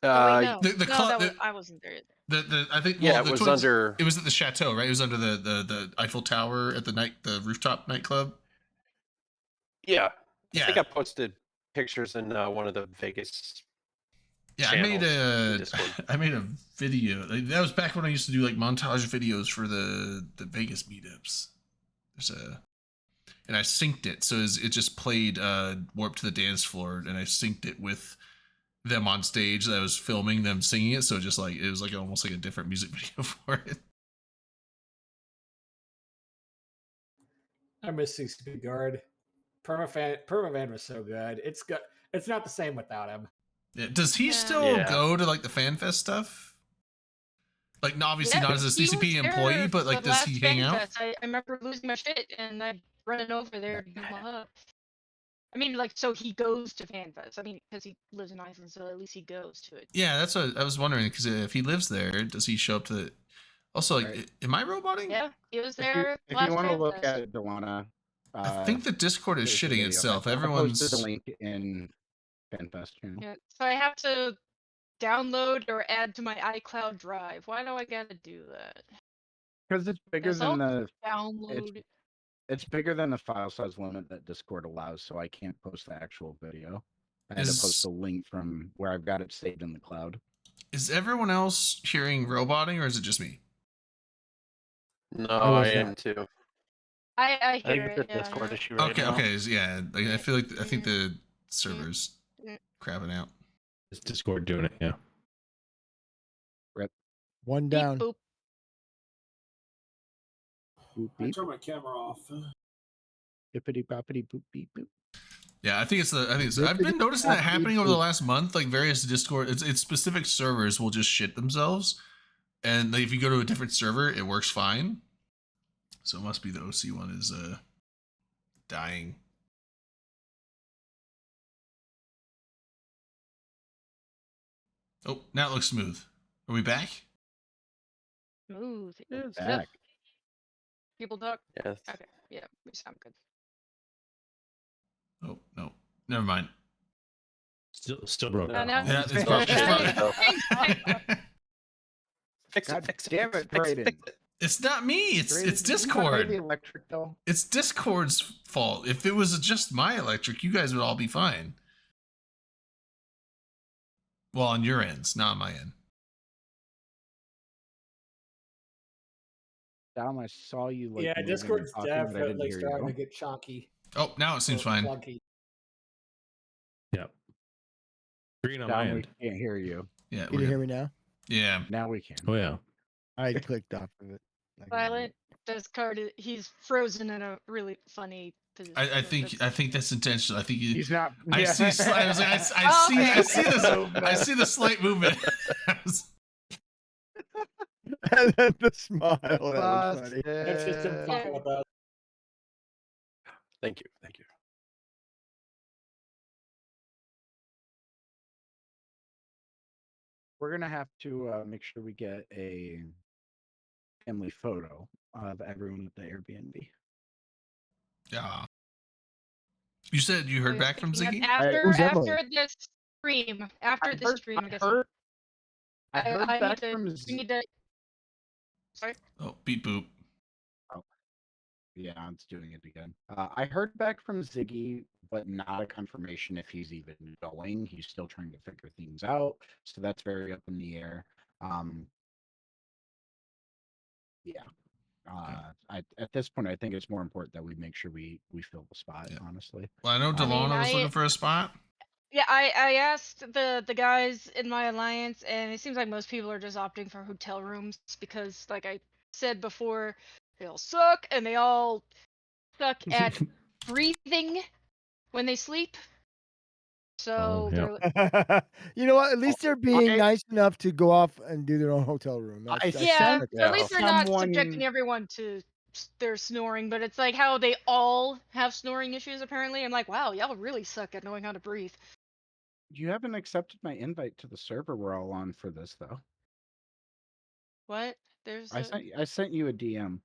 Oh, wait, no. the no, club- that was, the- I wasn't there. I think Yeah, well, it the was Twins- under. It was at the chateau, right? It was under the Eiffel Tower at the rooftop nightclub. Yeah, Yeah, I think I posted pictures in one of the Vegas. yeah. I made channels in Discord. I made a video. Like, that was back when I used to do like montage videos for the Vegas meetups. And I synced it, so it just played Warp to the Dance Floor, and I synced it with them on stage that I was filming them singing it, so just like it was like almost like a different music video for it. I miss CCP Guard. Permavan was so good. It's good. It's not the same without him. Yeah. Does he Yeah. still Yeah. go to like the FanFest stuff? Like, obviously Yeah, not as a he was CCP employee, there but like, the does last he hang out? FanFest. I remember losing my shit and I running over there to do my hug. I mean, like, so he goes to FanFest. I mean, because he lives in Iceland, so at least he goes to it. Yeah, that's what I was wondering, because if he lives there, does he show up to the? Also, like, Right. am I roboting? Yeah, he was If there. you last want to look FanFest. at it, Delana, I think the Discord is there's a shitting video. itself. I Everyone's posted the link in FanFest channel. Yeah, so I have to download or add to my iCloud drive. Why do I gotta do that? Because it's bigger Yes, than I'll the download. it's bigger than the file size limit that Discord allows, so I can't post the actual video. I had to Is- post a link from where I've got it saved in the cloud. Is everyone else hearing roboting, or is it just me? No, was I am not. too. I I think hear it's a it. Yeah, Discord yeah. issue right Okay, now. okay, yeah. Like, I feel like I think Mhm. the server's Mm. crapping out. It's Discord doing it. Yeah. One Beep, down. boop. Boop I beep, turned my camera off. bippity boppity boop beep boop. Yeah, I think I've been noticing that happening over the last month. Like, various Discord, it's specific servers will just shit themselves, and like, if you go to a different server, it works fine. So it must be the OC one is dying. Oh, now it looks smooth. Are we back? Smooth. Yes. Yep. Back. People talk. Yes. Okay. Yeah, we sound good. Oh no, never mind. Still broken. Oh, now- Yeah, it's Yeah, probably. yeah. Fix God it, fix it, damn fix it, fix Brayden. fix it. It's not me. It's Brayden, did you not pay Discord. The electric bill. It's Discord's fault. If it was just my electric, you guys would all be fine. Well, on your ends, not on my end. Dom, I saw you like. Yeah, moving and Discord's talking, but I didn't definitely hear starting to you. get chonky. Oh, now it seems or fine. clunky. Yep. Green on Dom, my we end. can't hear you. Yeah, Can you hear me now? Yeah. Now we can. Oh yeah. I clicked off of it. Like, Silent. Discard. He's frozen in a really funny position. I think that's intentional. I think He's not. I yeah. see. I was like, I Oh, see. okay. I see this. I see the slight movement. and then the smile. That was funny. That's just him Busted. fucking with us. Thank you, thank you. We're gonna have to make sure we get a family photo of everyone at the Airbnb. Yeah. You said you heard back from Ziggy? After who's Emily? after this stream, after this stream, I guess I heard I back need to. from We need to. Sorry. Oh, beep boop. Yeah, it's doing it again. I heard back from Ziggy, but not a confirmation if he's even going. He's still trying to figure things out, so that's very up in the air. Yeah. At this point, I think it's more important that we make sure we fill the spot. Yeah. Honestly, Well, I know I mean, Delana was I- looking for a spot. Yeah, I asked the guys in my alliance, and it seems like most people are just opting for hotel rooms because, like I said before, they all suck, and they all suck at breathing when they sleep. So yeah. they're like, You know what? At least they're being I- nice enough to go off and do their own hotel room. I That's yeah, sent so at least they're not someone- subjecting everyone to their snoring. But it's like how they all have snoring issues. Apparently, I'm like, wow, y'all really suck at knowing how to breathe. you haven't accepted my invite to the server we're all on for this, though. What? There's I sent you a DM.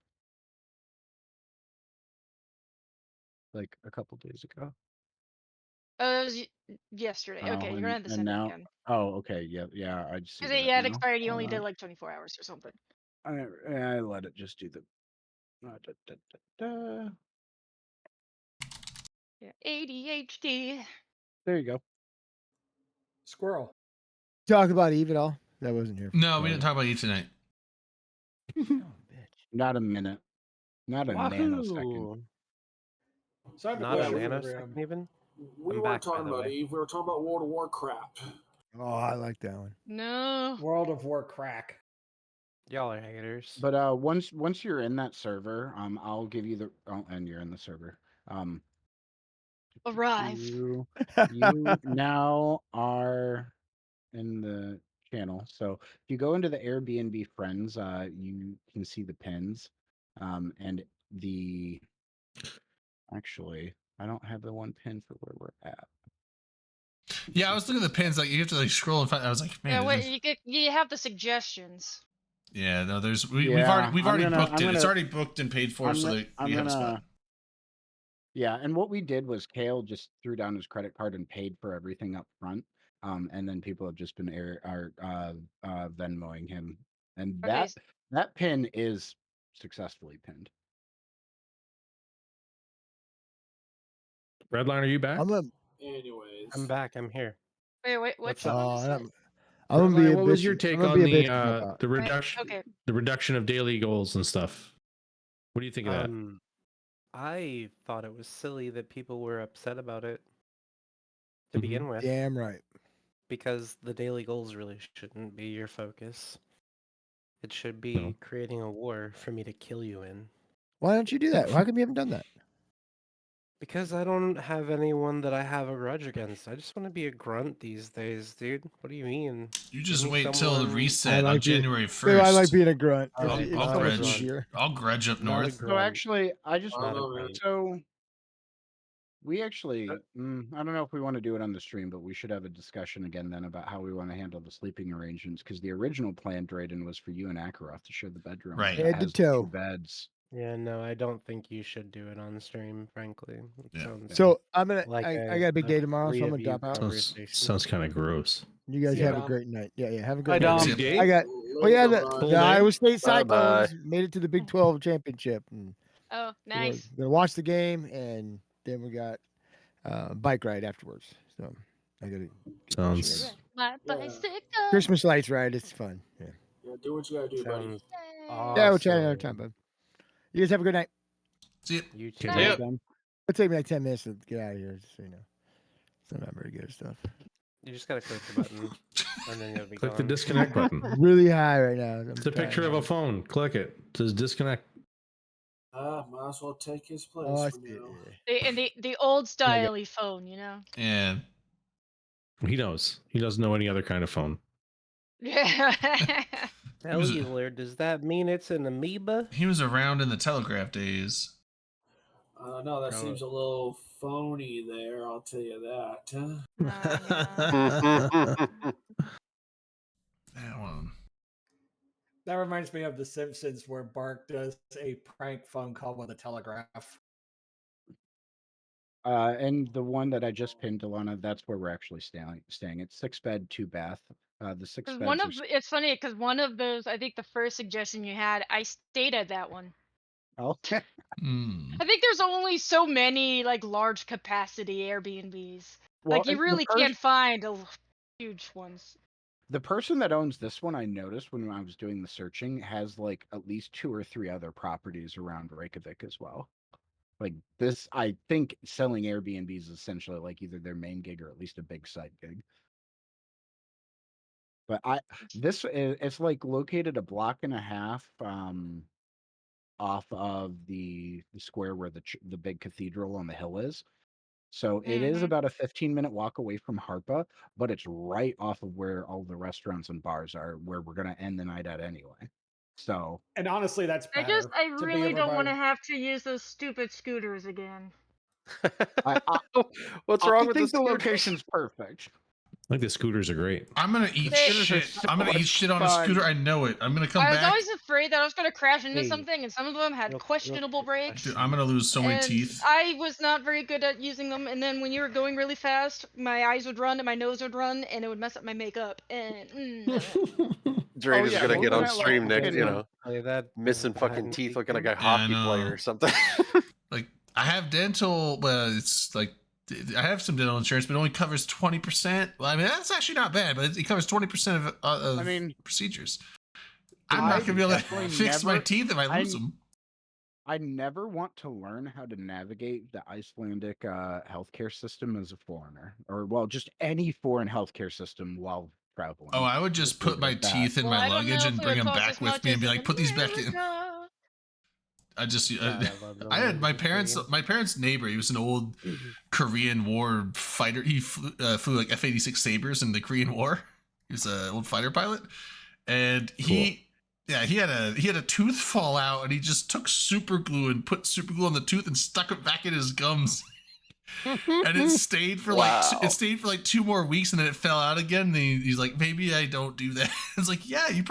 like a couple days ago. Oh, it was yesterday. Oh, Okay, you're gonna have to and send it now, again. oh, okay, yeah, I just see Because that yeah, it now. expired. You only did like 24 hours or something. I let it just do the. Da, da, da, da. Yeah, ADHD. There you go. Squirrel. Talk about Eve at all? That wasn't here. No, we didn't talk about Eve tonight. Not a minute. Not a nanosecond. Wahoo! So I have a Not a question for nanosecond even. We I'm weren't back, by talking the about way. Eve. We were talking about World of Warcraft. Oh, I like that one. No. World of War crack. Y'all are haters. But once you're in that server, I'll give you the. Oh, and you're in the server. Arrive. You now are in the channel. So if you go into the Airbnb friends, you can see the pins, and the. Actually, I don't have the one pin for where we're at. Yeah, I was looking at the pins. Like you have to like scroll and find. I was like, man. Yeah, it wait, is- you have the suggestions. Yeah, no. There's we've Yeah, already I'm gonna- booked I'm it. It's gonna- already booked and paid for, I'm so gonna- that I'm we have a gonna- spot. Yeah, and what we did was Kale just threw down his credit card and paid for everything up front. And then people have just been Venmoing him, and Okay, that pin is successfully pinned. Redline, are you back? Anyways. I'm back. I'm here. wait, what's What's up? up? I'm gonna be Redline, a what was your bitch- take I'm gonna on be a bitch about the that. reduction? Okay. The reduction of daily goals and stuff. What do you think of that? I thought it was silly that people were upset about it to begin with. Damn right. Because the daily goals really shouldn't be your focus. It should be creating a war for me to kill you in. Why don't you do that? How come you haven't done that? Because I don't have anyone that I have a grudge against. I just want to be a grunt these days, dude. What do you mean? You just Give me wait till the someone- reset on January Dude, 1st. I like being a grunt. Oh, It's not so a much grunt. easier. I'll grudge up Not a north. grunt. So actually, I just Not a grunt. so we actually I don't know if we want to do it on the stream, but we should have a discussion again then about how we want to handle the sleeping arrangements, because the original plan, Drayden, was for you and Akaroth to share the bedroom. Right. It Head to has toe. 2 beds. Yeah, no, I don't think you should do it on stream, frankly. It sounds So I'm gonna. like I got a big day tomorrow, so I'm gonna drop out. Sounds kind of gross. You guys See ya, have a Dom. great night. Yeah, have a Bye, good Dom. night. Dave? I got. Oh yeah, the Iowa State Bye-bye. Cyclones made it to the Big 12 championship, and Oh, so we're nice. gonna watch the game, and then we got bike ride afterwards. So I gotta get my shit Sounds ready. My Yeah. bicycle. Christmas lights ride. It's fun. Yeah. Yeah, do what you gotta do, buddy. sounds Yeah, we'll chat another awesome. time, bud. You guys have a good night. See ya. You too. Okay. Yeah. Done? It'll take me like 10 minutes to get out of here, just so you know. It's not very good stuff. You just gotta click the button, and then you'll be click the gone. disconnect button. Really high right now. I'm It's a picture of a phone. Click it. It says disconnect. Might as well take his place Oh, I for see it. now. The old style phone, you know. Yeah. He knows. He doesn't know any other kind of phone. Yeah. Cellular, does that mean it's an amoeba? He was around in the telegraph days. No, that Oh. seems a little phony there, I'll tell you that. That one. That reminds me of The Simpsons, where Bart does a prank phone call with a telegraph. And the one that I just pinned, Delana, that's where we're actually staying. It's 6 bed, 2 bath. The 6 'Cause beds. it's funny because one of those, I think the first suggestion you had, I stayed at that one. Oh, I think there's only so many like large capacity Airbnbs. Well, Like you and the really can't find huge ones. the person that owns this one, I noticed when I was doing the searching, has like at least 2 or 3 other properties around Reykjavik as well. Like this, I think selling Airbnbs is essentially like either their main gig or at least a big side gig. But it's like located a block and a half off of the square where the big cathedral on the hill is. So it is about a 15-minute walk away from Harpa, but it's right off of where all the restaurants and bars are, where we're gonna end the night at anyway. So And honestly, that's I better. I to be really over don't by- want to have to use those stupid scooters again. What's wrong I with think the the scooter? location's perfect. Like the scooters are great. I'm gonna eat They- shit. so I'm gonna eat much shit on a fun. scooter. I know it. I'm gonna come I was back. always afraid that I was going to crash into Hey, something, and some of them had real questionable quick brakes. Dude, I'm gonna lose so many and teeth. I was not very good at using them, and then when you were going really fast, my eyes would run and my nose would run, and it would mess up my makeup. And Drain is yeah, gonna get wasn't on that like stream, Nick. fucking- You know, Play that missing hide fucking and teeth, seek looking like game? a Yeah, I hockey player know. or something. Like I have dental, but it's like I have some dental insurance, but it only covers 20%. Well, I mean that's actually not bad, but it covers 20% of I mean, procedures. I'm not gonna be able to definitely fix my never- teeth if I lose them. I never want to learn how to navigate the Icelandic healthcare system as a foreigner, or well, just any foreign healthcare system while traveling. Oh, I would just put leave it my at that. teeth in well, my I don't luggage know and if it bring would them cost back as with much me and as be in like, put these back in. America. I just God, I love the I had my language parents game. my parents' neighbor. He was an old Korean War fighter. He flew like F-86 Sabres in the Korean War. He was an old fighter pilot, and he had a tooth fall out, and he just took super glue and put super glue on the tooth and stuck it back in his gums. And it stayed for Wow. like 2 more weeks, and then it fell out again. And he's like, maybe I don't do that. It's like, yeah, you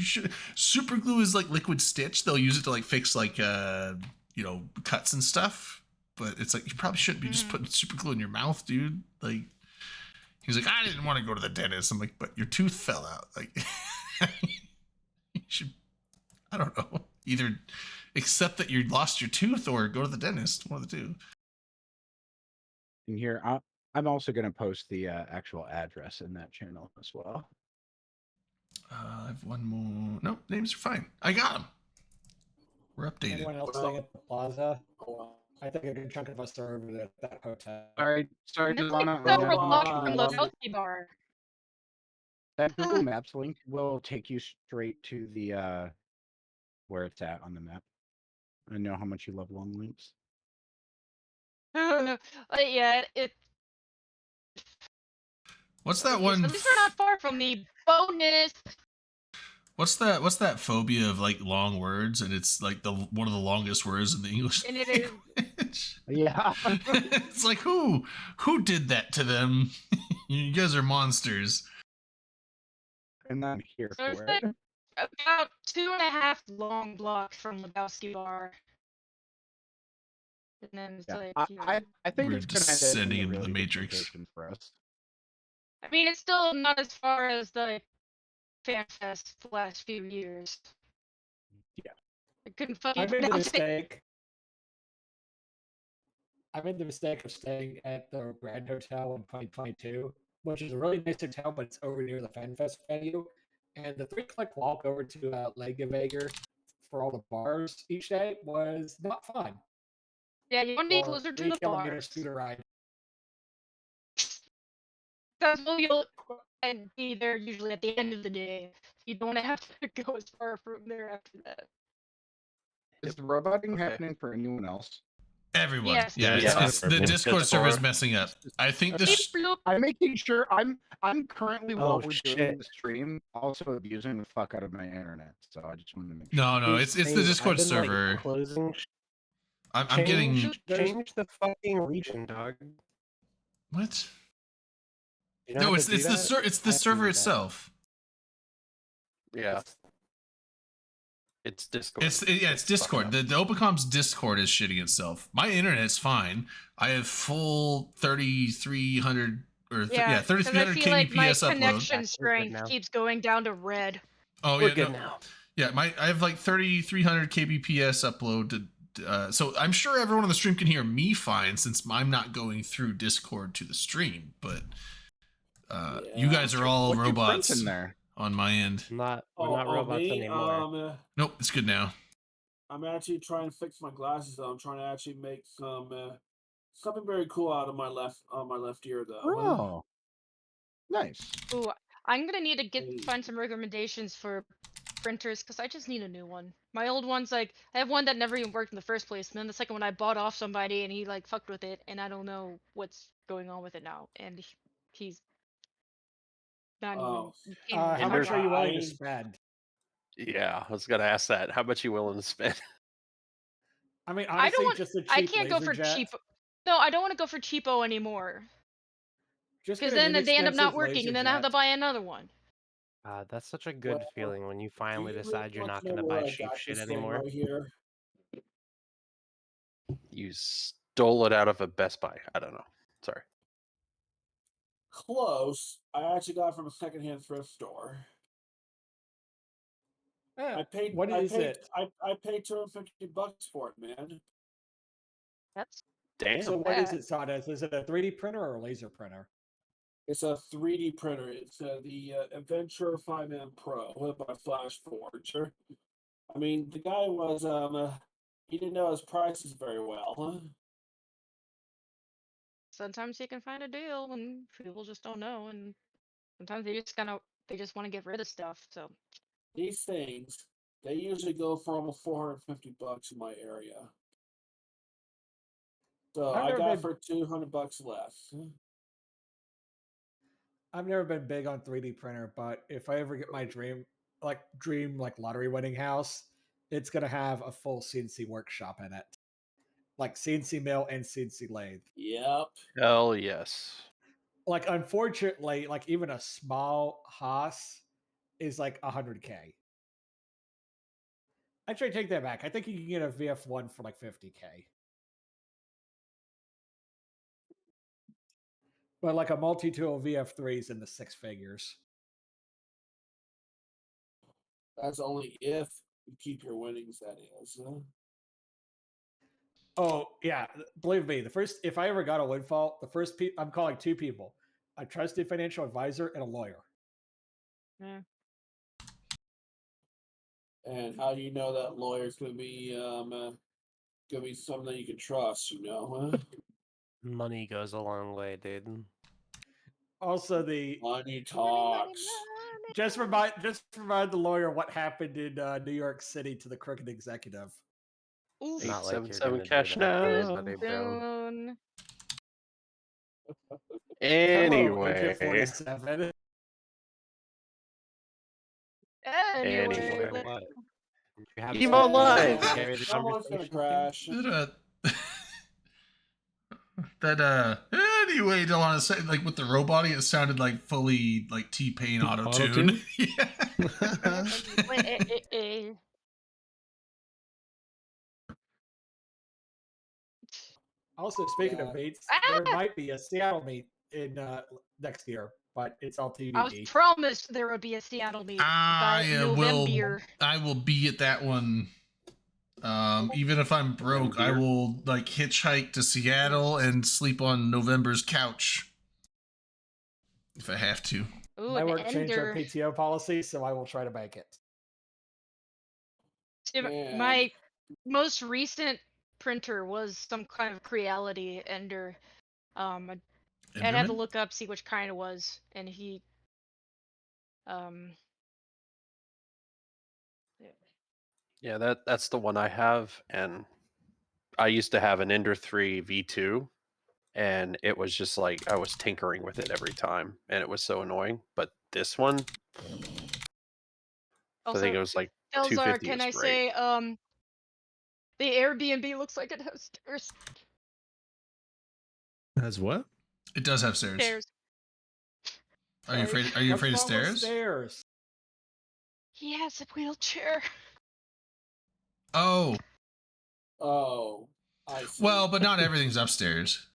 should. Super glue is like liquid stitch. They'll use it to like fix like cuts and stuff. But it's like you probably shouldn't be just putting super glue in your mouth, dude. Like he's like, I didn't want to go to the dentist. I'm like, but your tooth fell out. Like you should, I don't know, either accept that you lost your tooth or go to the dentist. One of the two. And here, I'm also going to post the actual address in that channel as well. I have one more. Nope, names are fine. I got them. We're updated. Anyone else staying at the plaza? I think a good chunk of us are over there at that hotel. Sorry, And it's Delana. like several Oh, blocks wow. from Lebowski Bar. That Google Maps link will take you straight to the where it's at on the map. I know how much you love long links. Yeah, it. What's that At one? least we're not far from the bonus. What's that phobia of like long words, and it's like one of the longest words in the English And it is. language. Yeah. It's like who did that to them? You guys are monsters. And I'm here So it's for like it. about 2.5 long blocks from Lebowski Bar. And then it's Yeah. like, I think We're it's going to descending into the Matrix. for us. I mean, it's still not as far as the FanFest the last few years. Yeah. I couldn't fucking I made the pronounce it. mistake. I made the mistake of staying at the Grand Hotel in 2022, which is a really nice hotel, but it's over near the FanFest venue. And the 3-click walk over to Legevager for all the bars each day was not fun. Yeah, you want to be Or closer to 3 the kilometer bars. scooter ride. That's what you'll and be there usually at the end of the day. You don't have to go as far from there after that. Is the roboting happening for anyone else? Everyone. Yes. Yeah, Yeah. it's the Discord server is messing up. I think this. Beep, bloop. I'm making sure I'm currently while Oh, we're doing shit. the stream also abusing the fuck out of my internet. So I just wanted to make sure. No, it's the These Discord things, I've been, server. Like, closing. I'm getting change the fucking region, dog. what? You know No, how it's to do that? it's the I server do that. itself. Yeah, it's Discord. It's Discord. The OpenCom's Discord is shitting itself. My internet's fine. I have full 3300 or 'cause 3300 I feel like my kbps upload. connection We're good strength now. keeps going down to red. Oh We're yeah, good no, now. yeah. I have like 3300 kbps upload to. So I'm sure everyone on the stream can hear me fine since I'm not going through Discord to the stream. But you guys are all What you robots printing there? on my end. We're not robots me, anymore. Nope, it's good now. I'm actually trying to fix my glasses. Though I'm trying to actually make something very cool out of my left ear, though. Oh, nice. Ooh, I'm gonna need to Hey. find some recommendations for printers because I just need a new one. My old one's like I have one that never even worked in the first place, and then the second one I bought off somebody and he like fucked with it, and I don't know what's going on with it now. And he's not Oh. even. he can't even How talk much about are you it. willing to I- spend? Yeah, I was gonna ask that. How much you willing to spend? I mean, I honestly, don't want. just a cheap I can't go laser for jet. cheap. No, I don't want to go for cheapo anymore. Just Because get an then they end up not inexpensive working, and laser then I have to jet. buy another one. That's such a good Well, feeling when you Do finally you really decide you're want not to know going to where buy I cheap got shit this thing anymore. right here? You stole it out of a Best Buy. I don't know. Sorry. Close. I actually got it from a secondhand thrift store. I paid. What I is paid. it? I paid $250 for it, man. That's Damn. So what bad. is it, Sawdust? Is it a 3D printer or a laser printer? It's a 3D printer. It's the Adventure 5M Pro by Flash Forge. I mean, the guy was he didn't know his prices very well. Huh? Sometimes you can find a deal, and people just don't know, and sometimes they just want to get rid of stuff. So These things, they usually go for almost $450 in my area. So I've I never got it been- for $200 less. I've never been big on 3D printer, but if I ever get my dream lottery winning house, it's gonna have a full CNC workshop in it, like CNC mill and CNC lathe. Yep. Hell yes. Like, unfortunately, like even a small Haas is like 100K. Actually, I take that back. I think you can get a VF1 for like 50K. But like a multi-tool VF3 is in the six figures. That's only if you keep your winnings, that is. Oh yeah, believe me. If I ever got a windfall, I'm calling two people: a trusted financial advisor and a lawyer. yeah. And how do you know that lawyer's gonna be something that you can trust? You know, huh? Money goes a long way, dude. Also, the Money talks. just remind the lawyer what happened in New York City to the crooked executive. Oof. Not like you're 877 gonna do cash that to now. somebody, bro. Soon. Hello, Anyway. Agent 47. Anyway, What? What? Did you have Eve something Online. to carry the Someone's gonna conversation? crash. Anyway, I want to say, like, with the robot, it sounded like fully like T-Pain auto-tune. Yeah. Also, speaking of meets, there might be a Seattle meet in next year, but it's all I was TBD. promised there would be a Seattle meet by November. I will be at that one. Even if I'm broke, I will like hitchhike to Seattle and sleep on November's couch if I have to. Ooh, My an work changed our Ender. PTO policy, so I will try to make it. Man. My most recent printer was some kind of Creality Ender. I'd have to Enderman? look up, see which kind it was, and he Yeah, that's the one I have, and I used to have an Ender 3 V2, and it was just like I was tinkering with it every time, and it was so annoying. But this one, I think it was like Elzar, 250. can I was great. say the Airbnb looks like it has stairs. Has what? It does have stairs. Stairs. Are you afraid? Are you afraid of What's wrong with stairs? Stairs. He has a wheelchair. Oh, Oh, I see. well, but not everything's upstairs.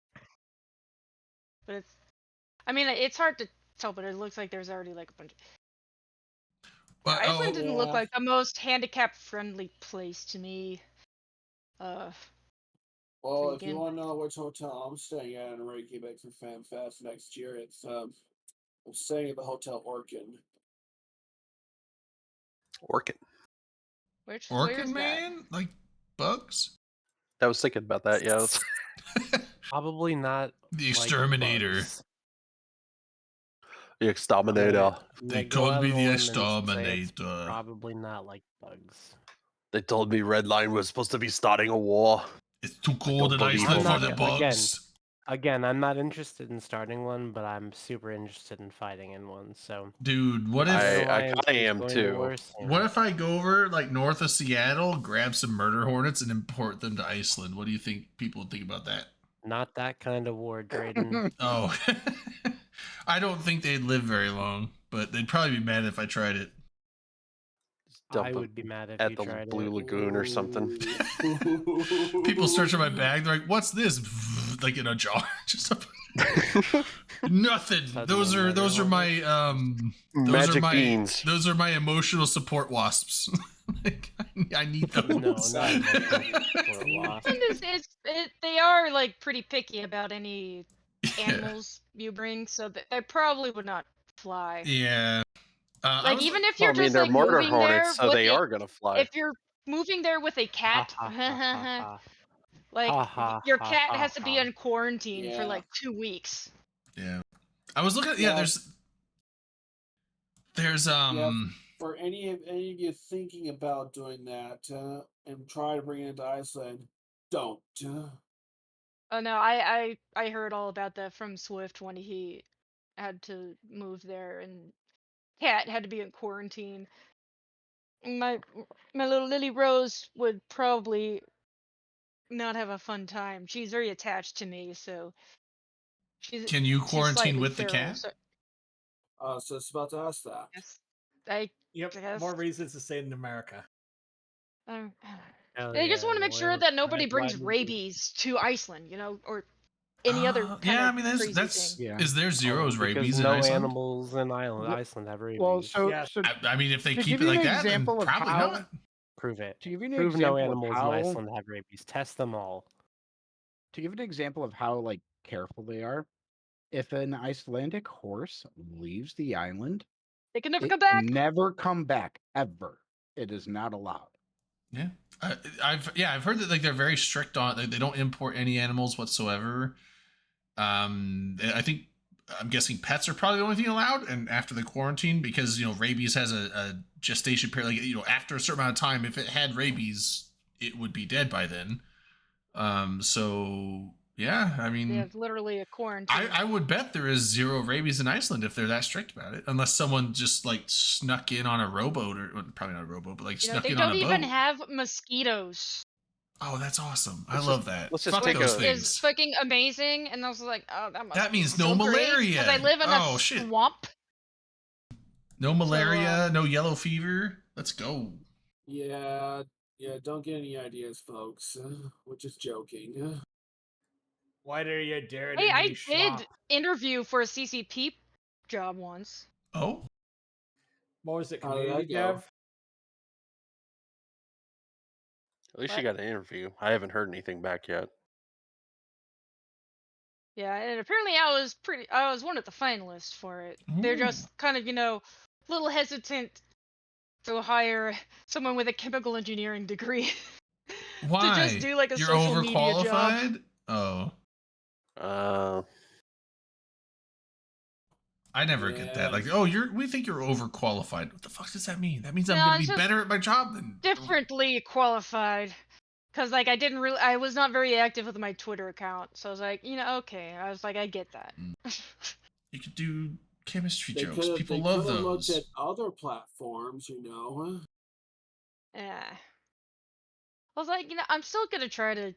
But it's hard to tell, but it looks like there's already like a bunch. Well, Iceland didn't look Yeah. like the most handicap-friendly place to me. Well, if you Freaking- want to know which hotel I'm staying at in Reykjavik for FanFest next year, it's I'm staying at the Hotel Orkin. Orkin. Where's Orchid that? Man, like bugs. I was thinking about that. Yeah. Probably not. The like exterminator. bugs. The exterminator. They Like, go called out me on the a limb and say it's exterminator. Probably not like bugs. They told me Red Line was supposed to be starting a war. It's too cold in don't believe Iceland I'm for not- the bugs. Again, I'm not interested in starting one, but I'm super interested in fighting in one. So Dude, what if I Alliance kinda is am going too. worse, you what know. if I go over like north of Seattle, grab some murder hornets, and import them to Iceland? What do you think people would think about that? Not that kind of war, Drayden. Oh, I don't think they'd live very long, but they'd probably be mad if I tried it. Dump I 'em would be mad if at you the tried Blue it. Lagoon or something. People search in my bag. They're like, "What's this?" Like in a jar. Just nothing. Suddenly Those are murder my those Magic are my beans. those are my emotional support wasps. Like, I need those. No, not emotional support wasp. And they are like pretty picky about any animals you bring, so they probably would not fly. Yeah. I Like was even if Well, you're I mean, just they're like mortar moving there hornets, so with they a, are gonna fly. if you're moving there with a cat, Ha, ha, ha, ha, like ha, ha, your ha, cat ha, has to be ha. in quarantine for Yeah. like 2 weeks. yeah. I was looking at yeah. Yeah. There's For any of you thinking about doing that and try to bring it to Iceland, don't. Oh no, I heard all about that from Swift when he had to move there and cat had to be in quarantine. My little Lily Rose would probably not have a fun time. She's very attached to me, so can you she's quarantine slightly with the feral. cat? So So it's about to ask that. yes, I Yep. guess. More reasons to stay in America. Um, Hell I just yeah, want to make sure loyal- that nobody red, brings white, and blue. rabies to Iceland, or any other kind Yeah, of I mean that's crazy thing. Yeah. is there zeros Because rabies in no Iceland? animals in Well- Iceland have rabies. Well, so Yeah. so I mean, if they to keep give it you like an that, then example of probably how not. Prove it. to give you an Prove example no of animals how in Iceland have rabies. Test them all. to give an example of how like careful they are, if an Icelandic horse leaves the island, They can never it come back. can never come back ever. It is not allowed. Yeah, I've heard that like they're very strict on they don't import any animals whatsoever. I think I'm guessing pets are probably the only thing allowed, and after the quarantine because rabies has a gestation period. Like after a certain amount of time, if it had rabies, it would be dead by then. So yeah, I mean, They have literally a quarantine. I would bet there is zero rabies in Iceland if they're that strict about it, unless someone just like snuck in on a rowboat or well, probably not a rowboat, but like snuck they in on don't a even boat. have mosquitoes. Oh, that's awesome! Let's I love that. let's just Fuck take those a- things. Is fucking amazing, and I was like, oh, that must. That be means so no great, malaria. Because I live in Oh, a shit. swamp. No malaria, um, no yellow fever. Let's go. Yeah, don't get any ideas, folks. We're just joking. Why do you dare to Hey, I me, schlop? did interview for a CCP job once. Oh, What was it? How did that Community go? dev? At least What? you got an interview. I haven't heard anything back yet. Yeah, and apparently I was one of the finalists for it. They're Ooh. just kind of, a little hesitant to hire someone with a chemical engineering degree why? to just do like a You're social media job. overqualified? Oh, I never get that. Like, oh, we think you're overqualified. What the fuck does that mean? That means I'm No, gonna it's be just better at my job than Differently qualified. Because, like, I was not very active with my Twitter account. So I was like, okay. I was like, I get that. you could do chemistry They jokes. could People have love looked those. at other platforms, Yeah. I was like, I'm still going to try to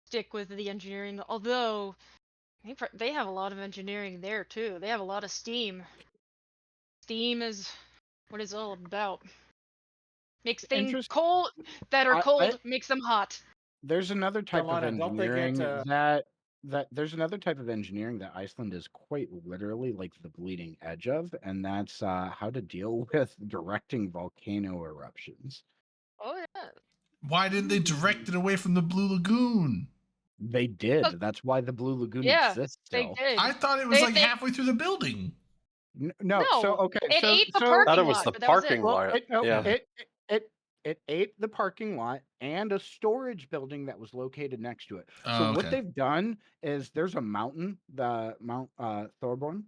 stick with the engineering. Although, they have a lot of engineering there, too. They have a lot of Steam. Steam is what it's all about. Makes things Interest- cold that are I- cold, makes them hot. There's another type of Carolina, don't they get, engineering that there's another type of engineering that Iceland is quite literally like the bleeding edge of, and that's how to deal with directing volcano eruptions. Oh, yeah. Why didn't they direct it away from the Blue Lagoon? They did. Oh, That's why the Blue Lagoon yeah, exists they still. did. I thought it was like They- halfway through the building. No, so No, okay, it so ate the so parking Thought it was lot, the but that was it. parking well, lot. it, no, Yeah. it ate the parking lot and a storage building that was located next to it. So Oh, what okay. they've done is there's a mountain, the Mount Thorborn,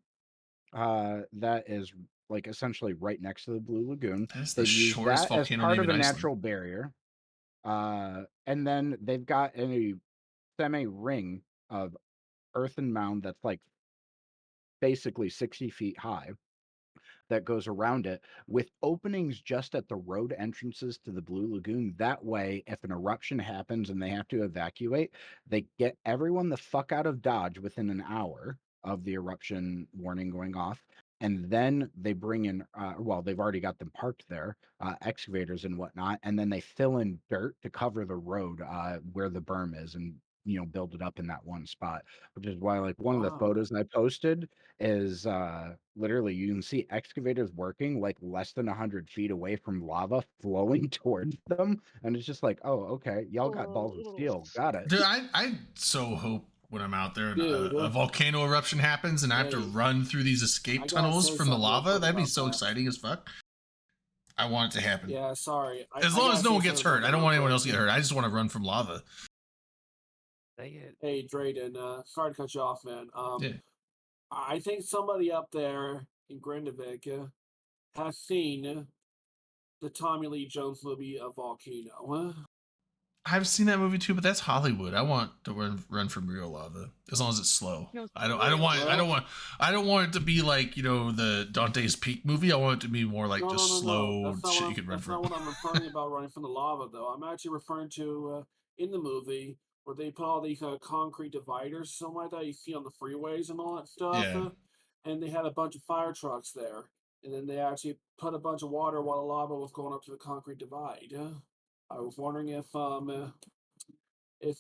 that is like essentially right next to the Blue Lagoon. That is the They've used shortest that as volcano part name of in a Iceland. natural barrier. And then they've got a semi-ring of earthen mound that's like basically 60 feet high that goes around it with openings just at the road entrances to the Blue Lagoon. That way, if an eruption happens and they have to evacuate, they get everyone the fuck out of Dodge within an hour. of the eruption warning going off. And then they bring in, well, they've already got them parked there, excavators and whatnot, and then they fill in dirt to cover the road where the berm is, and build it up in that one spot. Which is why, like, one of the Wow. photos I posted is literally you can see excavators working like less than 100 feet away from lava flowing towards them, and it's just like, oh, okay, y'all got balls of steel, got it. Dude, I so hope when I'm out there and Dude. a volcano eruption happens and I have to Hey, run through these I escape gotta tunnels say from the something real lava. quick That'd be about so that. exciting as fuck. I want it to happen. Yeah, sorry. As I long as gotta no say one gets something hurt. about I don't that want real anyone quick. else to get hurt. I just want to run from lava. Hey, Drayden, sorry to cut you off, man. Yeah. I think somebody up there in Grindavik has seen the Tommy Lee Jones movie, A Volcano. I've seen that movie too, but that's Hollywood. I want to run from real lava as long as it's slow. No, I don't want it to be like, the Dante's Peak movie. I want it to be more like No, just no, no, slow no. That's shit not you can run that's from. not what I'm referring about running from the lava, though. I'm actually referring to in the movie where they put all these concrete dividers, something like that you see on the freeways and all that stuff. Yeah. And they had a bunch of fire trucks there, and then they actually put a bunch of water while the lava was going up to the concrete divide. I was wondering if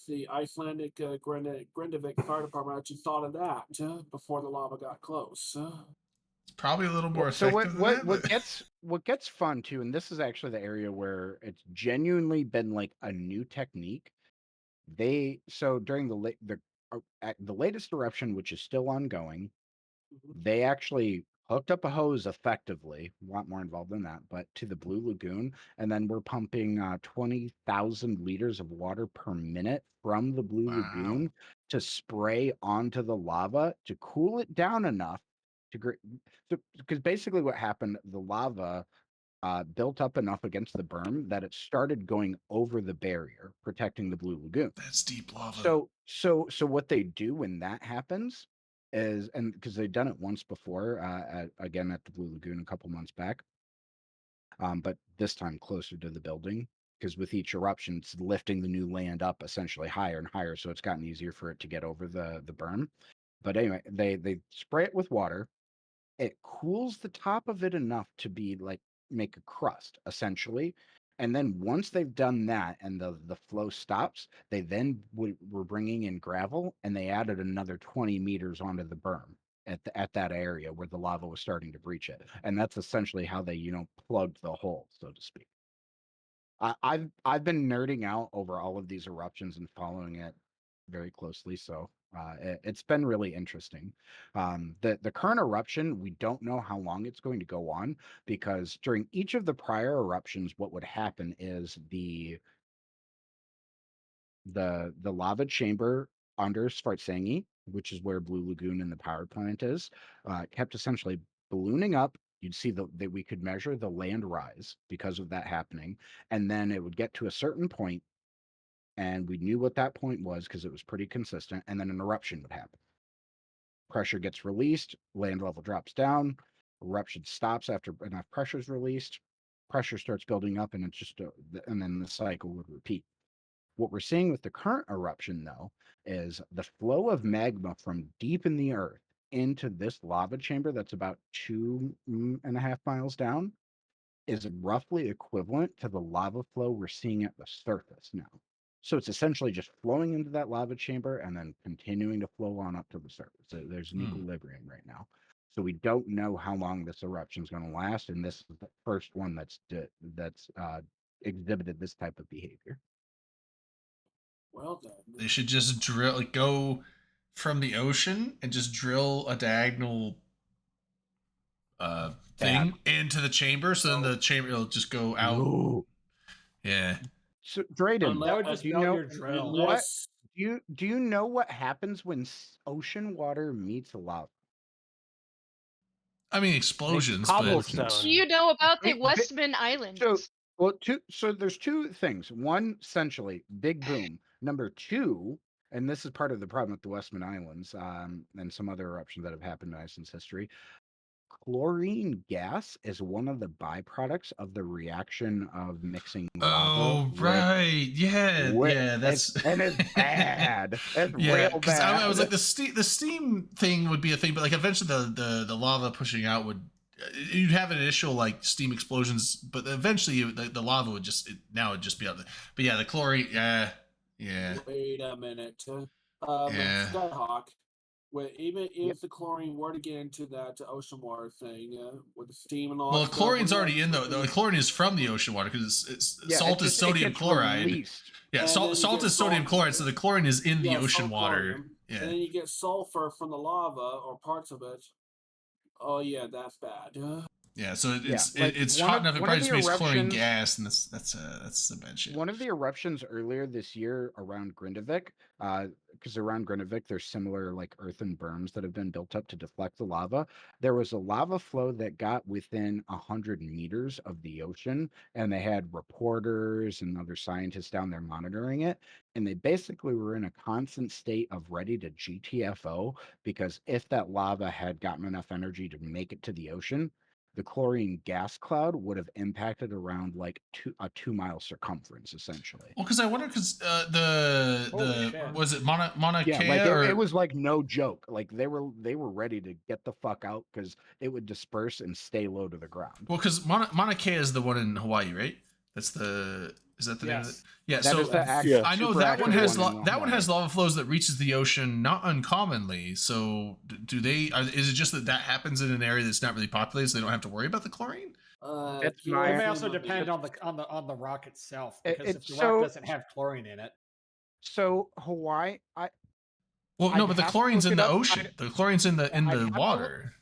the Icelandic Grindavik Fire Department actually thought of that before the lava got close. It's probably a little more Well, so effective than that. what But what gets fun too, and this is actually the area where it's genuinely been like a new technique. So during the latest eruption, which is still ongoing, they actually hooked up a hose effectively, a lot more involved than that, but to the Blue Lagoon, and then we're pumping 20,000 liters of water per minute from the Blue Wow. Lagoon to spray onto the lava to cool it down enough because basically what happened, the lava built up enough against the berm that it started going over the barrier, protecting the Blue Lagoon. That's deep lava. So what they do when that happens is, and because they've done it once before, again at the Blue Lagoon a couple months back, but this time closer to the building, because with each eruption, it's lifting the new land up essentially higher and higher, so it's gotten easier for it to get over the berm. But anyway, they spray it with water. It cools the top of it enough to be like make a crust essentially, and then once they've done that and the flow stops, they then were bringing in gravel, and they added another 20 meters onto the berm at that area where the lava was starting to breach it, and that's essentially how they plugged the hole, so to speak. I've been nerding out over all of these eruptions and following it very closely, so it's been really interesting. The current eruption, we don't know how long it's going to go on, because during each of the prior eruptions, what would happen is the lava chamber under Svartsengi, which is where Blue Lagoon and the power plant is, kept essentially ballooning up. You'd see that we could measure the land rise because of that happening, and then it would get to a certain point, and we knew what that point was because it was pretty consistent, and then an eruption would happen. Pressure gets released, land level drops down, eruption stops after enough pressure is released, pressure starts building up, and and then the cycle would repeat. What we're seeing with the current eruption, though, is the flow of magma from deep in the earth into this lava chamber that's about 2.5 miles down is roughly equivalent to the lava flow we're seeing at the surface now. So it's essentially just flowing into that lava chamber and then continuing to flow on up to the surface. So there's an equilibrium right now. So we don't know how long this eruption is going to last, and this is the first one that's exhibited this type of behavior. Well done. They should just go from the ocean and just drill a diagonal thing into the chamber, so then the chamber will just go out. Ooh. Yeah. So Drayden, That would just do you melt know your drill. what? Do you know what happens when ocean water meets lava? I mean, explosions. cobblestone. But Do you know about the Big- Westman Islands? So there's two things. One, essentially, big boom. Number two, and this is part of the problem with the Westman Islands, and some other eruptions that have happened in Iceland's history. chlorine gas is one of the byproducts of the reaction of mixing Oh, lava with right. Yeah, with- yeah, that's and it's bad. It's yeah, real because bad. I was like the steam thing would be a thing, but like eventually the lava pushing out would you'd have initial like steam explosions, but eventually the lava would just now it'd just be out there. But yeah, the chlorine, yeah. Wait a minute. Yeah. Skyhawk, even Yep. if the chlorine were to get into that ocean water thing with the steam and all Well, that stuff, chlorine's wouldn't already in that the chlorine is from the ocean water because Yeah, salt it is just- it sodium gets chloride. released. Yeah, And then salt you salt get is sodium salt- chloride, so the chlorine is in the Yeah, ocean salt water. chlorine. Yeah. And then you get sulfur from the lava or parts of it. Oh yeah, that's bad. Yeah, so Yeah, like, it's one hot of- enough. It one of probably the makes chlorine eruptions- gas, and that's some bad shit. One of the eruptions earlier this year around Grindavik, because around Grindavik there's similar like earthen berms that have been built up to deflect the lava. There was a lava flow that got within 100 meters of the ocean, and they had reporters and other scientists down there monitoring it. And they basically were in a constant state of ready to GTFO because if that lava had gotten enough energy to make it to the ocean, the chlorine gas cloud would have impacted around like a 2 mile circumference, essentially. Well, because I wonder, because Holy the shit. was it Mauna Yeah, Kea like or it was like no joke. Like they were ready to get the fuck out because it would disperse and stay low to the ground. well, because Mauna Kea is the one in Hawaii, right? Is that the name of it? Yes. Yeah, That so is the Yeah. I know super that one active has in that one has Hawaii. lava flows that reaches the ocean not uncommonly. So do they? Is it just that happens in an area that's not really populated, so they don't have to worry about the chlorine? That's Keep my- It may in also mind- depend on the rock itself, It- because if it's the so- rock doesn't have chlorine in it, So Hawaii, Well, no, I'd but the have to chlorine's look in it the up. ocean. The chlorine's in the I'd have to water.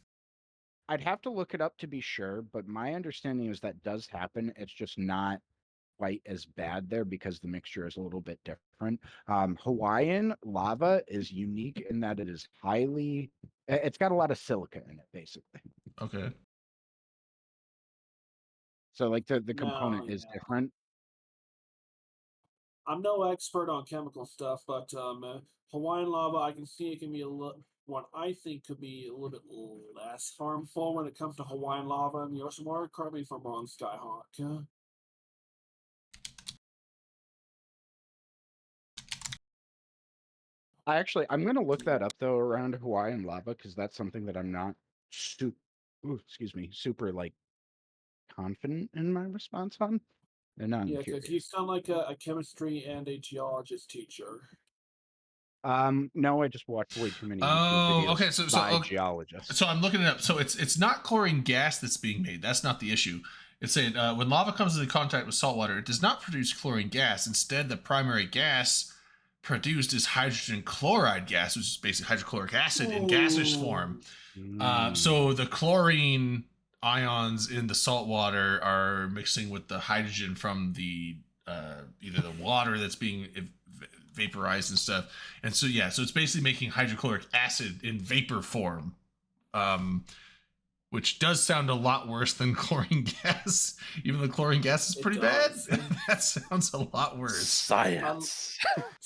I'd have to look it up to be sure, but my understanding is that does happen. It's just not quite as bad there because the mixture is a little bit different. Hawaiian lava is unique in that it is it's got a lot of silica in it, basically. Okay. So like the component No, is yeah. different. I'm no expert on chemical stuff, but Hawaiian lava, I can see it can be what I think could be a little bit less harmful when it comes to Hawaiian lava in the ocean water. Correct me if I'm wrong, Skyhawk. I'm gonna look that up though around Hawaiian lava because that's something that I'm not super like confident in my response on. And I'm Yeah, curious. because you sound like a chemistry and a geologist teacher. No, I just watched way too many YouTube Oh, videos okay, so by okay. geologists. So I'm looking it up. So it's not chlorine gas that's being made. That's not the issue. It's saying when lava comes into contact with salt water, it does not produce chlorine gas. Instead, the primary gas produced is hydrogen chloride gas, which is basically hydrochloric acid in gaseous form. So the chlorine ions in the salt water are mixing with the hydrogen from the either the water that's being vaporized and stuff. And so so it's basically making hydrochloric acid in vapor form, which does sound a lot worse than chlorine gas. Even though chlorine gas is It pretty bad, does. that sounds a lot worse. Science.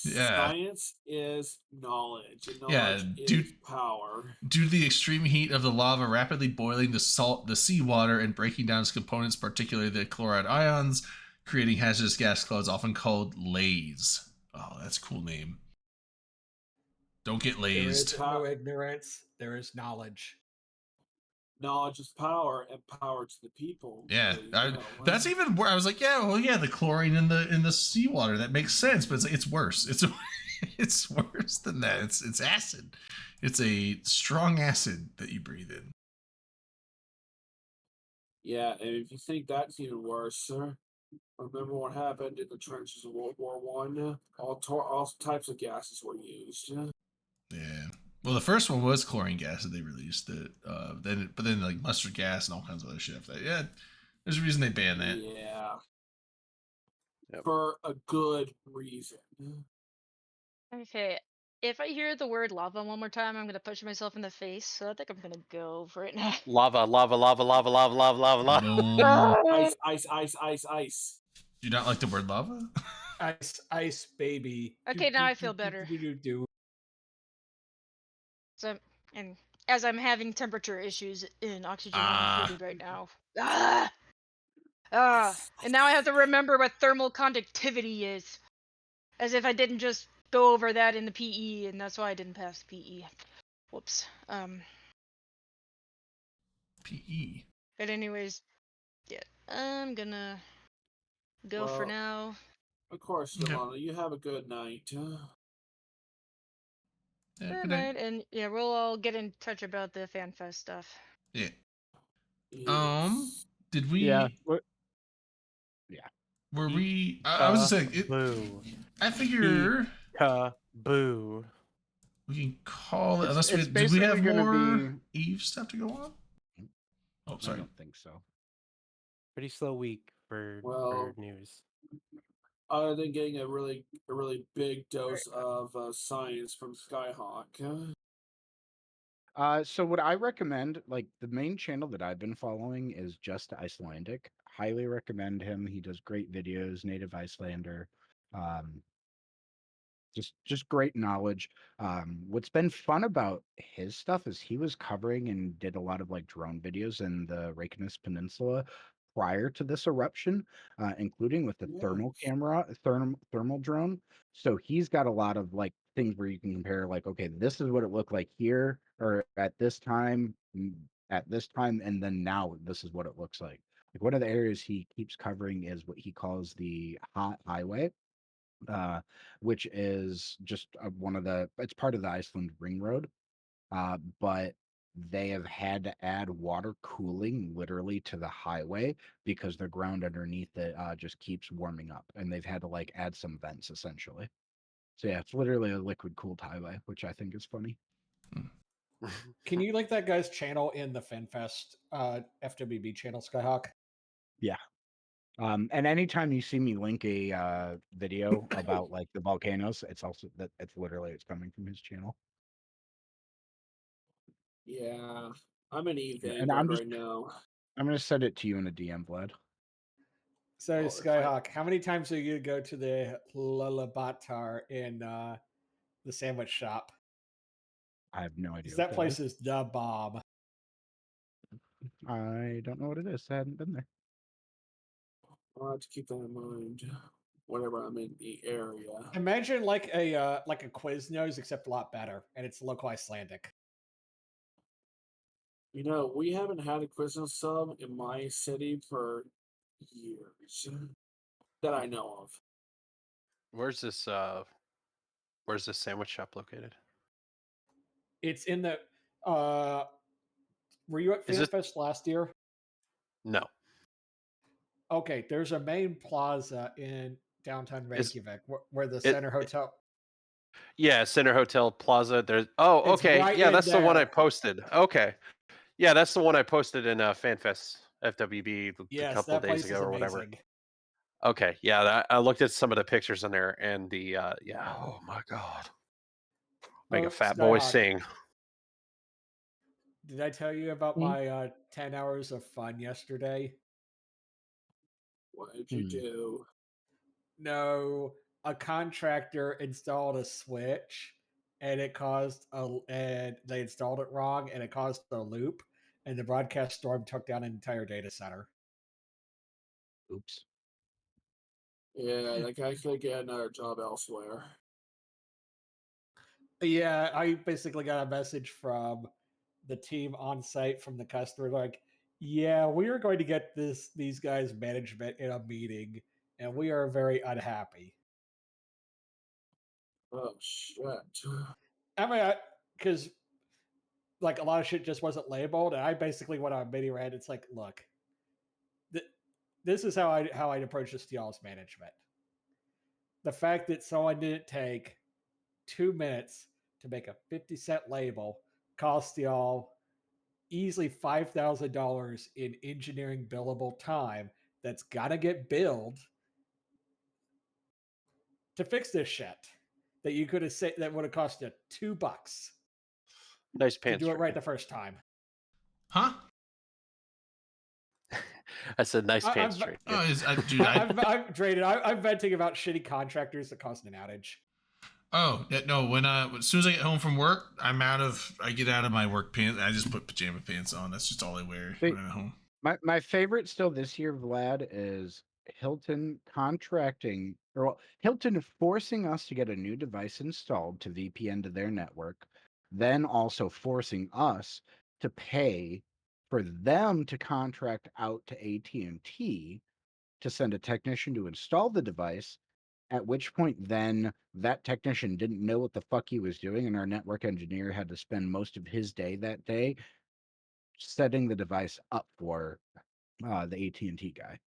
Yeah. Science is knowledge. And Yeah, knowledge is dude. power. Due to the extreme heat of the lava rapidly boiling the seawater and breaking down its components, particularly the chloride ions, creating hazardous gas clouds often called lays. Oh, that's a cool name. Don't get there is lazed. no ignorance, there is knowledge. Knowledge is power, and power to the people. Yeah, There you go. that's even where I was like, the chlorine in the seawater, that makes sense, but it's worse. It's worse than that. It's acid. It's a strong acid that you breathe in. Yeah, and if you think that's even worse, sir, remember what happened in the trenches of World War One? All types of gases were used. Yeah. Well, the first one was chlorine gas that they released. But then like mustard gas and all kinds of other shit. After that. Yeah, there's a reason they banned that. Yeah. Yep. For a good reason. Okay, if I hear the word lava one more time, I'm gonna punch myself in the face. So I think I'm gonna go for it now. Lava, lava, lava, lava, lava, lava, lava, lava. No. Ice. Do you not like the word lava? Ice baby. Okay, now I feel better. Do. So, and as I'm having temperature issues in oxygen Ah. food right now. And now I have to remember what thermal conductivity is, as if I didn't just go over that in the PE, and that's why I didn't pass PE. Whoops. PE. But anyways, yeah, I'm gonna go for Well, now. Of course, Okay. Delana. You have a good night. Yeah, Good good night. night, and yeah, we'll all get in touch about the FanFest stuff. Yeah. Yes. Did we? Yeah. Were we? I was just saying. Boo. I figure Boo. we can call it. It's- Unless we it's did. We have basically gonna more Eve stuff to go on. Oh, I sorry. don't think so. Pretty slow week for Well, news. other than getting a really big dose of science from Skyhawk. So what I recommend, like the main channel that I've been following is Just Icelandic. Highly recommend him. He does great videos, native Icelander. Just great knowledge. What's been fun about his stuff is he was covering and did a lot of like drone videos in the Reykjanes Peninsula prior to this eruption, including with the thermal Yes. camera, thermal drone. So he's got a lot of like things where you can compare, like, okay, this is what it looked like here, or at this time, and then now this is what it looks like. Like one of the areas he keeps covering is what he calls the hot highway, which is just it's part of the Iceland Ring Road, but they have had to add water cooling literally to the highway because the ground underneath it just keeps warming up, and they've had to like add some vents essentially. So yeah, it's literally a liquid cooled highway, which I think is funny. Can you link that guy's channel in the FanFest FWB channel, Skyhawk? Yeah. And anytime you see me link a video about like the volcanoes, it's it's coming from his channel. Yeah. I'm in Eve Yeah, and Vanguard right now. I'm gonna send it to you in a DM, Vlad. So Well, if Skyhawk, how many times are you gonna go to the Lalabatar in the sandwich shop? I have no idea. Because that place is the bomb. I don't know what it is. I hadn't been there. I'll have to keep that in mind whenever I'm in the area. Imagine like a Quiznos, except a lot better, and it's local Icelandic. You know, we haven't had a Quiznos sub in my city for years that I know of. Where's this sandwich shop located? It's in the were you at Is it- FanFest last year? No. Okay, there's a main plaza in downtown Is- Reykjavik where the it- Center Hotel. Yeah, Center Hotel Plaza. There's It's okay. right Yeah, in that's the one I there. posted. Okay. Yeah, that's the one I posted in FanFest FWB a Yes, couple that days place ago is or whatever. amazing. Okay, yeah, I looked at some of the pictures in there, and the yeah, oh my god, make Oh, a fat boy Skyhawk. sing. Did I tell you about my 10 hours of fun yesterday? What did you do? No, a contractor installed a switch and they installed it wrong and it caused a loop, and the broadcast storm took down an entire data center. Oops. Yeah, that guy could get another job elsewhere. Yeah, I basically got a message from the team on site from the customer like, yeah, we are going to get these guys management in a meeting and we are very unhappy. Oh shit. I mean, because like a lot of shit just wasn't labeled, and I basically went on a mini rant. It's like, look, this is how I'd approach this to y'all's management. The fact that someone didn't take 2 minutes to make a 50-cent label cost y'all easily $5,000 in engineering billable time that's gotta get billed to fix this shit that you could have said that would have cost you $2 Nice to pants. do it right the first time. Huh? I said nice I- pants. I'm- Straight. Oh, dude, I'm venting about shitty contractors that caused an outage. Oh no! When as soon as I get home from work, I get out of my work pants. I just put pajama pants on. That's just all I wear when I'm at home. My favorite still this year, Vlad, is Hilton contracting or well, Hilton forcing us to get a new device installed to VPN to their network, then also forcing us to pay for them to contract out to AT&T to send a technician to install the device, at which point then that technician didn't know what the fuck he was doing, and our network engineer had to spend most of his day that day setting the device up for the AT&T guy.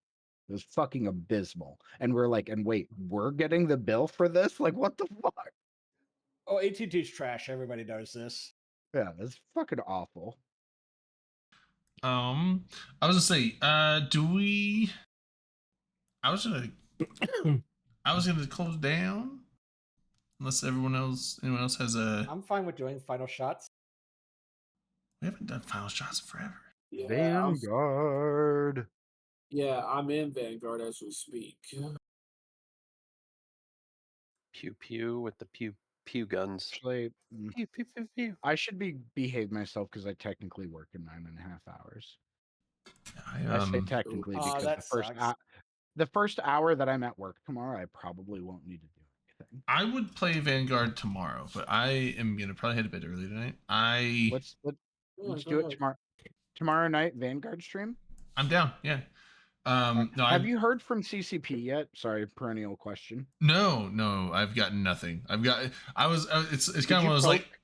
It was fucking abysmal. And we're like, and wait, we're getting the bill for this? Like, what the fuck? Oh, AT&T's trash. Everybody knows this. Yeah, it's fucking awful. I was gonna say, do we? I was gonna close down, unless anyone else has a. I'm fine with doing final shots. We haven't done final shots in forever. Yeah, Vanguard. yeah, I'm in Vanguard as we speak. Pew pew with the pew guns. Actually, Pew pew pew pew. I should behave myself because I technically work in 9.5 hours. I I say technically because that sucks. the first hour that I'm at work tomorrow, I probably won't need to do anything. I would play Vanguard tomorrow, but I am gonna probably head to bed early tonight. Let's Yeah, do go it ahead. tomorrow. Tomorrow night, Vanguard stream. I'm down. Yeah. No, Have you heard from CCP yet? Sorry, perennial question. No, I've gotten nothing. It's Did kind of you one of those like. poke?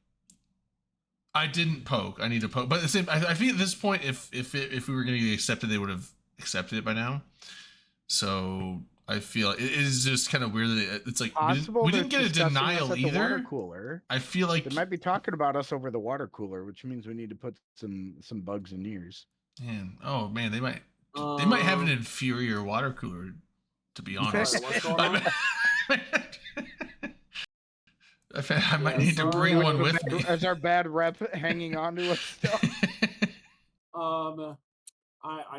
I didn't poke. I need to poke, but at the same. I feel at this point, if we were going to get accepted, they would have accepted it by now. So I feel it is just kind of weird that it's like Possible we didn't they're get a discussing us denial at the water either. cooler. I feel like They might be talking about us over the water cooler, which means we need to put some bugs in ears. man, oh man, they might have an Um, inferior water cooler. To be honest, what's going on? I might need to sorry. bring one with me. As our bad rep hanging on to us still. I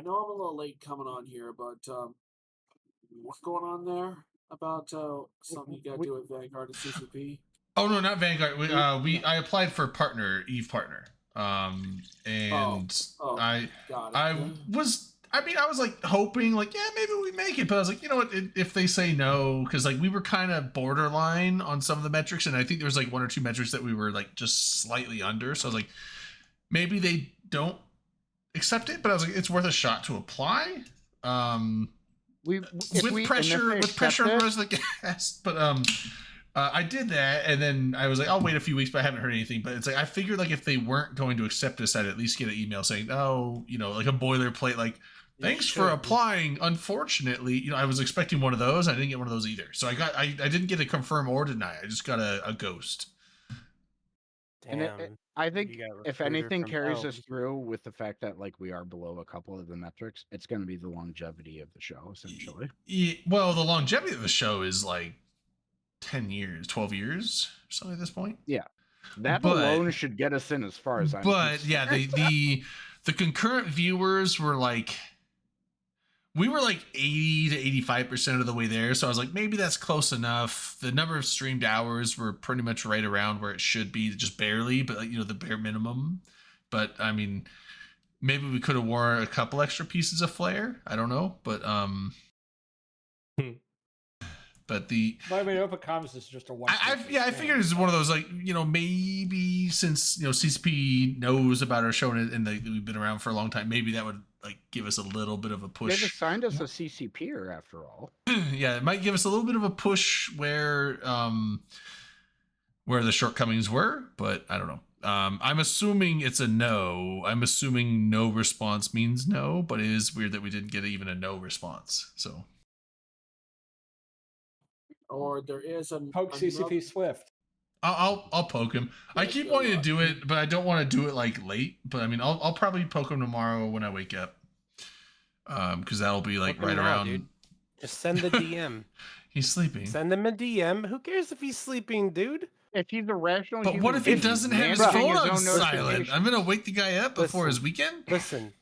know I'm a little late coming on here, but what's going on there about something you got to do with Vanguard and CCP? Oh no, not Vanguard. I applied for Eve partner. And got it. I was like hoping like, yeah, maybe we make it, but I was like, you know what, if they say no, because like we were kind of borderline on some of the metrics, and I think there was like one or two metrics that we were like just slightly under, so I was like, maybe they don't accept it, but I was like, it's worth a shot to apply. With pressure on the rest of the cast, but I did that, and then I was like, I'll wait a few weeks, but I haven't heard anything. But it's like I figured like if they weren't going to accept us, I'd at least get an email saying, oh, you know, like a boilerplate, like thanks for applying. Unfortunately, you know, I was expecting one of those. I didn't get one of those either. So I didn't get a confirm or deny. I just got a ghost. Damn. And I think you got if recruiter anything from carries hell. us through with the fact that like we are below a couple of the metrics, it's going to be the longevity of the show, essentially. Well, the longevity of the show is like 10 years, 12 years, or something at this point. Yeah, that alone should get us in as far as I'm. But yeah, the concurrent viewers were like, we were like 80 to 85% of the way there. So I was like, maybe that's close enough. The number of streamed hours were pretty much right around where it should be, just barely, but like, you know, the bare minimum. But I mean, maybe we could have worn a couple extra pieces of flair. I don't know, but but I mean, Open Comms is just a one. I figured it's one of those, like, you know, maybe since, you know, CCP knows about our show and we've been around for a long time, maybe that would like give us a little bit of a They've push. assigned us a CCPer after all. Yeah, it might give us a little bit of a push where the shortcomings were, but I don't know. I'm assuming it's a no. I'm assuming no response means no, but it is weird that we didn't get even a no response. So. Or there is a Poke CCP Swift. I'll poke him. I keep wanting to do it, but I don't want to do it like late. But I mean, I'll probably poke him tomorrow when I wake up, because that'll be like Poke him right now, around. dude. Just send the DM. He's sleeping. Send him a DM. Who cares if he's sleeping, dude? If he's a rational, But what if he doesn't have his phone on silent? I'm gonna wake the guy up before his weekend. Listen,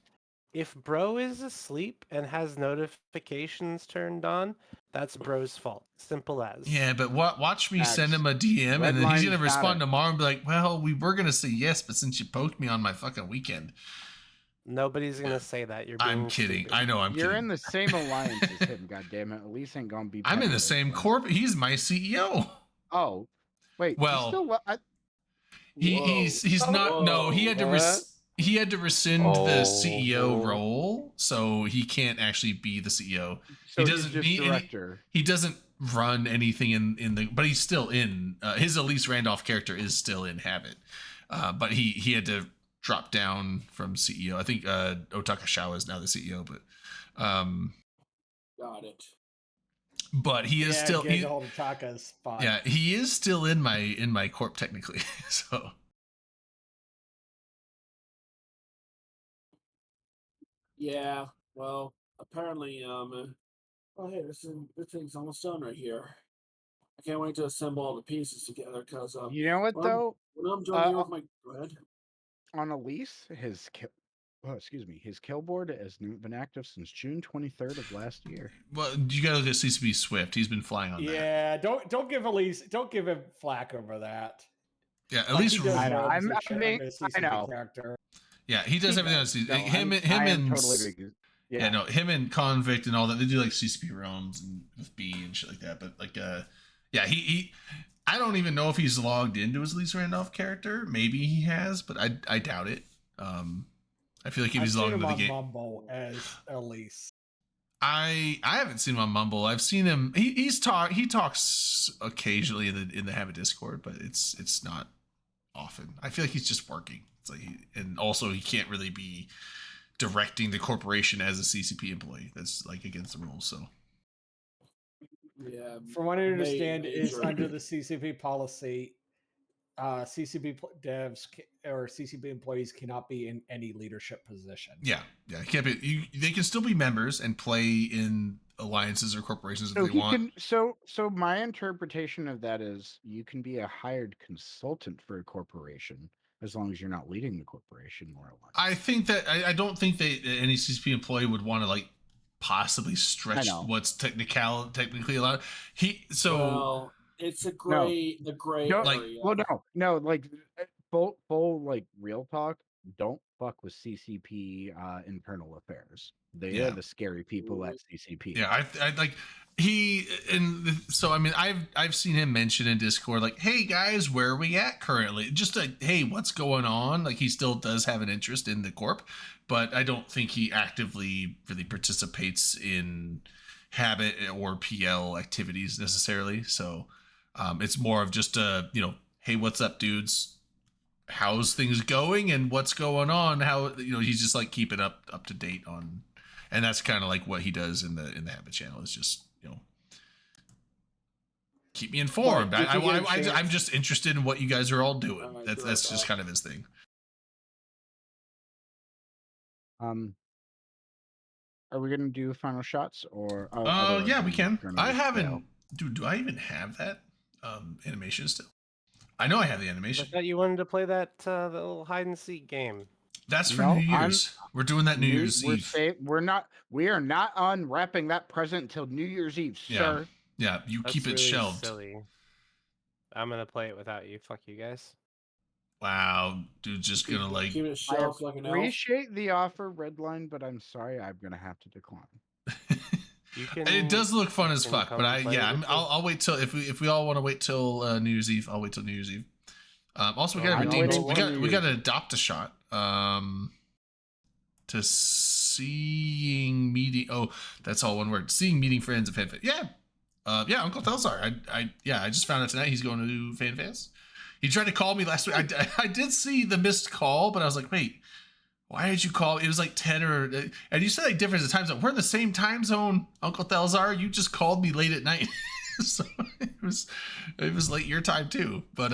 if bro is asleep and has notifications turned on, that's bro's fault. Simple as. Yeah, but watch me send Facts. him a DM, and then he's Redline's gonna got respond it. tomorrow and be like, "Well, we were gonna say yes, but since you poked me on my fucking weekend." Nobody's gonna say that. You're being I'm kidding. stupid. I know I'm You're kidding. in the same alliance as him, goddammit. At least ain't gonna be. I'm in the petty same like that. corp. He's my CEO. Oh, wait. Well, he's still. He's not. No, he had to he had to rescind the CEO role, so he can't actually be the CEO. So he he's doesn't. just director. He doesn't run anything in the. But he's still in. His Elise Randolph character is still in Habit, but he had to drop down from CEO. I think Otaka Shawa is now the CEO, but Got it. but he is still. getting hold of Taka's spot. Yeah, he is still in my corp technically. So. Yeah. Well, apparently, oh hey, this thing's almost done right here. I can't wait to assemble all the pieces together because You know what when though? I'm done here with my go ahead. On Elise, his kill board has been active since June 23rd of last year. Well, you gotta look at CCP Swift. He's been flying on that. Yeah, don't give Elise, don't give him flack over that. Yeah, at Like, least he does I know. well as I'm- a I shit mean, under a I CCP know. character. yeah, he does everything on No, CCP. Him I am and totally yeah, no, him and Convict and all that. They do like CCP realms and with B and shit like that. But like, yeah, he I don't even know if he's logged into his Elise Randolph character. Maybe he has, but I doubt it. I feel like if I've he's seen logged him into the on game, Mumble as Elise. I haven't seen him on Mumble. I've seen him. He talks occasionally in the Habit Discord, but it's not often. I feel like he's just working. It's like and also he can't really be directing the corporation as a CCP employee. That's like against the rules. So Yeah. From what I understand, is major. under the CCP policy, CCP devs or CCP employees cannot be in any leadership position. yeah, he can't be. They can still be members and play in alliances or corporations if So they he want. can. So my interpretation of that is you can be a hired consultant for a corporation as long as you're not leading the corporation, more or less. I think that I don't think that any CCP employee would want to like possibly stretch know. what's technically allowed. Well, it's a gray No, area. well, no, like full like real talk. Don't fuck with CCP internal affairs. They Yeah. are the scary people at CCP. Yeah, I like he and so I mean I've seen him mention in Discord like, hey guys, where are we at currently? Just like, hey, what's going on? Like he still does have an interest in the corp, but I don't think he actively really participates in Habit or PL activities necessarily. So it's more of just hey, what's up, dudes? How's things going and what's going on? How he's just like keeping up to date on. And that's kind of like what he does in the Habit channel is just keep me informed. Well, if you get a I'm chance- just interested in what you guys are all doing. Alright, That's sure, just kind of his thing. Are we gonna do final shots or? Yeah, we can. gonna I haven't. fail? Do I even have that animation still? I know I have the I animation. thought you wanted to play that the little hide and seek game. That's for No, New Year's. We're doing that New Year's Eve. We are not unwrapping that present until New Year's Eve, Yeah. sir. Yeah, you That's keep it really shelved. Silly. I'm gonna play it without you. Fuck you guys. Wow, dude's just gonna like. Keep it I shelved like an elf. appreciate the offer, Redline, but I'm sorry, I'm gonna have to decline. You can. It does look fun as can fuck, come but play with me. I'll wait till if we all want to wait till New Year's Eve, I'll wait till New Year's Eve. Also, we Oh, got to I'm redeem. waiting We for got New we got to Year's. adopt a shot. To seeing meeting. Oh, that's all one word. Seeing meeting friends of FanFest. Yeah, yeah. Uncle Telsar. I just found out tonight he's going to do FanFest. He tried to call me last week. I did see the missed call, but I was like, wait, why did you call? It was like 10 or and you said like difference of time zone. We're in the same time zone, Uncle Telsar. You just called me late at night, so it was late your time too. But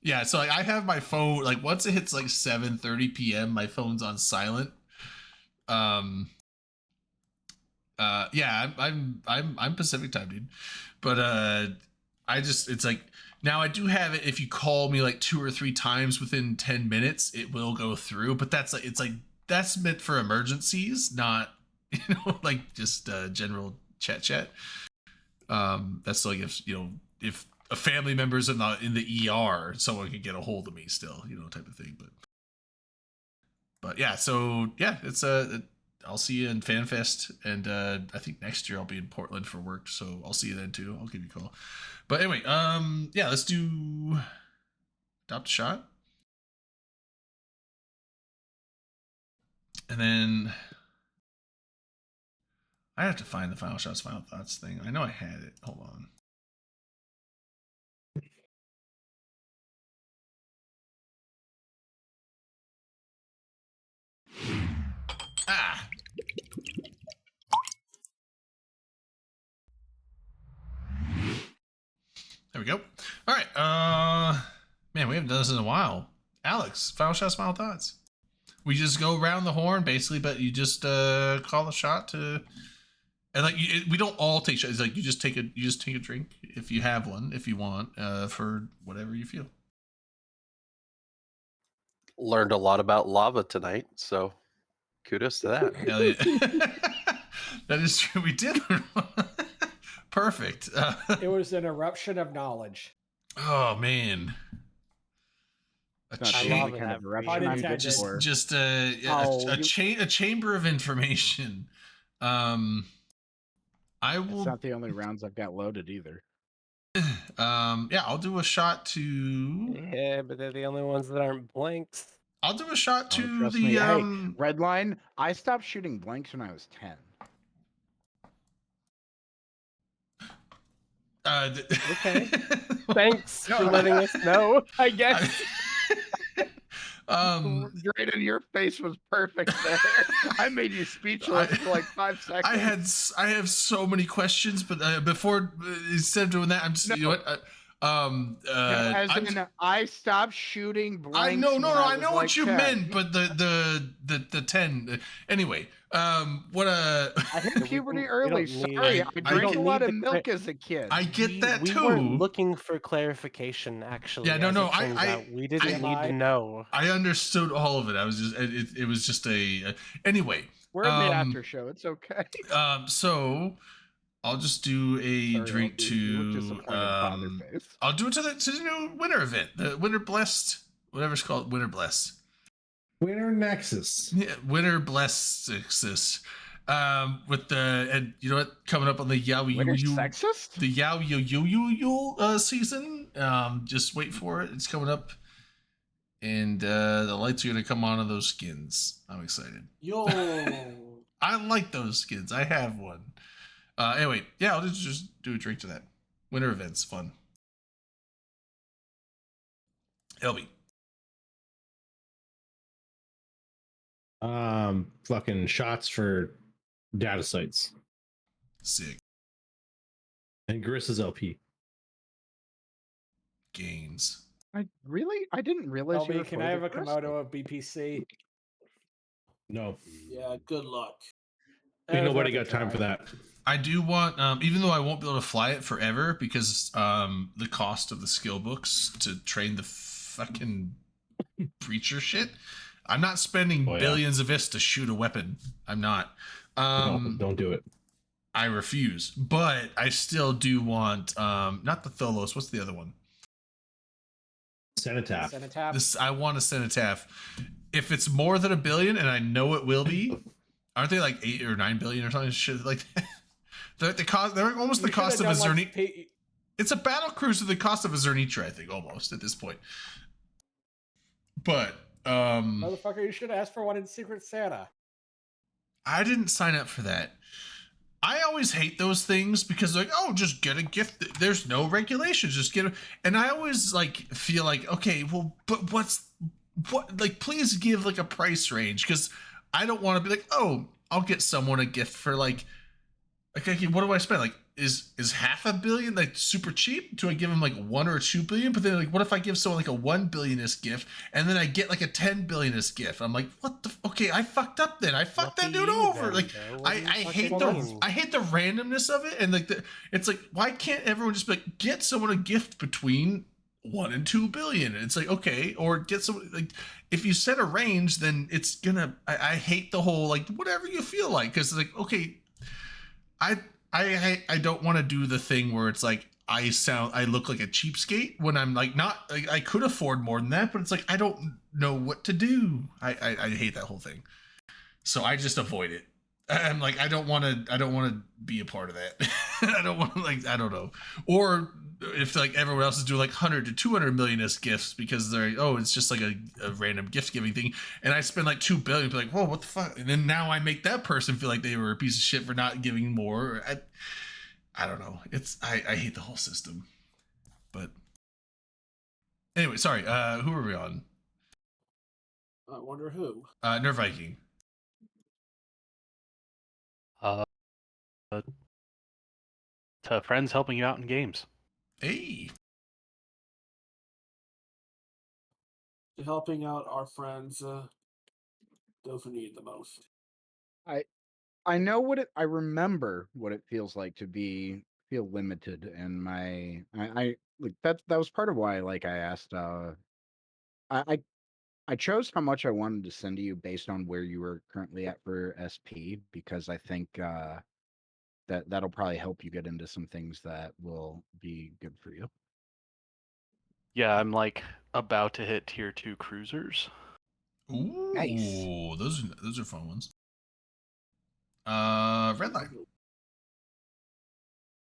yeah. So like, I have my phone like once it hits like 7:30 p.m. my phone's on silent. Yeah, I'm Pacific time, dude. But it's like now I do have it. If you call me like 2 or 3 times within 10 minutes, it will go through. But that's that's meant for emergencies, not like just general chat. That's like if a family member's in the ER, someone can get a hold of me still, type of thing. But yeah, so yeah, it's I'll see you in FanFest, and I think next year I'll be in Portland for work, so I'll see you then too. I'll give you a call. But anyway, yeah, let's do Adopt a Shot. And then I have to find the Final Shots, Final Thoughts thing. I know I had it. Hold on. Ah. There we go. All right. Man, we haven't done this in a while. Alex, Final Shots, Final Thoughts. We just go around the horn, basically, but you just call a shot to, and like we don't all take shots. It's like you just take a drink if you have one, if you want, for whatever you feel. Learned a lot about lava tonight, so kudos to that. Hell yeah. That is true. We did. Perfect. It was an eruption of knowledge. Oh man. I love kind of eruption I'm good for. Just a chamber of information. I will. It's not the only rounds I've got loaded either. Yeah, I'll do a shot to. Yeah, but they're the only ones that aren't blanks. I'll do a shot to Trust the me. Hey, red line. I stopped shooting blanks when I was 10. Okay. Thanks for letting us know, I guess. Right in your face was perfect there. I made you speechless for like 5 seconds. I have so many questions, but before instead of doing that, I'm just you know what. I stopped shooting blanks. I know like what you 10. meant, but the 10. Anyway, what I hit puberty early. Sorry, I drank a lot of milk as a kid. I get that too. We weren't looking for clarification, actually. Yeah, no. We didn't need to know. I understood all of it. I was just it was just a anyway. We're in the after show. It's okay. So I'll just do a drink to. I'll do it to the new winter event, the Winter Blessed, whatever it's called, Winter Blessed. Winter Nexus. Yeah, Winter Blessed Nexus. With the and you know what coming up on the sexist? The Yao season. Just wait for it. It's coming up, and the lights are gonna come on those skins. I'm excited. Yo, I like those skins. I have one. Anyway, yeah, I'll just do a drink to that. Winter events, fun. LB. Fucking shots for data sites. Sick. And Garissa's LP. Gains. I didn't realize. LB, can I have a Komodo of BPC? No. Yeah, good luck. Ain't nobody got time for that. I do want, even though I won't be able to fly it forever because the cost of the skill books to train the fucking preacher shit. I'm not spending billions of IS to shoot a weapon. I'm not. No, don't do it. I refuse. But I still do want, not the Tholos. What's the other one? Cenotaph. I want a Cenotaph. If it's more than 1 billion, and I know it will be, aren't they like 8 or 9 billion or something shit like that? They're almost the cost of a Zernitra. It's a battle cruiser the cost of a Zernitra, I think, almost at this point. But motherfucker, you should ask for one in Secret Santa. I didn't sign up for that. I always hate those things because like, oh, just get a gift. There's no regulations. Just get it. And I always like feel like, okay, well, but what? Like, please give like a price range because I don't want to be like, oh, I'll get someone a gift for like, okay, what do I spend? Like, is 500 million like super cheap? Do I give him like 1 or 2 billion? But then like, what if I give someone like a 1 billionist gift and then I get like a 10 billionist gift? I'm like, what the? Okay, I fucked up then. I fucked that dude over. Like, I hate the randomness of it and like it's like, why can't everyone just be like get someone a gift between 1 and 2 billion. It's like, okay, or get some, like, if you set a range, then it's gonna, I hate the whole, like, whatever you feel like, because like, okay, I don't want to do the thing where it's like I look like a cheapskate when I'm like not, like, I could afford more than that, but it's like I don't know what to do. I hate that whole thing, so I just avoid it. I'm like, I don't want to be a part of that. I don't want to, like, I don't know. Or if like everyone else is doing like 100 to 200 million as gifts because they're, oh, it's just like a random gift giving thing, and I spend like 2 billion, be like, whoa, what the fuck? And then now I make that person feel like they were a piece of shit for not giving more. I don't know. It's I hate the whole system. But anyway, sorry. Who are we on? I wonder who. Nerve Viking. To friends helping you out in games. Hey. Helping out our friends, those who need it the most. I know what it. I remember what it feels like to feel limited, and my I like that was part of why, like, I asked. I chose how much I wanted to send to you based on where you were currently at for SP, because I think that'll probably help you get into some things that will be good for you. Yeah, I'm like about to hit tier 2 cruisers. Ooh, Nice. those are fun ones. Redline.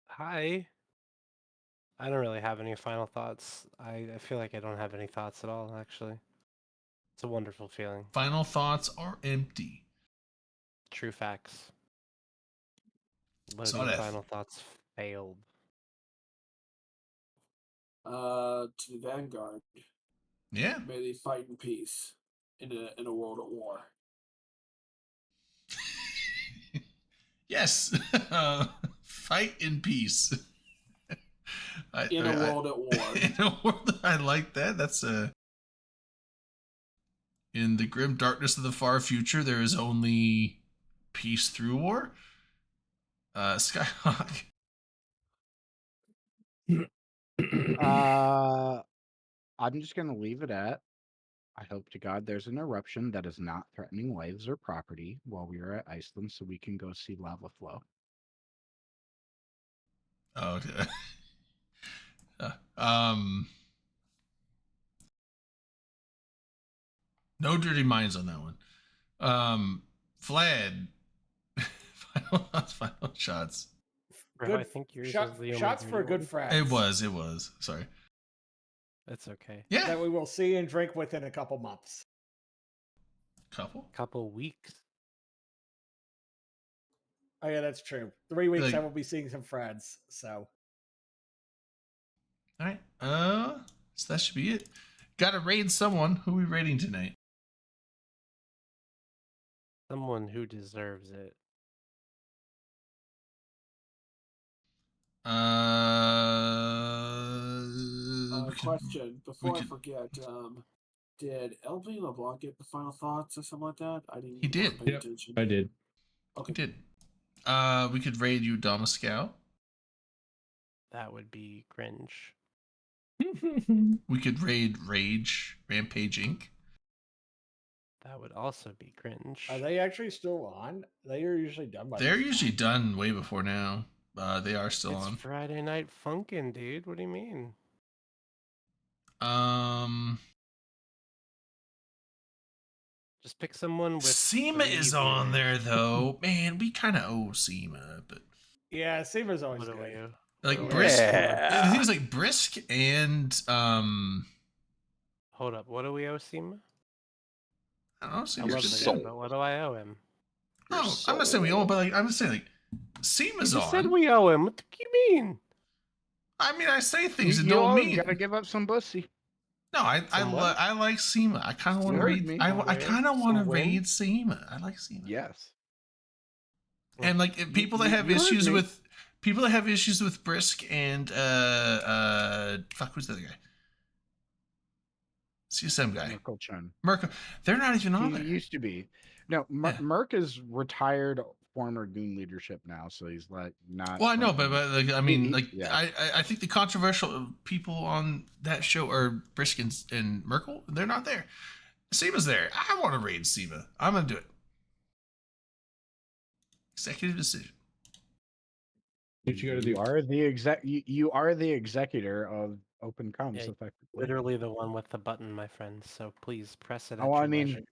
Hi. I don't really have any final thoughts. I feel like I don't have any thoughts at all, actually. It's a wonderful feeling. Final thoughts are empty. True facts. Saw Loading that. final thoughts failed. To the Vanguard. Yeah. May they fight in peace in a world at war. Yes. Fight in peace. In a world at war. In a world, I like that. That's in the grim darkness of the far future, there is only peace through war. Skyhawk. I'm just gonna leave it at, I hope to God there's an eruption that is not threatening lives or property while we are at Iceland, so we can go see lava flow. Okay. No dirty minds on that one. Vlad. Final shots. Bro, I think yours shot, is the only shots for dirty good one. friends. It was. Sorry. It's okay. Yeah. That we will see and drink within a couple months. Couple weeks. Oh yeah, that's true. 3 weeks Like- I will be seeing some friends. So All right. So that should be it. Got to raid someone. Who are we raiding tonight? Someone who deserves it. Question before I forget. Did LB LeBlanc get the final thoughts or something like that? I didn't. He did. Pay attention. I did. Okay. He did. We could raid you, Damaskau. That would be cringe. We could raid Rage, Rampage Inc. That would also be cringe. are they actually still on? They are usually done by. They're this usually time. done way before now. They are still It's on. Friday Night Funkin', dude. What do you mean? Just pick someone with. SEMA is 3 on viewers. there though. Man, we kind of owe SEMA, but Yeah, Seema's always What do we good. owe? like What do we Brisk. Yeah. The thing is, like Brisk and Hold up. What do we owe SEMA? I don't know. So I you're love just the soul. game, but what do I owe him? Your Oh, I'm not saying we owe, soul. but like I'm just saying like You SEMA's just on. said we owe him. What do you mean? I mean, I say things that You don't all mean. gotta give up some pussy. No, I Someone? I like SEMA. I kind of want You to heard raid. me. I kind of want to Some win? raid SEMA. I like SEMA. Yes. And like if people that you have heard issues me. with Brisk and fuck, who's the other guy? CSM guy. Merkel Chun. Merkel. They're not even on He there. used to be. No, Yeah. Merc is retired former goon leadership now, so he's like not. Well, I know, like, but like, I mean, he- like, yeah. I think the controversial people on that show are Brisk and Merkel. They're not there. Seema's there. I want to raid Seema. I'm gonna do it. Executive decision. What you got to do? You are the you are the executor of Open Comms, Yeah, effectively. Literally the one with the button, my friend. So please press it at Oh, your I mean, leisure.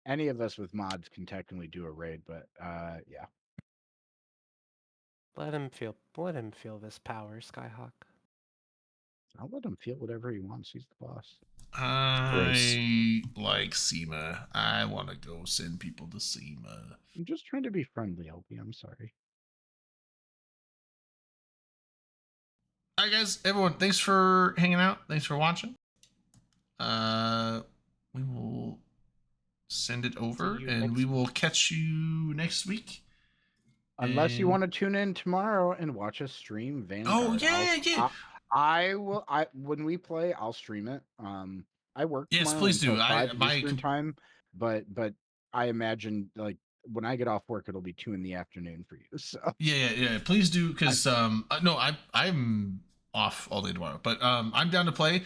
any of us with mods can technically do a raid, but yeah. Let him feel this power, Skyhawk. I'll let him feel whatever he wants. He's the boss. I like Seema. I want to go send people to Seema. I'm just trying to be friendly, LB. I'm sorry. All right, guys, everyone, thanks for hanging out. Thanks for watching. We will send it over, you and next we will catch you next week. Unless you And- want to tune in tomorrow and watch us stream Vanguard. Oh yeah. I will. When we play, I'll stream it. I work. Yes, tomorrow please do. until 5 my Eastern time, but I imagine like when I get off work, it'll be 2 in the afternoon for you. So yeah. Please do, because no, I'm off all day tomorrow, but I'm down to play.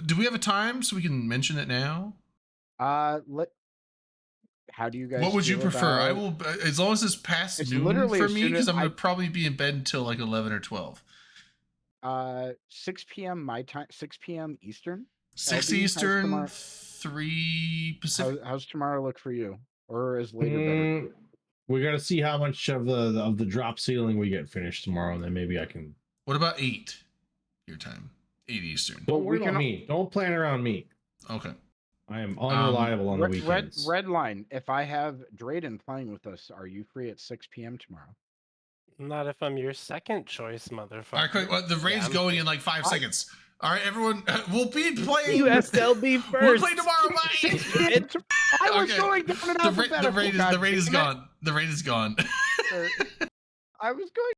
Do we have a time so we can mention it now? how do you guys? What would you feel prefer? I about- will, as long as it's past It's noon literally for as me, soon as because I'm gonna I- probably be in bed until like 11 or 12. 6 p.m. my time, 6 p.m. Eastern. 6 LB, how's Eastern, tomorrow- 3 Pacific. How's tomorrow look for you? Or is later better? We got to see how much of the drop ceiling we get finished tomorrow, and then maybe I can. What about 8 your time? 8 Eastern. Don't worry we about can- me. Don't plan around me. Okay. I am unreliable on the weekends. Red line. If I have Drayden playing with us, are you free at 6 p.m. tomorrow? Not if I'm your second choice, motherfucker. All right, quick. Well, the raid's I'm going free. in like 5 seconds. All right, everyone. We'll be playing. USLB first. We'll play tomorrow. Bye. I was Okay. going down an The raid is alphabetical, gone. The raid is gone. I was going